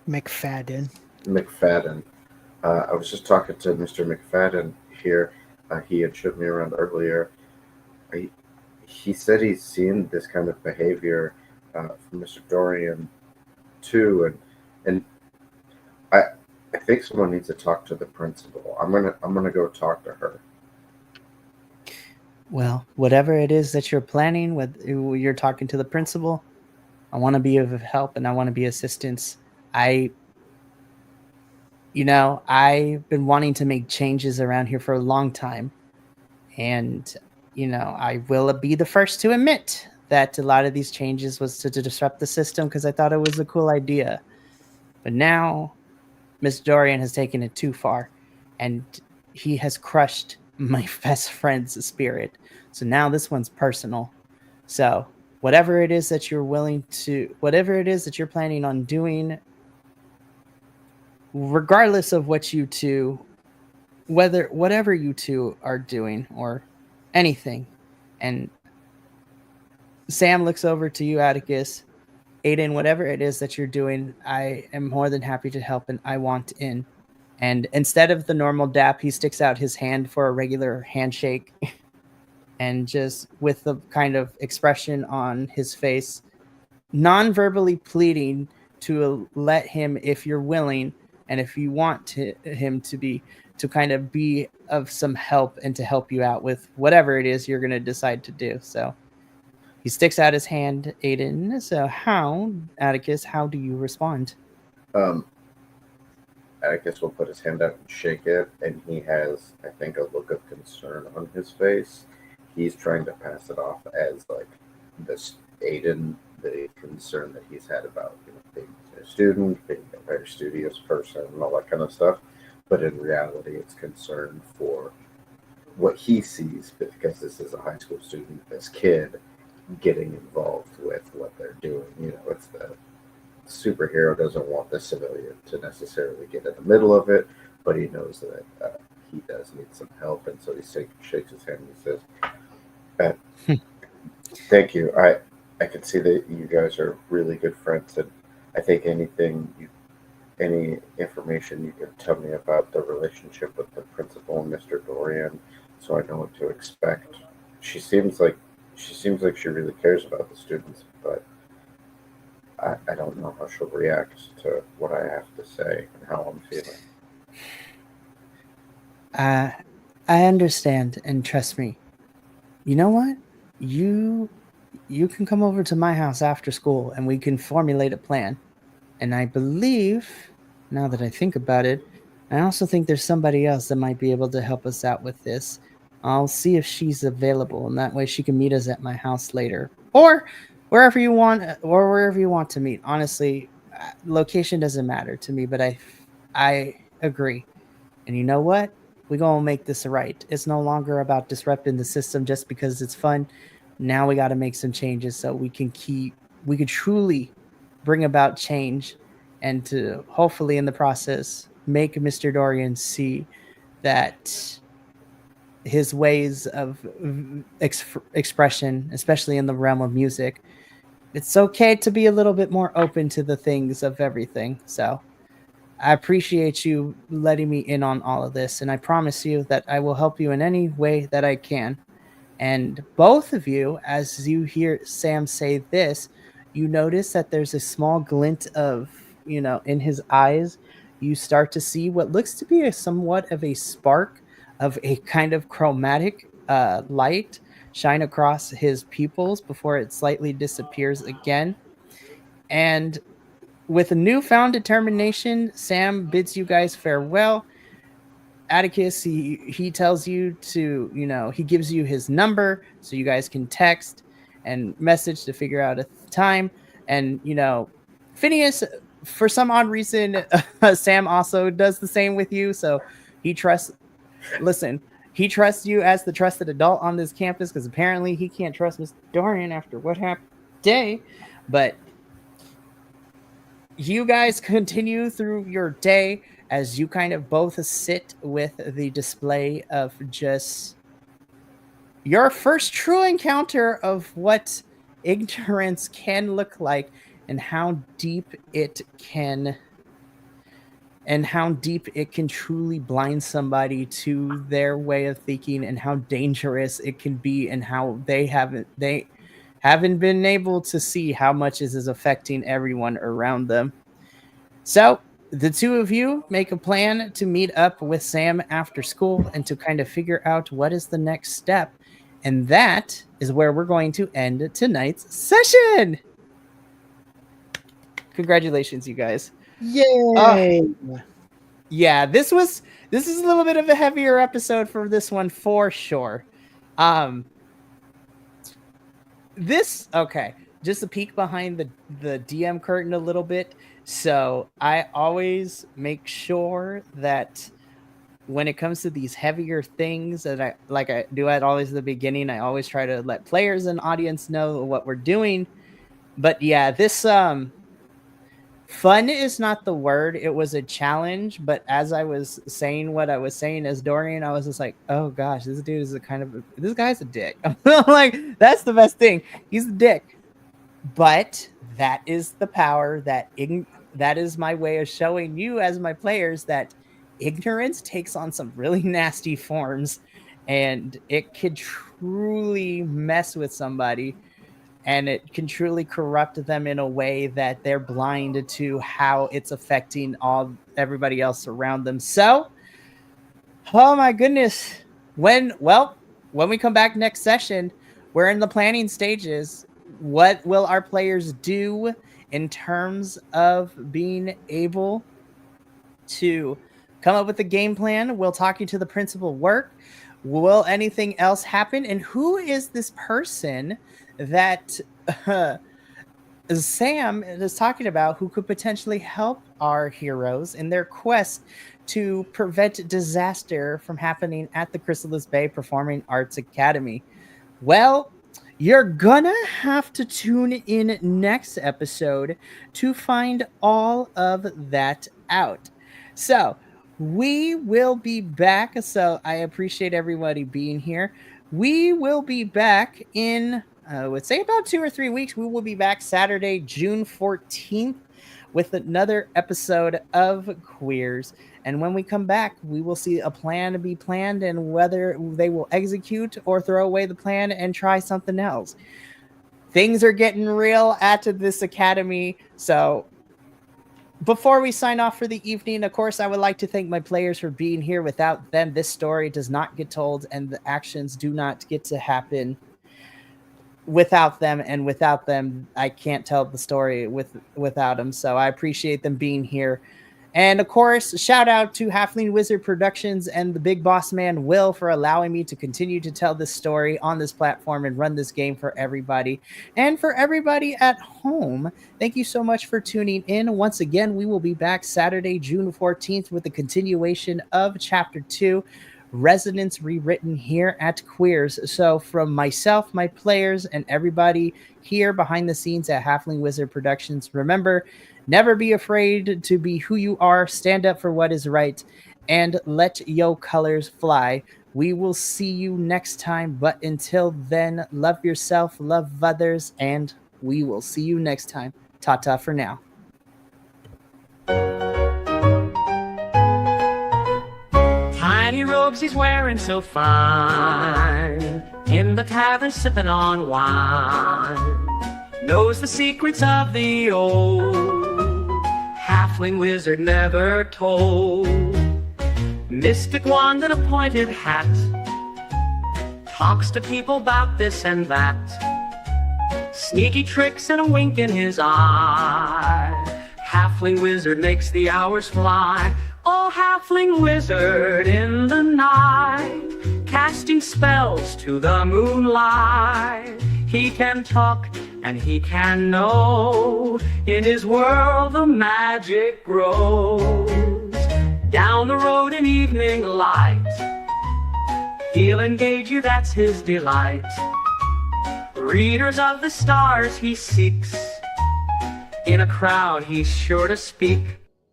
Speaker 3: McFadden.
Speaker 2: McFadden. I was just talking to Mr. McFadden here. He had showed me around earlier. He said he's seen this kind of behavior from Mr. Dorian too, and I I think someone needs to talk to the principal. I'm gonna go talk to her.
Speaker 1: well, whatever it is that you're planning, with you're talking to the principal, I want to be of help and I want to be assistance. I I've been wanting to make changes around here for a long time. And, I will be the first to admit that a lot of these changes was to disrupt the system because I thought it was a cool idea. But now Miss Dorian has taken it too far and he has crushed my best friend's spirit. So now this one's personal. So whatever it is that you're planning on doing, regardless of whatever you two are doing or anything. And Sam looks over to you, Atticus. Aiden, whatever it is that you're doing, I am more than happy to help and I want in. And instead of the normal dap, he sticks out his hand for a regular handshake. And just with the kind of expression on his face, non-verbally pleading to let him, if you're willing and if you want him to kind of be of some help and to help you out with whatever it is you're going to decide to do. So he sticks out his hand, Aiden. So Atticus, how do you respond?
Speaker 2: Um, I guess we'll put his hand out and shake it, and he has, I think, a look of concern on his face. He's trying to pass it off as like this Aiden, the concern that he's had about things a student, being a very studious person, and all that kind of stuff. But in reality, it's concern for what he sees, because this is a high school student, this kid getting involved with what they're doing. It's the superhero doesn't want the civilian to necessarily get in the middle of it, but he knows that he does need some help, and so he shakes his hand and he says, "Thank you. I can see that you guys are really good friends, and I think any information you can tell me about the relationship with the principal and Mr. Dorian, so I know what to expect. She seems like she really cares about the students, but I don't know how she'll react to what I have to say and how I'm feeling."
Speaker 1: I understand, and trust me. You know what? You you can come over to my house after school and we can formulate a plan. And I believe, now that I think about it, I also think there's somebody else that might be able to help us out with this. I'll see if she's available, and that way she can meet us at my house later, or wherever you want to meet. Honestly, location doesn't matter to me, but I agree. And you know what? We're gonna make this right. It's no longer about disrupting the system just because it's fun. Now we got to make some changes so we can truly bring about change, and to hopefully in the process make Mr. Dorian see that his ways of expression, especially in the realm of music, it's okay to be a little bit more open to the things of everything. So I appreciate you letting me in on all of this, and I promise you that I will help you in any way that I can. And both of you, as you hear Sam say this, you notice that there's a small glint of, in his eyes. You start to see what looks to be a somewhat of a spark of a kind of chromatic light shine across his pupils before it slightly disappears again. And with a newfound determination, Sam bids you guys farewell. Atticus, he tells you to, he gives you his number so you guys can text and message to figure out a time. And Phineas, for some odd reason, Sam also does the same with you. So he trusts. Listen, he trusts you as the trusted adult on this campus because apparently he can't trust Mr. Dorian after what happened today. But you guys continue through your day as you kind of both sit with the display of just your first true encounter of what ignorance can look like, and how deep it can truly blind somebody to their way of thinking, and how dangerous it can be, and how they haven't been able to see how much this is affecting everyone around them. So the two of you make a plan to meet up with Sam after school and to kind of figure out what is the next step. And that is where we're going to end tonight's session. Congratulations, you guys.
Speaker 3: Yay!
Speaker 1: Yeah, this is a little bit of a heavier episode for this one for sure. Um this okay, just a peek behind the DM curtain a little bit. So I always make sure that when it comes to these heavier things, that I do at always the beginning, I always try to let players and audience know what we're doing. But yeah, this fun is not the word. It was a challenge, but as I was saying what I was saying as Dorian, I was just like, oh gosh, this dude is this guy's a dick. I'm like, that's the best thing. He's a dick. But that is the power that is my way of showing you as my players that ignorance takes on some really nasty forms, and it could truly mess with somebody, and it can truly corrupt them in a way that they're blind to how it's affecting everybody else around them. So, oh my goodness. When we come back next session, we're in the planning stages. What will our players do in terms of being able to come up with a game plan? We'll talk you to the principal work. Will anything else happen? And who is this person that Sam is talking about who could potentially help our heroes in their quest to prevent disaster from happening at the Chrysalis Bay Performing Arts Academy. Well, you're gonna have to tune in next episode to find all of that out. So, we will be back. So, I appreciate everybody being here. We will be back in, I would say, about 2 or 3 weeks. We will be back Saturday, June 14th, with another episode of QUEERZ. And when we come back, we will see a plan to be planned and whether they will execute or throw away the plan and try something else. Things are getting real at this academy. So before we sign off for the evening, of course, I would like to thank my players for being here. Without them, this story does not get told and the actions do not get to happen without them. And without them, I can't tell the story without them. So I appreciate them being here. And of course, shout out to Halfling Wizard Productions and the big boss man, Will, for allowing me to continue to tell this story on this platform and run this game for everybody. And for everybody at home, thank you so much for tuning in. Once again, we will be back Saturday, June 14th with the continuation of Chapter 2, Resonance Rewritten, here at QUEERZ. So from myself, my players, and everybody here behind the scenes at Halfling Wizard Productions, remember, never be afraid to be who you are, stand up for what is right, and let your colors fly. We will see you next time, but until then, love yourself, love others, and we will see you next time. Ta-ta for now.
Speaker 4: Tiny robes he's wearing so fine, in the tavern sipping on wine, knows the secrets of the old halfling wizard never told. Mystic wand and a pointed hat, talks to people about this and that, sneaky tricks and a wink in his eye. Halfling wizard makes the hours fly. Oh, halfling wizard in the night, casting spells to the moonlight. He can talk and he can know, in his world the magic grows. Down the road in evening light, he'll engage you, that's his delight. Readers of the stars he seeks, in a crowd he's sure to speak.